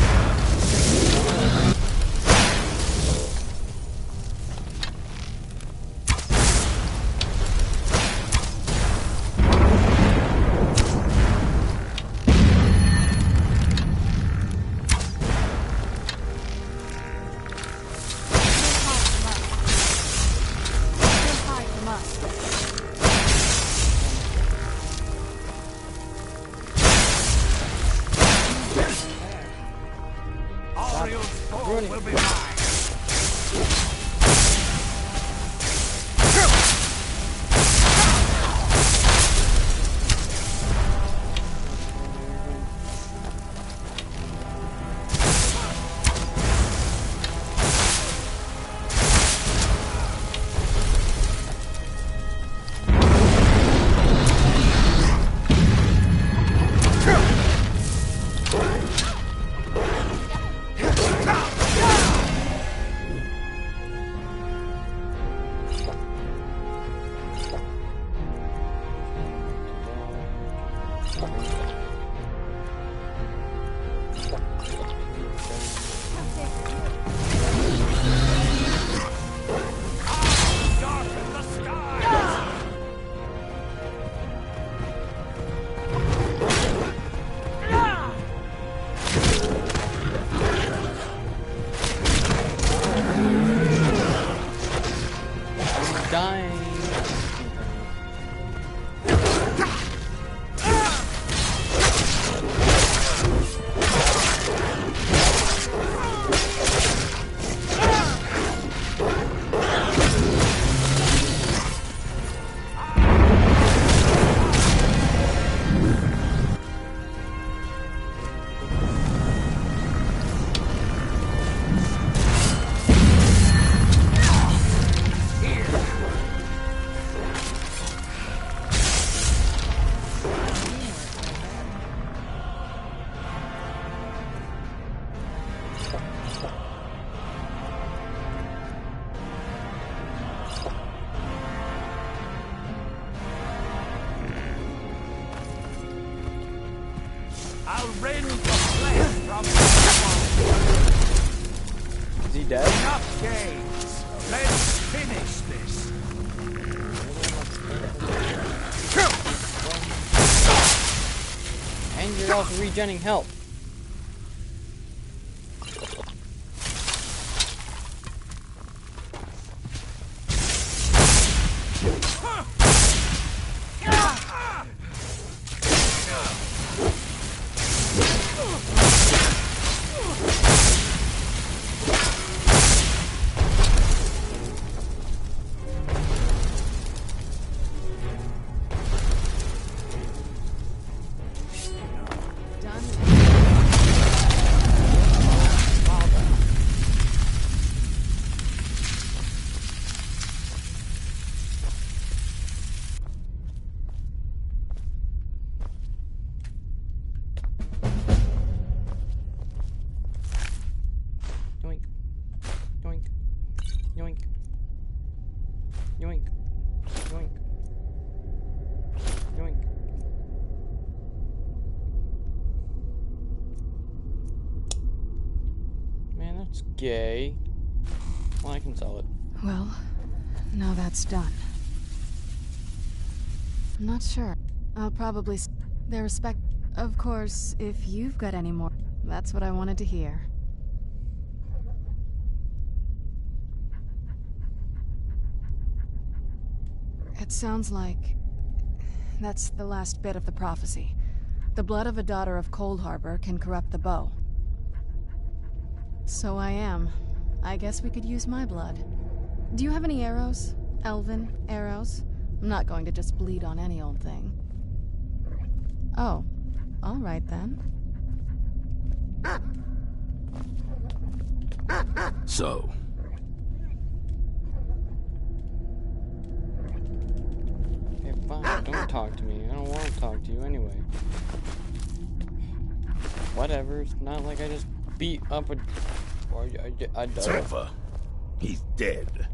I'll rend the flesh from the Is he dead? Enough games. Let's finish this. And you're also regenerating health. Done. It's gay. Well, I can sell it. Well, now that's done. I'm not sure. I'll probably their respect. Of course, if you've got any more, that's what I wanted to hear. It sounds like that's the last bit of the prophecy. The blood of a daughter of Cold Harbor can corrupt the bow. So I guess we could use my blood. Do you have any arrows? Elven arrows? I'm not going to just bleed on any old thing. Oh, all right then. So. Okay, fine. Don't talk to me. I don't want to talk to you anyway. Whatever. It's not like I just beat up a It's over. He's dead.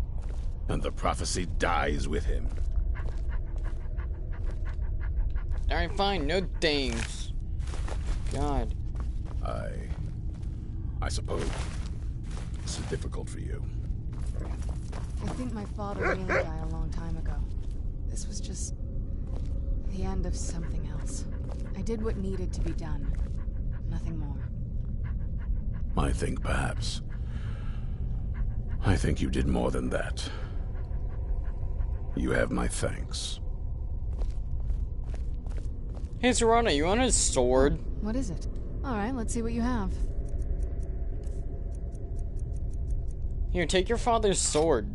And the prophecy dies with him. Alright, fine. No things. God. I suppose it's difficult for you. I think my father really died a long time ago. This was just the end of something else. I did what needed to be done. Nothing more. I think perhaps. I think you did more than that. You have my thanks. Hey, Serana, you want a sword? What is it? Alright, let's see what you have. Here, take your father's sword.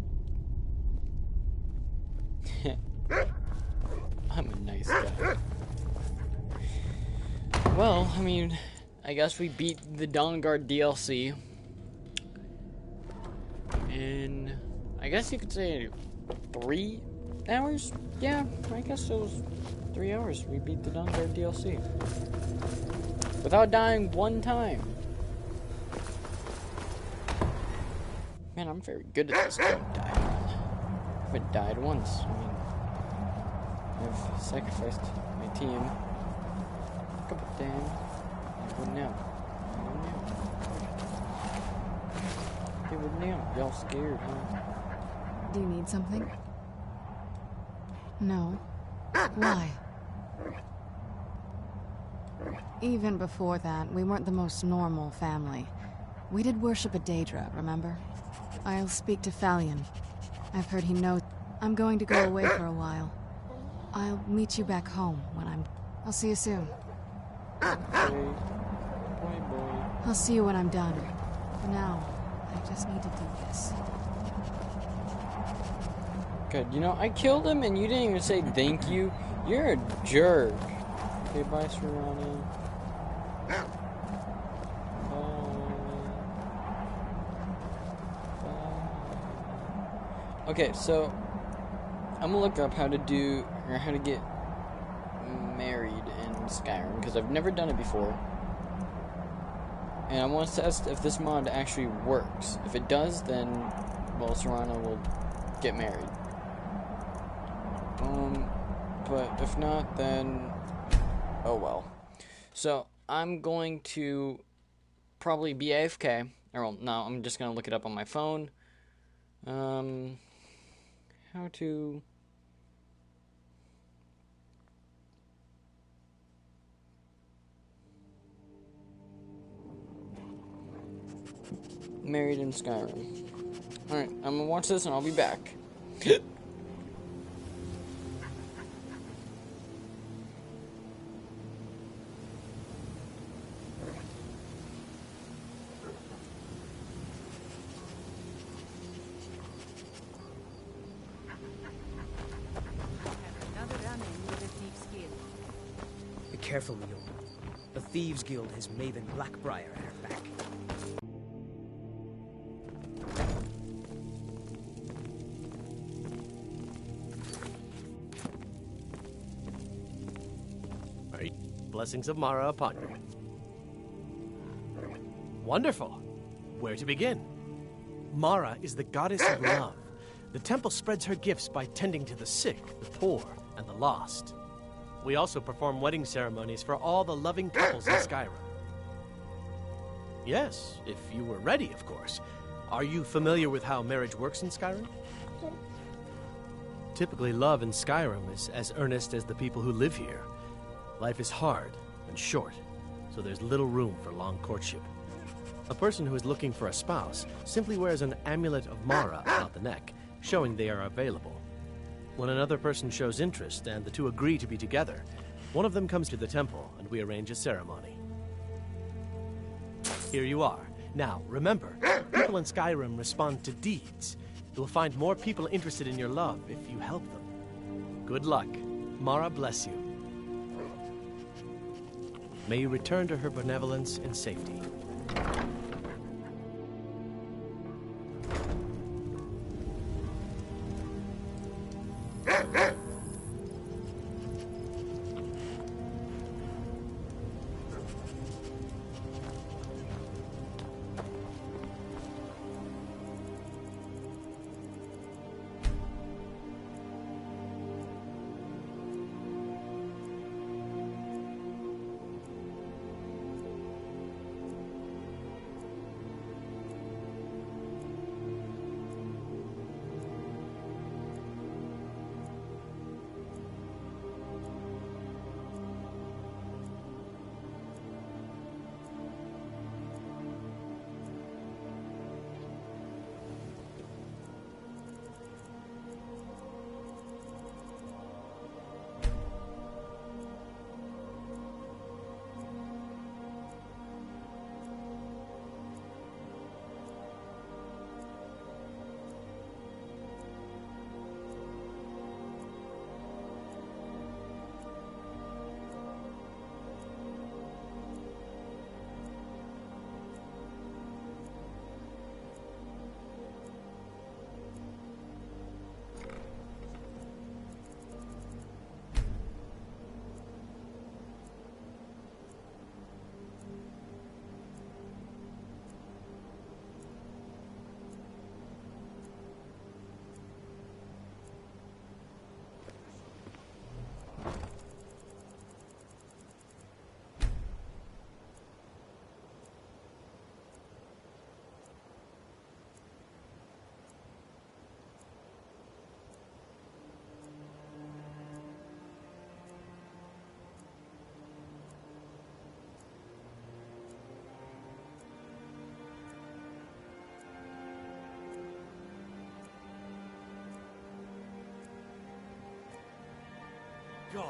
I'm a nice guy. Well, I mean, I guess we beat the Dawngaurd DLC. In, I guess you could say 3 hours? Yeah, I guess it was 3 hours. We beat the Dawngaurd DLC. Without dying one time. Man, I'm very good at this game. I haven't died once. I mean, I've sacrificed my team a couple times. I wouldn't now. They wouldn't now. Y'all scared, huh? Do you need something? No. Why? Even before that, we weren't the most normal family. We did worship a Daedra, remember? I'll speak to Fallion. I've heard he knows. I'm going to go away for a while. I'll meet you back home when I'll see you soon. Okay. Boy. I'll see you when I'm done. For now, I just need to do this. Good. You know, I killed him and you didn't even say thank you. You're a jerk. Okay, bye, Serana. Bye. Okay, so I'm gonna look up how to get married in Skyrim because I've never done it before, and I want to test if this mod actually works. If it does, then well, Serana will get married. But if not, then oh well. So I'm going to probably be AFK. Or well, no, I'm just gonna look it up on my phone. How to married in Skyrim. Alright, I'm gonna watch this and I'll be back. Be careful, Mule. The Thieves Guild has Maven Blackbriar at her back. Blessings of Mara upon you. Wonderful. Where to begin? Mara is the goddess of love. The temple spreads her gifts by tending to the sick, the poor, and the lost. We also perform wedding ceremonies for all the loving couples in Skyrim. Yes, if you were ready, of course. Are you familiar with how marriage works in Skyrim? Typically, love in Skyrim is as earnest as the people who live here. Life is hard and short, so there's little room for long courtship. A person who is looking for a spouse simply wears an amulet of Mara about the neck, showing they are available. When another person shows interest and the two agree to be together, one of them comes to the temple and we arrange a ceremony. Here you are. Now, remember, people in Skyrim respond to deeds. You'll find more people interested in your love if you help them. Good luck. Mara bless you. May you return to her benevolence in safety. Go.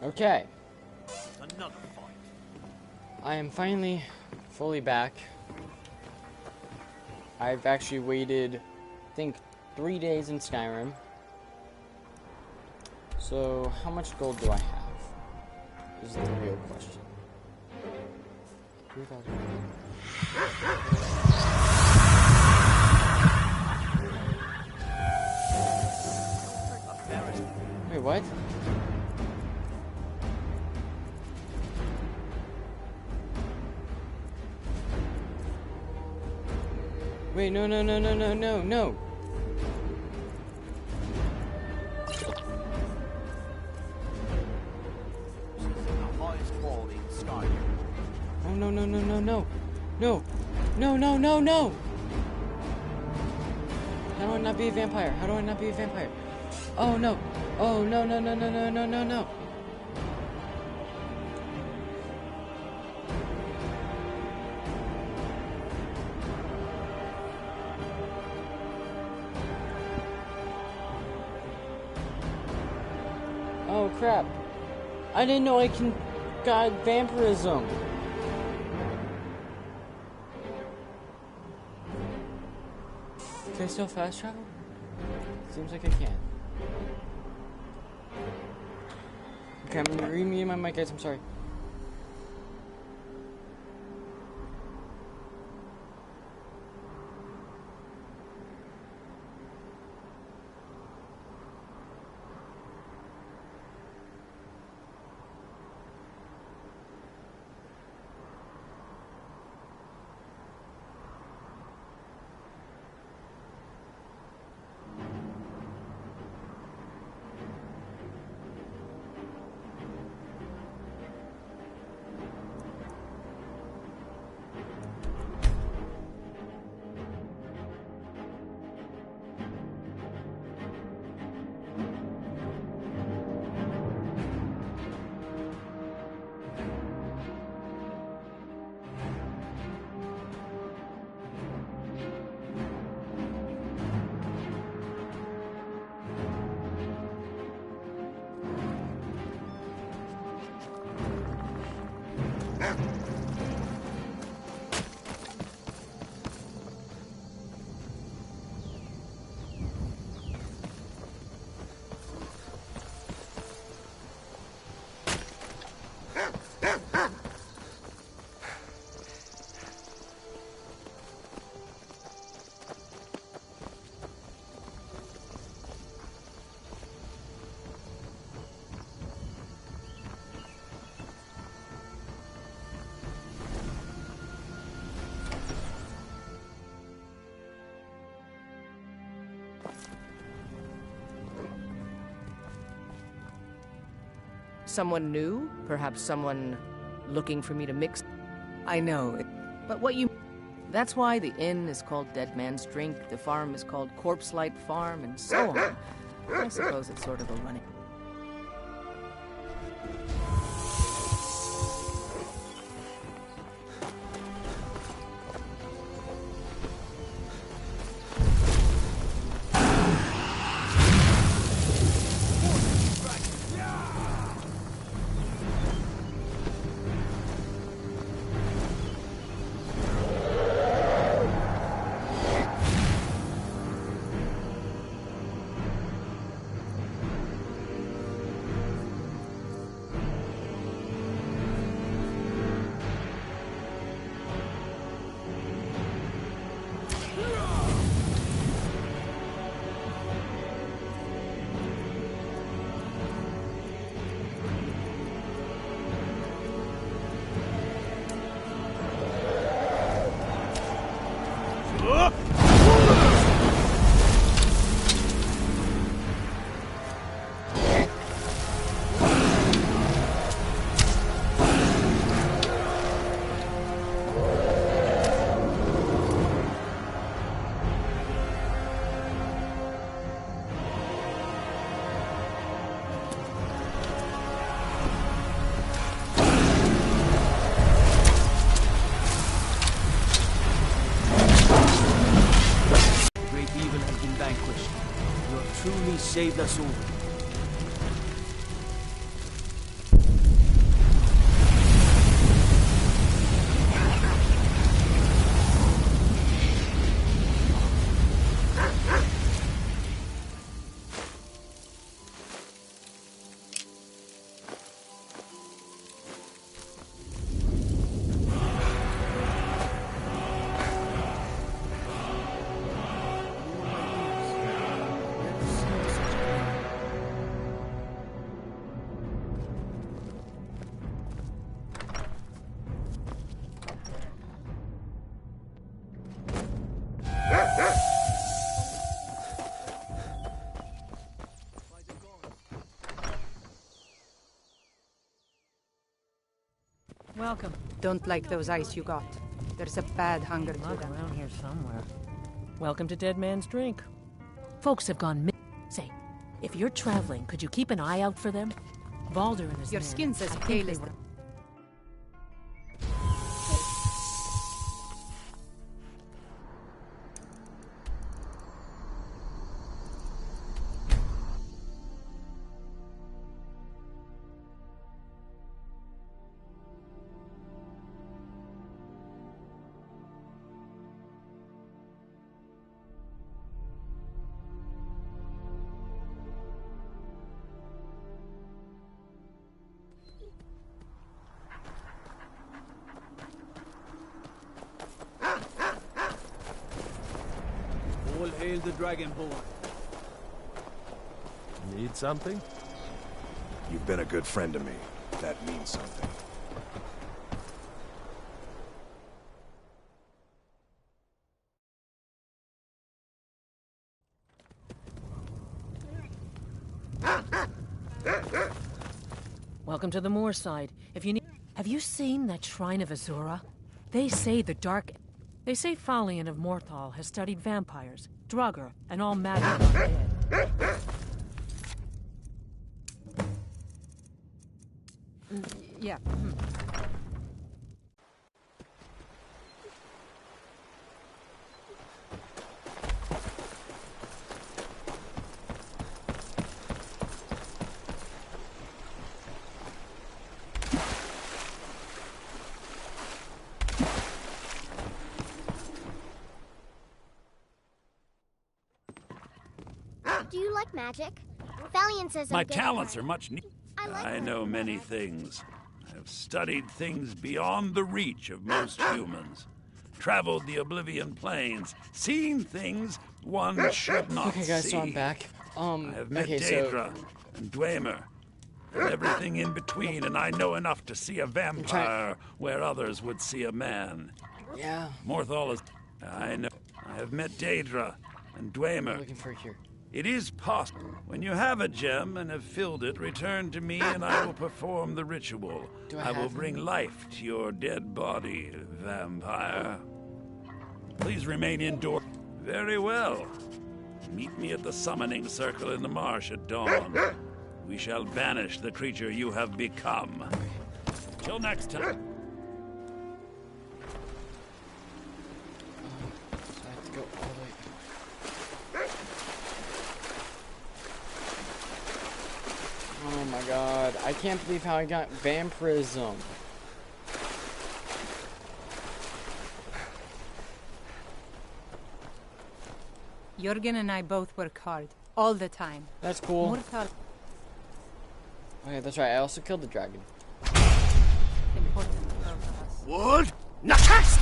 Okay. Another fight. I am finally fully back. I've actually waited, I think, 3 days in Skyrim. So, how much gold do I have? Is the real question. 3,000. Wait, what? Wait, no. Highest quality in Skyrim. Oh, no. No. How do I not be a vampire? How do I not be a vampire? Oh, no. Oh, no. Oh, crap. I didn't know I can got vampirism. Can I still fast travel? Seems like I can. Okay, I'm gonna remute my mic, guys. I'm sorry. Someone new? Perhaps someone looking for me to mix? I know, but what you... That's why the inn is called Dead Man's Drink, the farm is called Corpse Light Farm, and so on. I suppose it's sort of a running... Truly saved us all. Welcome. Don't like those eyes you got. There's a bad hunger to Mug them. around here somewhere. Welcome to Dead Man's Drink. Folks have gone Say, if you're traveling, could you keep an eye out for them? Baldur and his Your men, skin says I think pale they as were- All hail the Dragonborn. Need something? You've been a good friend to me. That means something. Welcome to the Moorside. If you need... Have you seen that Shrine of Azura? They say They say Falion of Morthal has studied vampires, Draugr, and all manner of undead. Yeah. Do you like magic? Valiant says My I'm good talents at are much neat. I I know many things. I've studied things beyond the reach of most humans. Traveled the Oblivion Plains, seen things one should not Okay, guys, see. so I'm back. I have met okay, Daedra and Dwemer and everything in between, and I know enough to see a vampire where others would see a man. Yeah. Morthal is... I know. I have met Daedra and Dwemer. I'm looking for here. It is possible. When you have a gem and have filled it, return to me and I will perform the ritual. Do I will have bring life to your dead body, vampire. Please remain indoors. Very well. Meet me at the summoning circle in the marsh at dawn. We shall banish the creature you have become. Till next time. I have to go all the way. Oh my god, I can't believe how I got vampirism. Jürgen and I both work hard, all the time. That's cool. Mortal. Okay, that's right, I also killed the dragon. Important for us. Wood? Nakas!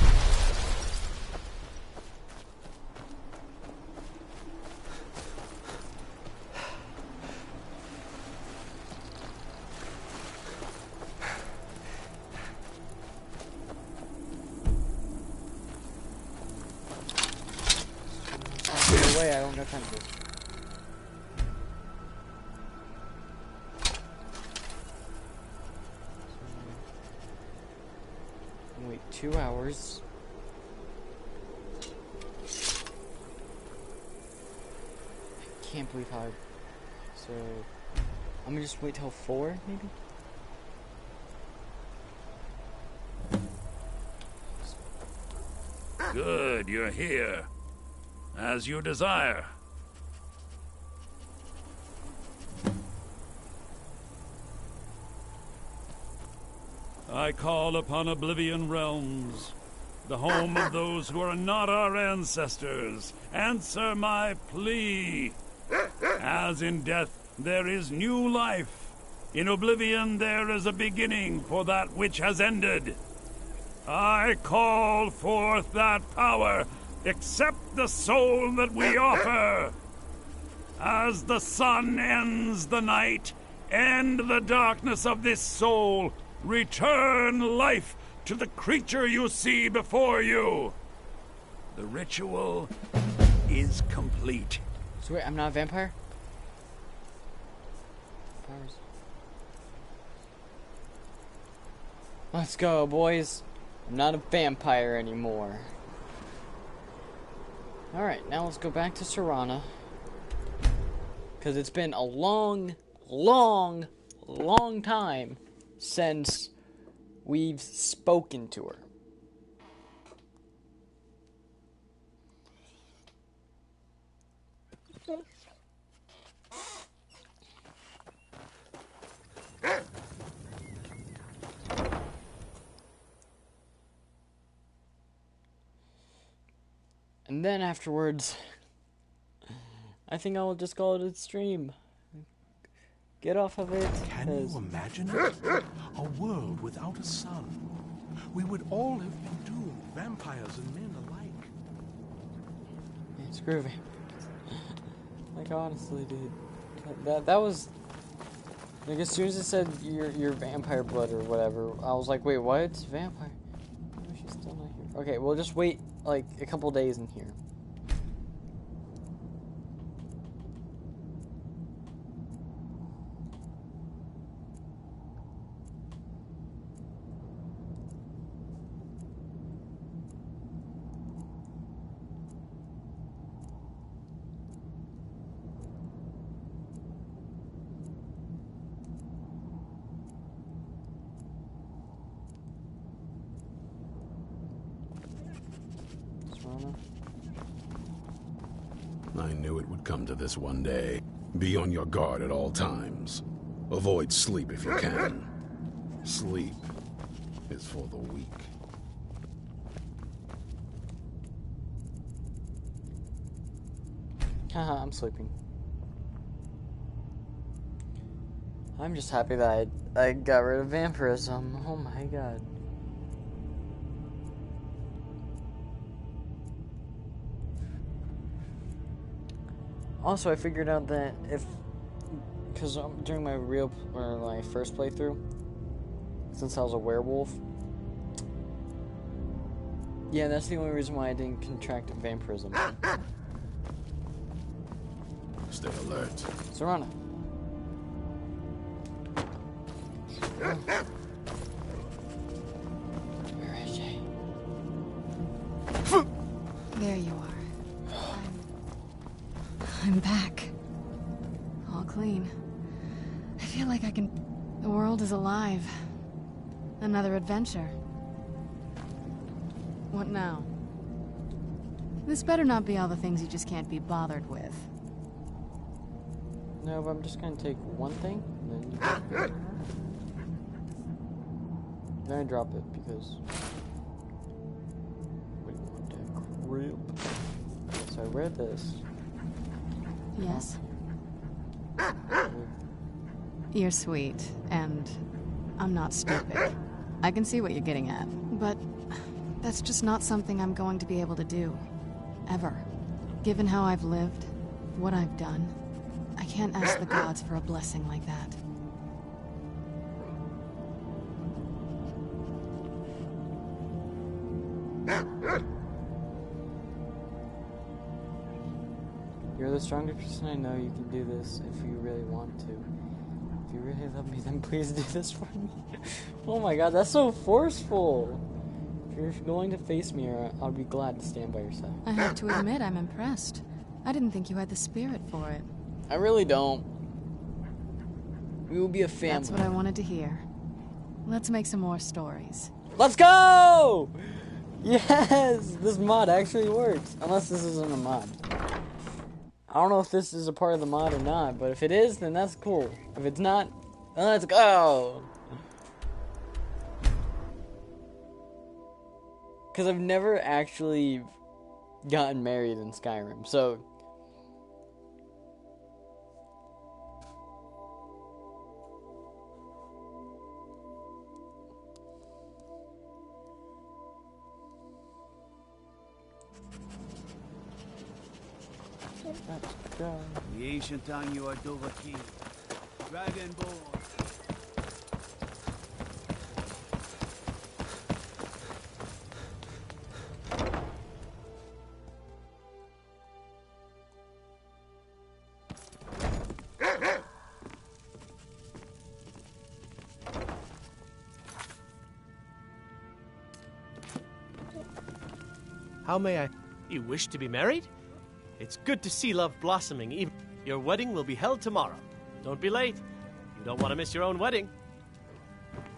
No way, I don't got time for this. Wait 2 hours. I can't believe how so I'm gonna just wait till 4 maybe? Good, you're here. As you desire. I call upon Oblivion Realms, the home of those who are not our ancestors. Answer my plea. As in death there is new life, in Oblivion there is a beginning for that which has ended. I call forth that power. Accept the soul that we offer. As the sun ends the night, end the darkness of this soul. Return life to the creature you see before you. The ritual is complete. So wait, I'm not a vampire? Powers. Let's go, boys. I'm not a vampire anymore. Alright, now let's go back to Serana. Because it's been a long time since we've spoken to her. And then afterwards, I think I'll just call it a stream. Get off of it. Can you imagine it? A world without a sun. We would all have been doomed, vampires and men alike. It's groovy. Like, honestly, dude. That was... Like, as soon as it said your vampire blood or whatever, I was like, wait, what? It's vampire? Oh, she's still not here. Okay, we'll just wait, like, a couple days in here. I knew it would come to this one day. Be on your guard at all times. Avoid sleep if you can. Sleep is for the weak. Haha, I'm sleeping. I'm just happy that I got rid of vampirism. Oh my god. Also, I figured out that because during my my first playthrough, since I was a werewolf, yeah, that's the only reason why I didn't contract vampirism. Stay alert. Serana. Where is she? There you are. I'm back. All clean. I feel like I can... The world is alive. Another adventure. What now? This better not be all the things you just can't be bothered with. No, but I'm just gonna take one thing, and then I drop it, because... What do you want to grip? So I read this. Yes? You're sweet, and I'm not stupid. I can see what you're getting at, but that's just not something I'm going to be able to do. Ever. Given how I've lived, what I've done, I can't ask the gods for a blessing like that. You're the strongest person I know. You can do this if you really want to. If you really love me, then please do this for me. Oh my god, that's so forceful. If you're going to face me, I'll be glad to stand by your side. I have to admit, I'm impressed. I didn't think you had the spirit for it. I really don't. We will be a family. That's what I wanted to hear. Let's make some more stories. Let's go! Yes! This mod actually works. Unless this isn't a mod. I don't know if this is a part of the mod or not, but if it is, then that's cool. If it's not, then let's go! Because I've never actually gotten married in Skyrim, so... The ancient Anyu are Dovahki. Dragonborn. How may I... You wish to be married? It's good to see love blossoming. Even your wedding will be held tomorrow. Don't be late. You don't want to miss your own wedding.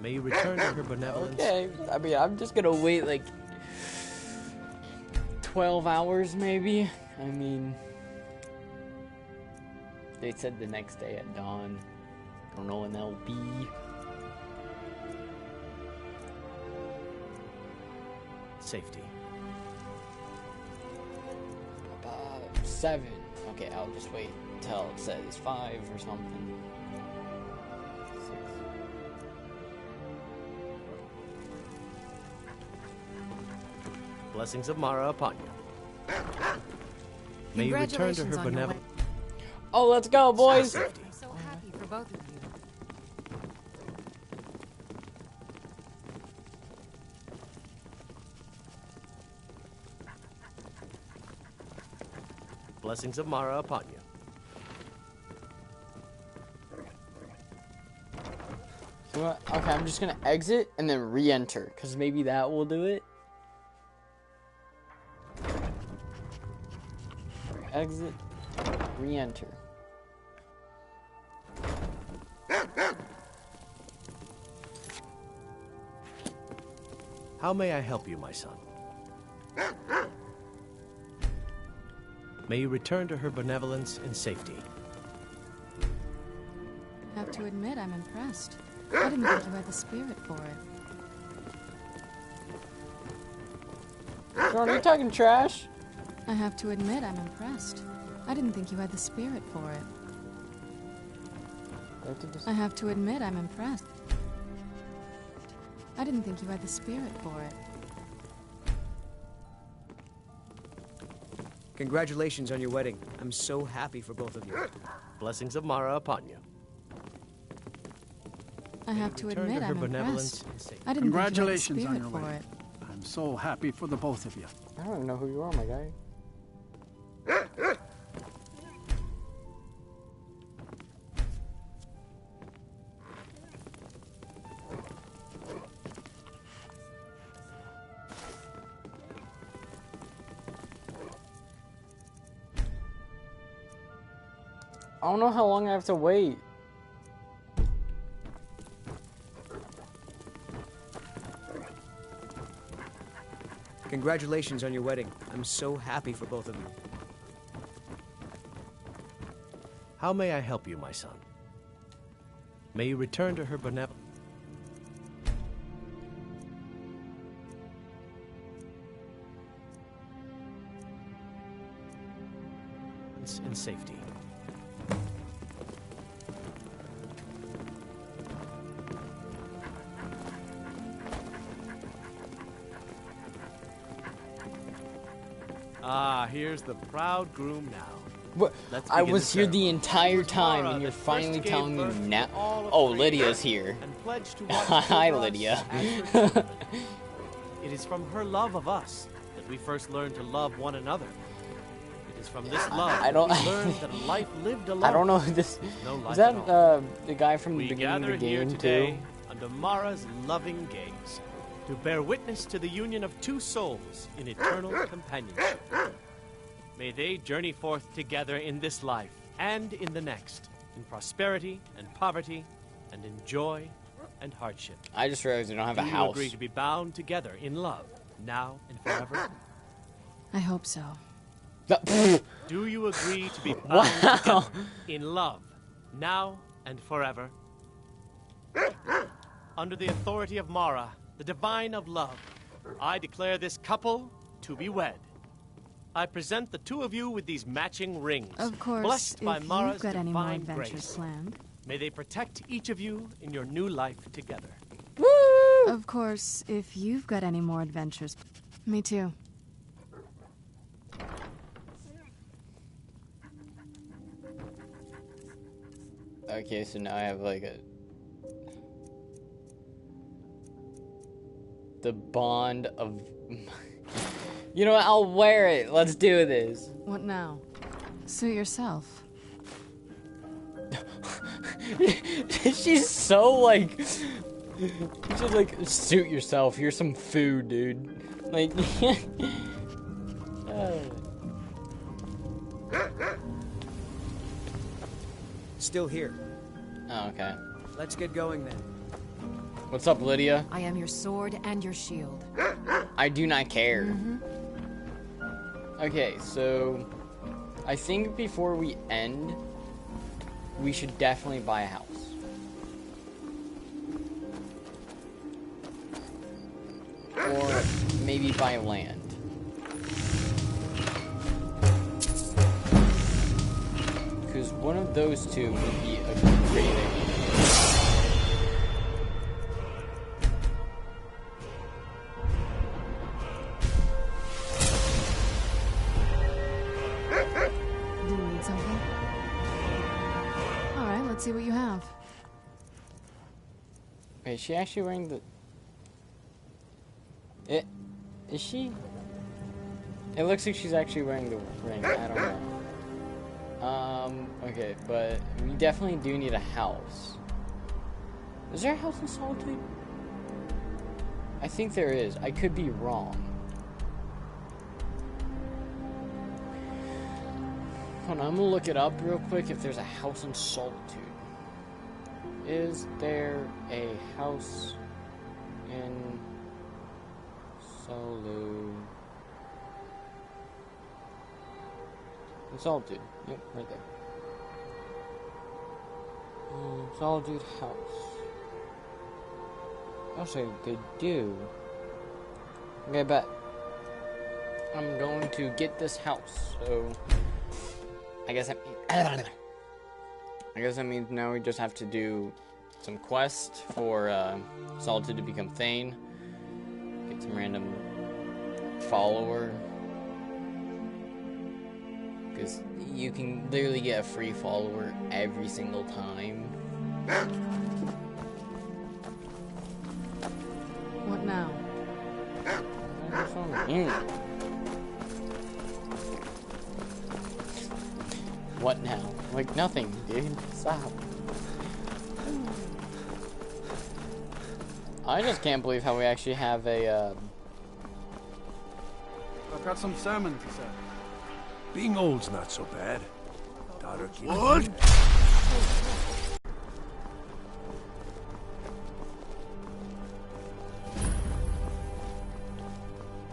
May you return to her benevolence. Okay, I mean, I'm just gonna wait like 12 hours maybe. I mean, they said the next day at dawn. I don't know when that'll be. Safety. 7. Okay, I'll just wait till it says 5 or something. 6. Blessings of Mara upon you. May you return to her benevolence. Oh, let's go, boys! I'm so happy for both of you. Blessings of Mara upon you. So what? Okay, I'm just gonna exit and then re-enter, because maybe that will do it. Exit, re-enter. How may I help you, my son? May you return to her benevolence in safety. I have to admit, I'm impressed. I didn't think you had the spirit for it. Jordan, are you talking trash? I have to admit, I'm impressed. I didn't think you had the spirit for it. I have to admit, I'm impressed. I didn't think you had the spirit for it. Congratulations on your wedding. I'm so happy for both of you. Blessings of Mara upon you. I have to admit, I'm impressed. I didn't Congratulations think on you your had the spirit for wedding. it. I'm so happy for the both of you. I don't even know who you are, my guy. I don't know how long I have to wait. Congratulations on your wedding. I'm so happy for both of you. How may I help you, my son? May you return to her benevolence. In safety. Ah, here's the proud groom now. What? I was here the entire time, and you're finally telling me now. Oh, Lydia's here. Hi, Lydia. It is from her love of us that we first learned to love one another. It is from this love that we learned that a life lived alone. I don't know who this is. That the guy from the beginning of the game today, too? Under Mara's loving gaze, to bear witness to the union of two souls in eternal companionship. May they journey forth together in this life and in the next, in prosperity and poverty, and in joy and hardship. I just realized we don't have a house. Do you agree to be bound together in love, now and forever? I hope so. Do you agree to be bound together in love, now and forever? Under the authority of Mara, the divine of love, I declare this couple to be wed. I present the two of you with these matching rings, Of course, blessed by if Mara's you've got any more divine adventures grace. planned. May they protect each of you in your new life together. Woo! Of course, if you've got any more adventures. Me too. Okay, so now I have like the bond of. You know what? I'll wear it. Let's do this. What now? Suit yourself. She's so like. She's like, suit yourself. Here's some food, dude. Like. Still here. Oh, okay. Let's get going then. What's up, Lydia? I am your sword and your shield. I do not care. Okay, so I think before we end, we should definitely buy a house. Or maybe buy land. Because one of those two would be a great idea. Do you need something? Alright, let's see what you have. Wait, is she actually wearing the... Is she? It looks like she's actually wearing the ring. I don't know. Okay, but we definitely do need a house. Is there a house in Solitude? I think there is. I could be wrong. Hold on, I'm gonna look it up real quick if there's a house in Solitude. Is there a house in Solitude? In Solitude. Yep, right there. Solitude house. Also, they do. Okay, but I'm going to get this house, so I guess that means now we just have to do some quests for Solitude to become Thane. Get some random follower. Because you can literally get a free follower every single time. What now? What now? Like nothing, dude. Stop. I just can't believe how we actually have a, I've got some sermon to say. Being old's not so bad. Daughter keeps... What?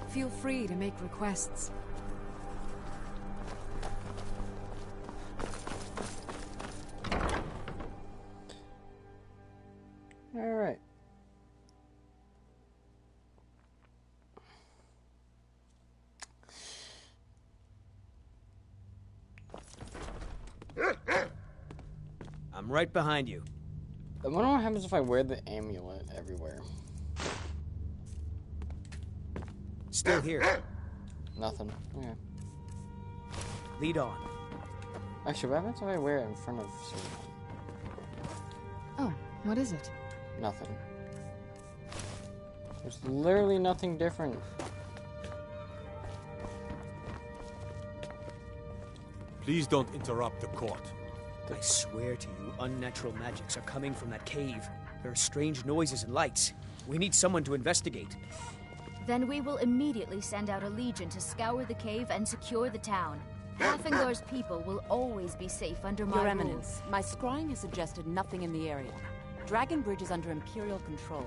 Feel free to make requests. Alright. I'm right behind you. I wonder what happens if I wear the amulet everywhere. Still here. Nothing. Okay. Lead on. Actually, what happens if I wear it in front of someone? Oh, what is it? Nothing. There's literally nothing different. Please don't interrupt the court. I swear to you, unnatural magics are coming from that cave. There are strange noises and lights. We need someone to investigate. Then we will immediately send out a legion to scour the cave and secure the town. Gryffindor's people will always be safe under my Your rule. Eminence, my scrying has suggested nothing in the area. Dragonbridge is under Imperial control.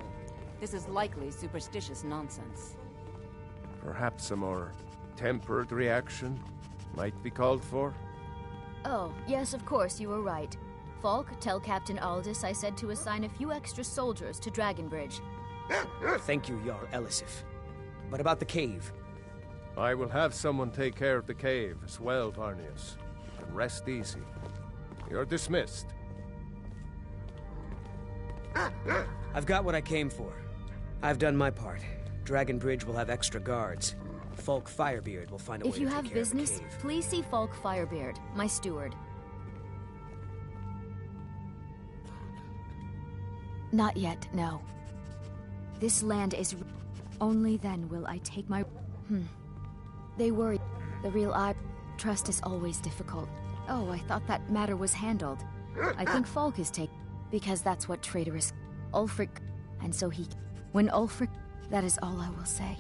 This is likely superstitious nonsense. Perhaps a more tempered reaction might be called for? Oh, yes, of course, you were right. Falk, tell Captain Aldous I said to assign a few extra soldiers to Dragonbridge. Thank you, Jarl Elisif. But about the cave? I will have someone take care of the cave as well, Varnius. You can rest easy. You're dismissed. I've got what I came for. I've done my part. Dragonbridge will have extra guards. Falk Firebeard will find a way If to you take have care of the business, cave. please see Falk Firebeard, my steward. Not yet, no. This land is... Only then will I take my... They worry. The real trust is always difficult. Oh, I thought that matter was handled. I think Falk is taken, because that's what traitorous... Ulfric... And so he... When Ulfric... That is all I will say.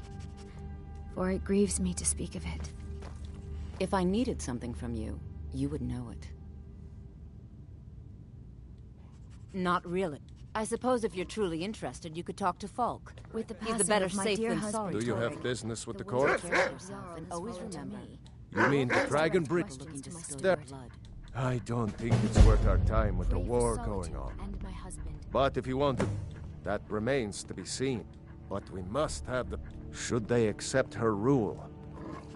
For it grieves me to speak of it. If I needed something from you, you would know it. Not really. I suppose if you're truly interested, you could talk to Falk. With the He's the passing better of my safe dear than husband, sorry. Do you have business with the court? Take care of yourself and always remember. You mean the Dragon Bridge? Looking to spill There. your blood. I don't think it's worth our time with the war going on. But if you want to, that remains to be seen. But we must have the... Should they accept her rule,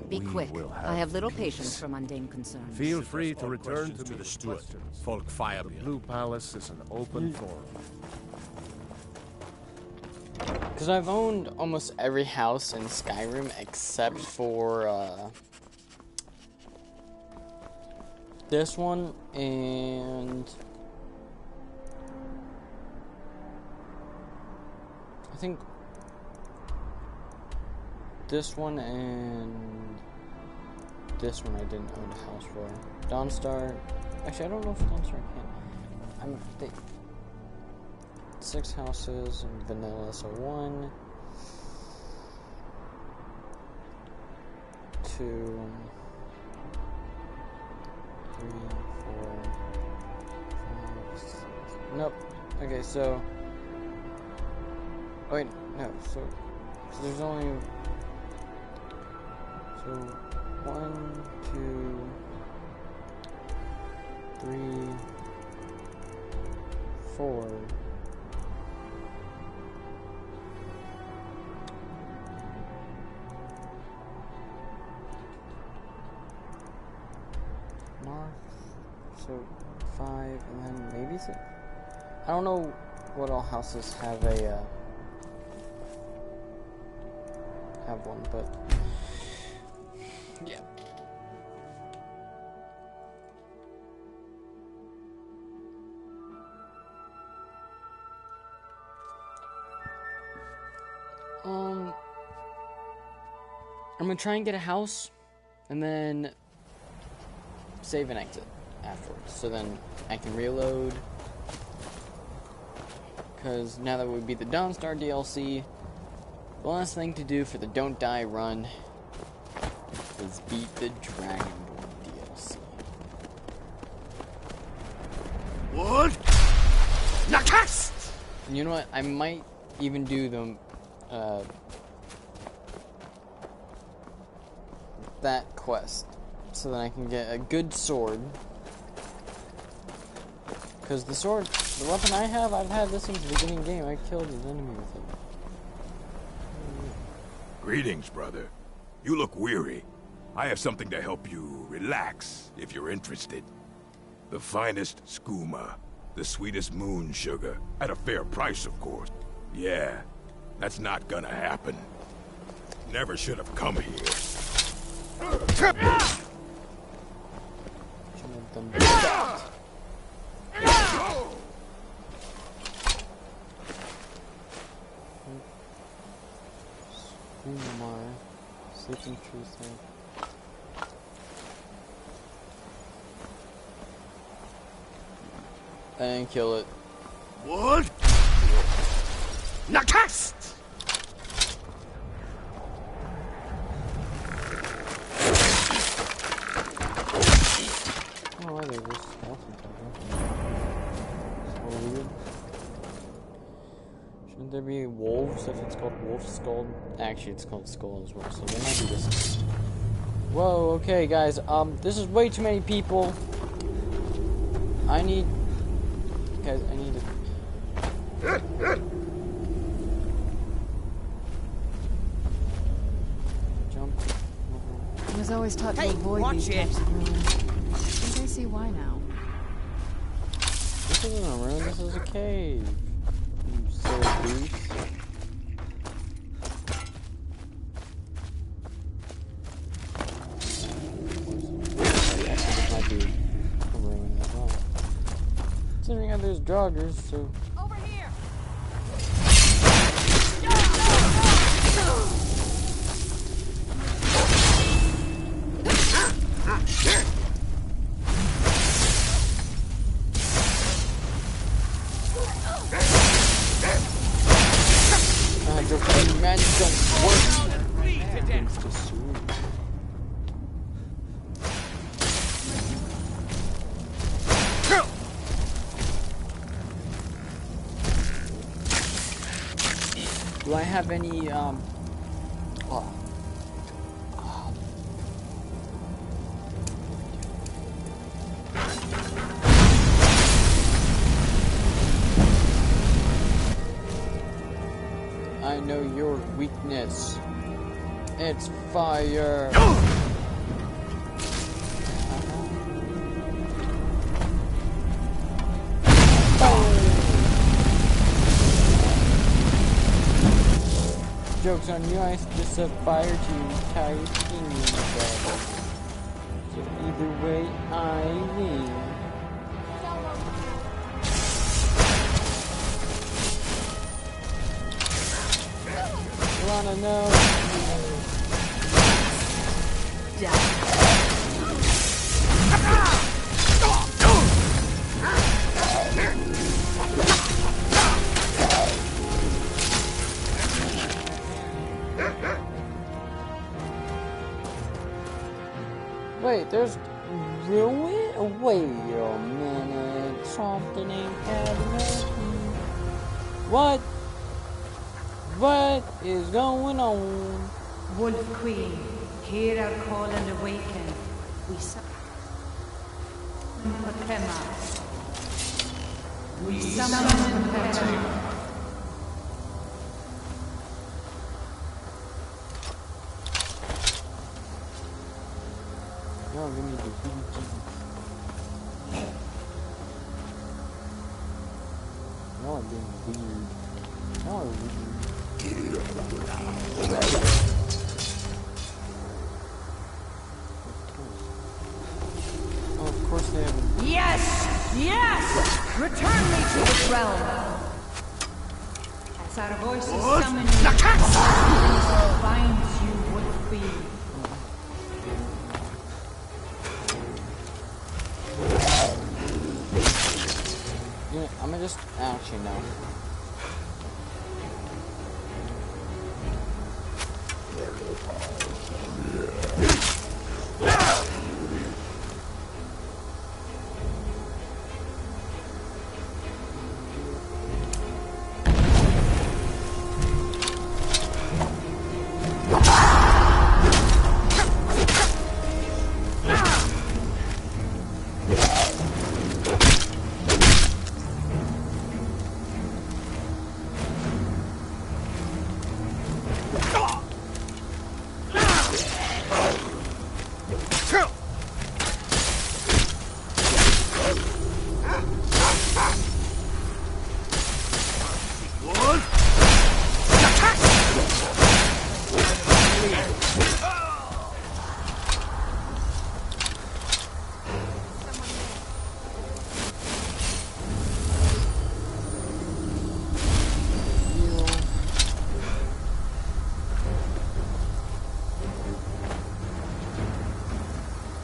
Be we quick. will I have little peace. patience for mundane concerns. Feel free to return to to me the with steward. questions. Folk fire The Blue Palace is an open forum. Because I've owned almost every house in Skyrim except for this one and I think this one and this one I didn't own a house for. Dawnstar, actually I don't know if Dawnstar can. They 6 houses and vanilla, so 1, 2, 3, 4, 5, 6. Nope. Okay, so. Oh, wait, no. So there's only. So 1, 2, 3, 4. North, so 5, and then maybe 6. I don't know what all houses have a have one, but yeah. I'm gonna try and get a house, and then save and exit afterwards, so then I can reload. Because now that would be the Dawnstar DLC, the last thing to do for the Don't Die run is beat the Dragonborn DLC. What? Nakast! And you know what? I might even do them that quest, so that I can get a good sword. Because the weapon I have, I've had this since the beginning of the game. I killed an enemy with it. Greetings, brother. You look weary. I have something to help you relax, if you're interested. The finest skooma, the sweetest moon sugar, at a fair price, of course. Yeah, that's not gonna happen. Never should have come here. Should have done that. Umar, sleeping tree thing. And kill it. What? Nakast! Oh, they just awesome. So weird. Shouldn't there be wolves if it's called Wolf Skull? Actually, it's called Skull as well, so there might be this. Whoa, okay, guys. This is way too many people. I need to. Jump. I was always taught to Hey, avoid watch these it. types of ruins. I think I see why now. This isn't a ruin, this is a cave. You silly goose. Actually, this might be a ruin as well. Considering that there's joggers, so. Over here. Your magic don't work against the sword. I have any, I know your weakness. It's fire. Joke's on you, I just set fire to your entire kingdom, brother. So either way, I win. You wanna know? Wait, there's ruin? Wait a minute, something ain't adding up. What? What is going on? Wolf Queen, hear our call and awaken. We summon We summon Potema. No, we need to do No, I'm being weird. No, I'm weird. Oh, of course they have. Yes! Yes! Return me to this realm! As our voices summon you, binds you, Wolf Queen. Yeah, I'm gonna just actually no.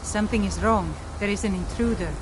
Something is wrong. There is an intruder.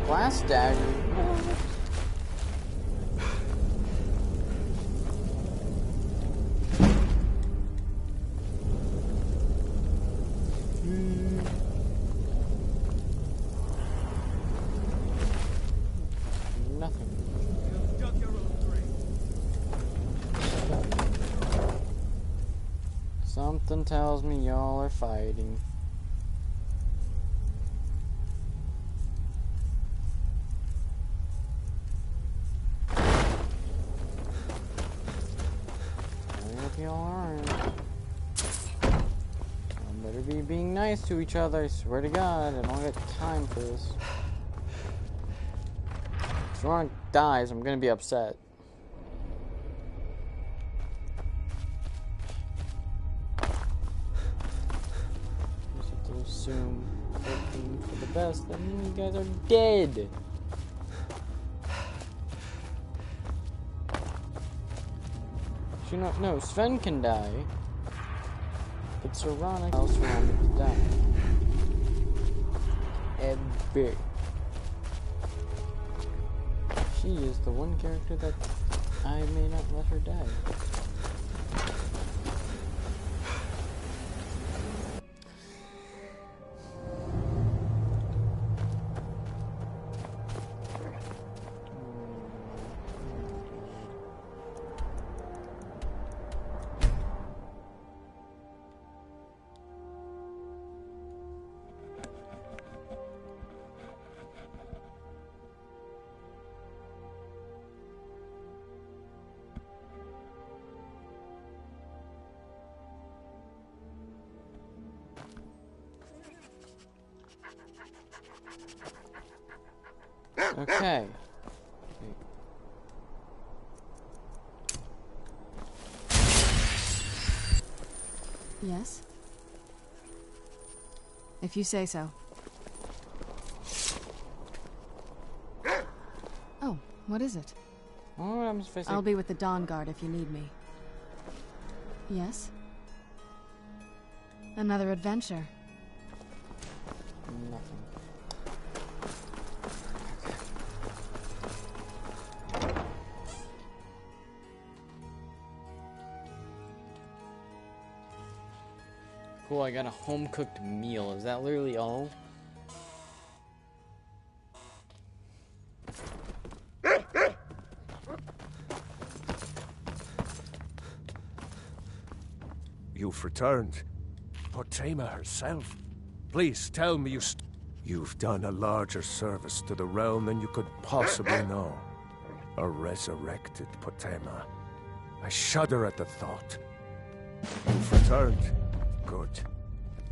Blast dagger. Nothing. Something tells me y'all are fighting. Being nice to each other, I swear to God, I don't got time for this. If someone dies, I'm gonna be upset. assume hoping for the best, that means you guys are dead. You know, no, Sven can die, but Serana else wanted to die. Ever. She is the one character that I may not let her die. Okay. Yes? If you say so. Oh, what is it? Oh, I'm facing. I'll be with the Dawngaurd if you need me. Yes? Another adventure. Nothing. Cool, I got a home-cooked meal. Is that literally all? You've returned. Potema herself. Please tell me you've done a larger service to the realm than you could possibly know. A resurrected Potema. I shudder at the thought. You've returned. Good.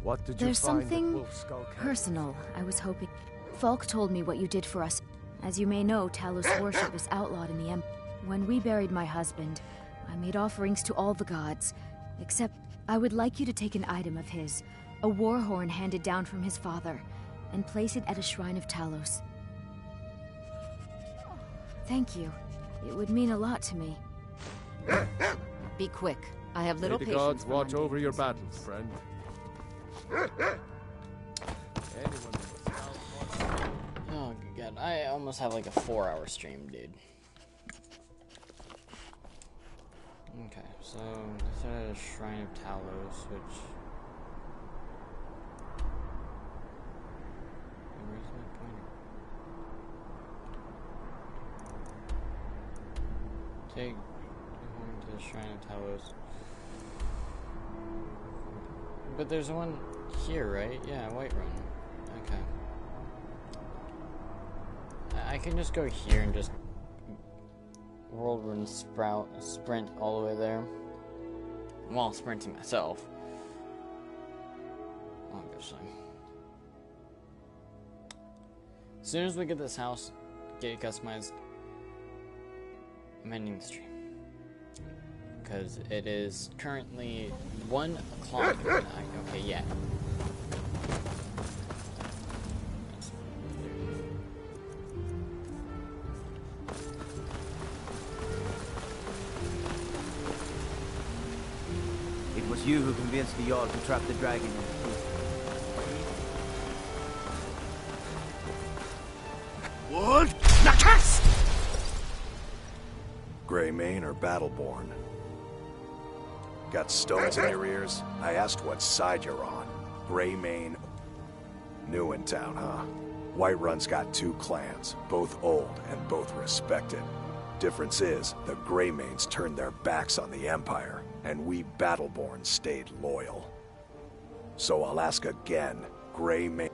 What did you There's find something at Wolf Skull Camp? personal I was hoping. Falk told me what you did for us. As you may know, Talos worship is outlawed in the Empire. When we buried my husband, I made offerings to all the gods, except I would like you to take an item of his, a war horn handed down from his father, and place it at a shrine of Talos. Thank you. It would mean a lot to me. Be quick. I have little May the patience. gods watch over your battles, friend. Oh god, I almost have like a 4-hour stream, dude. Okay, so this is a Shrine of Talos, which... Where's my pointer? Take the horn to the Shrine of Talos. But there's one here, right? Yeah, Whiterun. Okay. I can just go here and just whirlwind sprint all the way there. While sprinting myself. Obviously. As soon as we get this house, get it customized, I'm ending the stream. Because it is currently 1 o'clock in the night. Okay, yeah. It was you who convinced the Jarl to trap the dragon in the What? Nakas! Greymane or Battleborn? Got stones in your ears? I asked what side you're on. Greymane. New in town, huh? Whiterun's got 2 clans, both old and both respected. Difference is, the Greymanes turned their backs on the Empire, and we Battleborn stayed loyal. So I'll ask again, Greymane.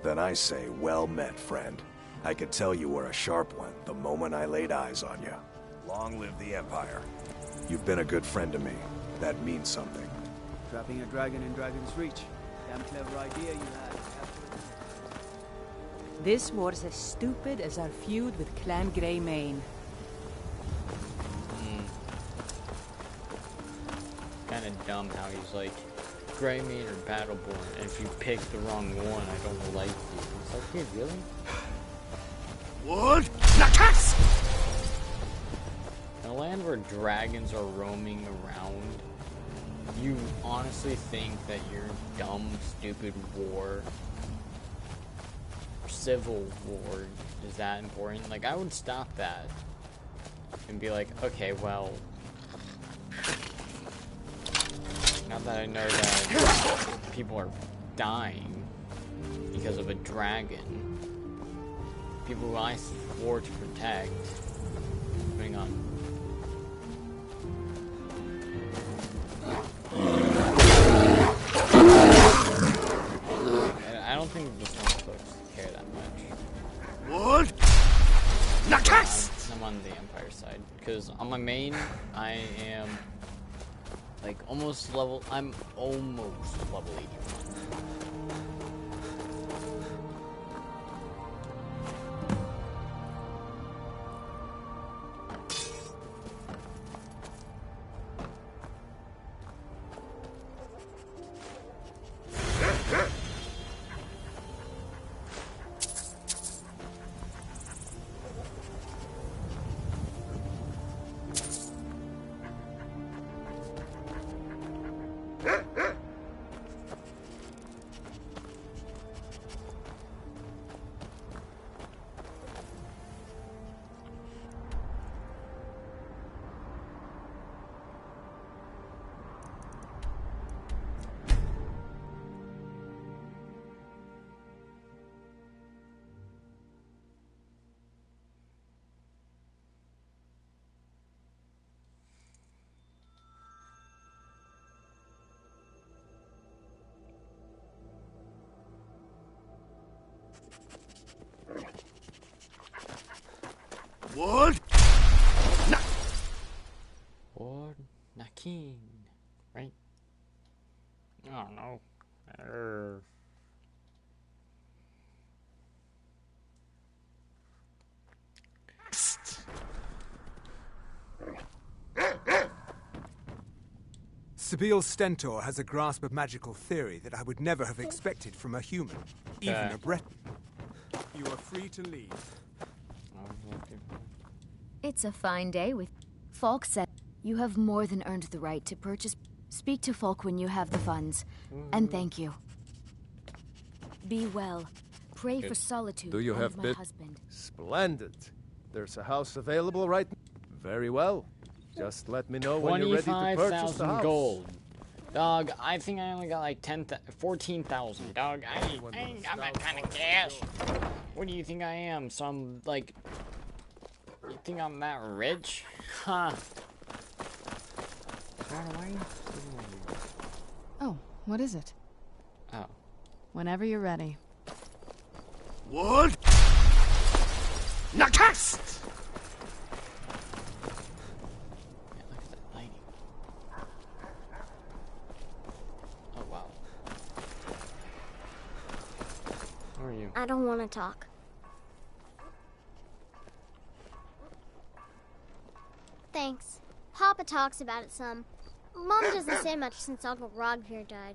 Then I say, well met, friend. I could tell you were a sharp one the moment I laid eyes on you. Long live the Empire. You've been a good friend to me. That means something. Trapping a dragon in Dragon's Reach. Damn clever idea you had. This was as stupid as our feud with Clan Greymane. Kinda dumb how he's like, Greymane or Battleborn, and if you pick the wrong one, I don't like you. It's like, dude, really? What? Nakas! In a land where dragons are roaming around, you honestly think that your dumb, stupid war, civil war, is that important? Like, I would stop that and be like, okay, well, now that I know that people are dying because of a dragon, people who I swore to protect, hang on. I don't think the small folks care that much. What? Nakas! I'm on the Empire side, because on my main, I am like almost level 81. What? Or Nakin, right? I don't know. Sabeel Stentor has a grasp of magical theory that I would never have expected from a human, even a Breton. You are free to leave. It's a fine day with... Falk said you have more than earned the right to purchase... Speak to Falk when you have the funds. And thank you. Be well. Pray for solitude. Do you and have my bit? husband. Splendid. There's a house available right now. Very well. Just let me know when you're ready to purchase the 25,000 house. gold. Dog, I think I only got like 14,000. Dog, I ain't got that kind of cash. What do you think I am? Some, like... You think I'm that rich? Huh. Oh, what is it? Oh. Whenever you're ready. What? Nakas! Oh, wow. How are you? I don't want to talk. Thanks. Papa talks about it some. Mom doesn't say much since Uncle Rodgear died.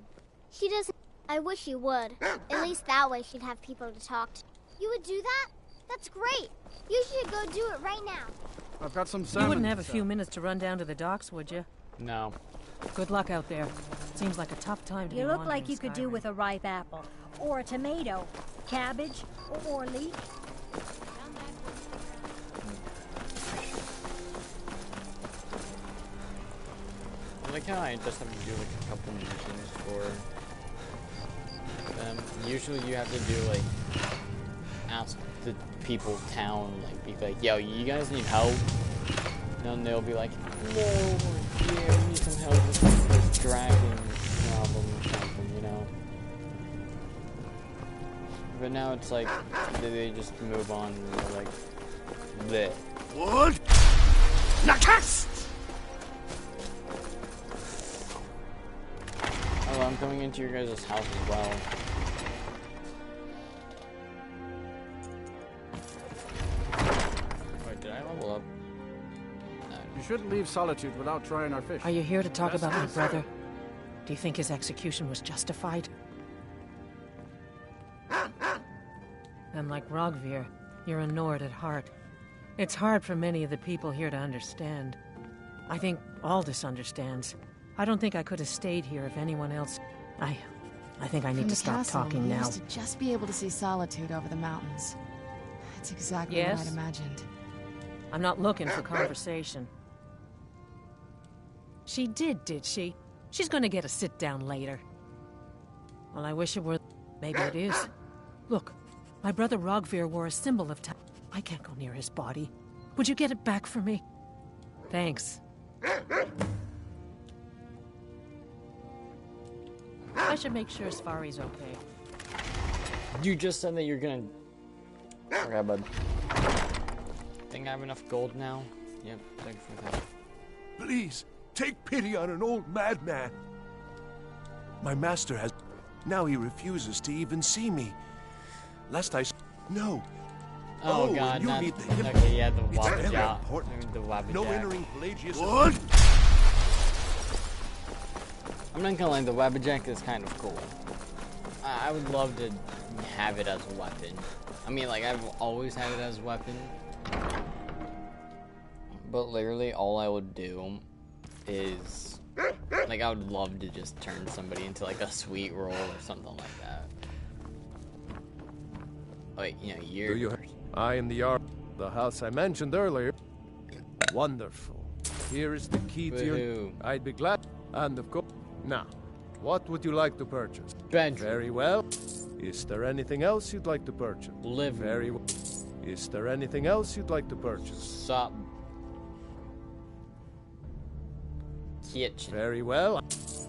She doesn't. I wish she would. At least that way she'd have people to talk to. You would do that? That's great. You should go do it right now. I've got some You wouldn't have a few minutes to run down to the docks, would you? No. Good luck out there. Seems like a tough time to be You look wandering like you could Skyrim. do with a ripe apple, or a tomato, cabbage, or leek. I like how I just have to do like a couple missions for them. Usually you have to do like ask the people town, like be like, yo, you guys need help? And then they'll be like, no, yeah, we need some help with this dragon problem or something, you know? But now it's like, they just move on and they're like, bleh. What? Nakas! Oh, I'm coming into your guys' house as well. Wait, did I level up? You shouldn't leave Solitude without trying our fish. Are you here to talk about my brother? Do you think his execution was justified? And like Rogvir, you're a Nord at heart. It's hard for many of the people here to understand. I think Aldous understands. I don't think I could have stayed here if anyone else... I think I need to stop talking now. We used to just be able to see Solitude over the mountains. It's exactly what I'd imagined. I'm not looking for conversation. She did she? She's gonna get a sit-down later. Well, I wish it were... Maybe it is. Look, my brother Rogvir wore a symbol of time. I can't go near his body. Would you get it back for me? Thanks. I should make sure Sfari's okay. You just said that you're gonna... Okay, bud. Think I have enough gold now? Yep, thanks for that. Please, take pity on an old madman. My master has... Now he refuses to even see me. Lest I... No. Oh god, you not... need the hip. Okay, yeah, the It's very Wabbajaw. important. The Wabbajaw. No entering Pelagius... What? I'm not gonna lie, the Wabbajack is kind of cool. I would love to have it as a weapon. I mean, like, I've always had it as a weapon. But literally, all I would do is... Like, I would love to just turn somebody into, like, a sweet roll or something like that. Like, you know, you're... I am the house I mentioned earlier. Wonderful. Here is the key to your... I'd be glad. And of course... Now, what would you like to purchase? Bedroom. Very well. Is there anything else you'd like to purchase? Living. Very well. Is there anything else you'd like to purchase? Sup. Kitchen. Very well.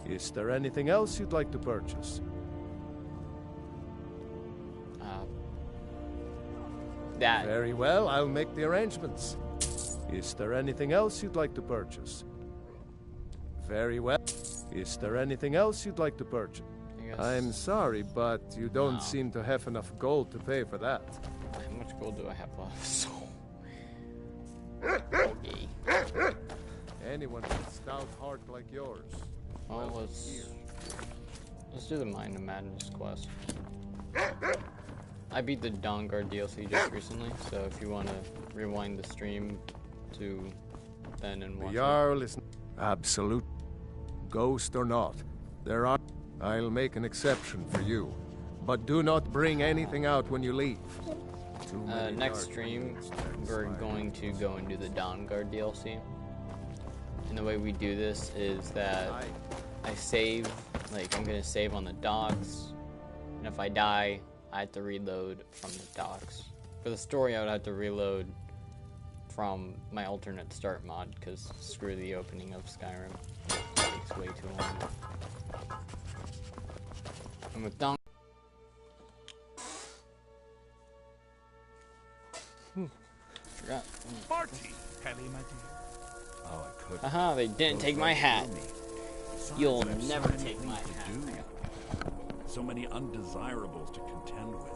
Is there anything else you'd like to purchase? That. Very well, I'll make the arrangements. Is there anything else you'd like to purchase? Very well. Is there anything else you'd like to purchase? I'm sorry, but you don't seem to have enough gold to pay for that. How much gold do I have left? So... Anyone with a stout heart like yours. Oh, let's do the Mind of Madness quest. I beat the Dawngaurd DLC just recently, so if you want to rewind the stream to then and watch the Jarl is absolute ghost or not. There are... I'll make an exception for you, but do not bring anything out when you leave. Next stream, we're going to go and do the Dawngaurd DLC. And the way we do this is that I save, like, I'm going to save on the docks, and if I die, I have to reload from the docks. For the story, I would have to reload from my alternate start mod, because screw the opening of Skyrim. It takes way too long. And with Dawn... Forgot. Marty! Penny, my dear. Oh, I could. Haha, they didn't take my hat. You'll never take my hat. So many undesirables to contend with.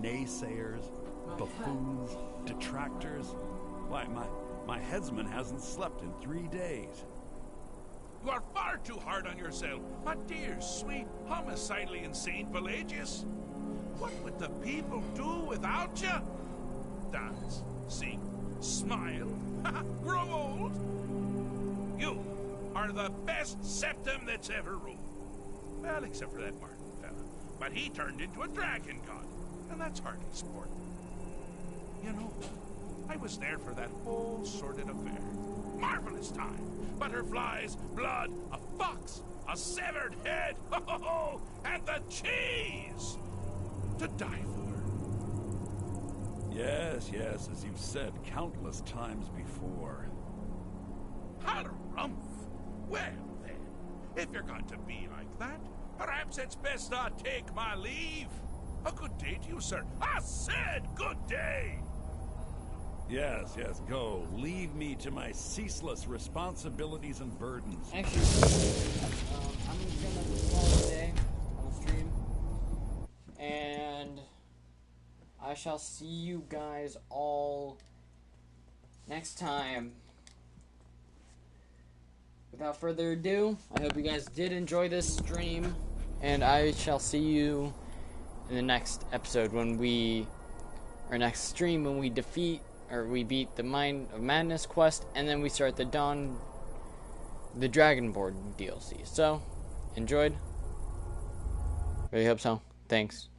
Naysayers, buffoons, detractors. Why, my headsman hasn't slept in 3 days. You are far too hard on yourself, my dear, sweet, homicidally insane Pelagius. What would the people do without you? Dance, sing, smile, grow old? You are the best septum that's ever ruled. Well, except for that Martin fella. But he turned into a dragon god, and that's hardly sport. You know, I was there for that whole sordid affair. Marvelous time. Butterflies, blood, a fox, a severed head, and the cheese to die for. Yes, yes, as you've said countless times before. Harumph. Well then, if you're going to be like that, perhaps it's best I take my leave. A good day to you, sir. I said good day. Yes, yes, go. Leave me to my ceaseless responsibilities and burdens. Actually, I'm gonna call it a day on the stream. And I shall see you guys all next time. without further ado, I hope you guys did enjoy this stream, and I shall see you in the next episode our next stream when we beat the Mind of Madness quest, and then we start the Dragonborn DLC. So, enjoyed? Really hope so. Thanks.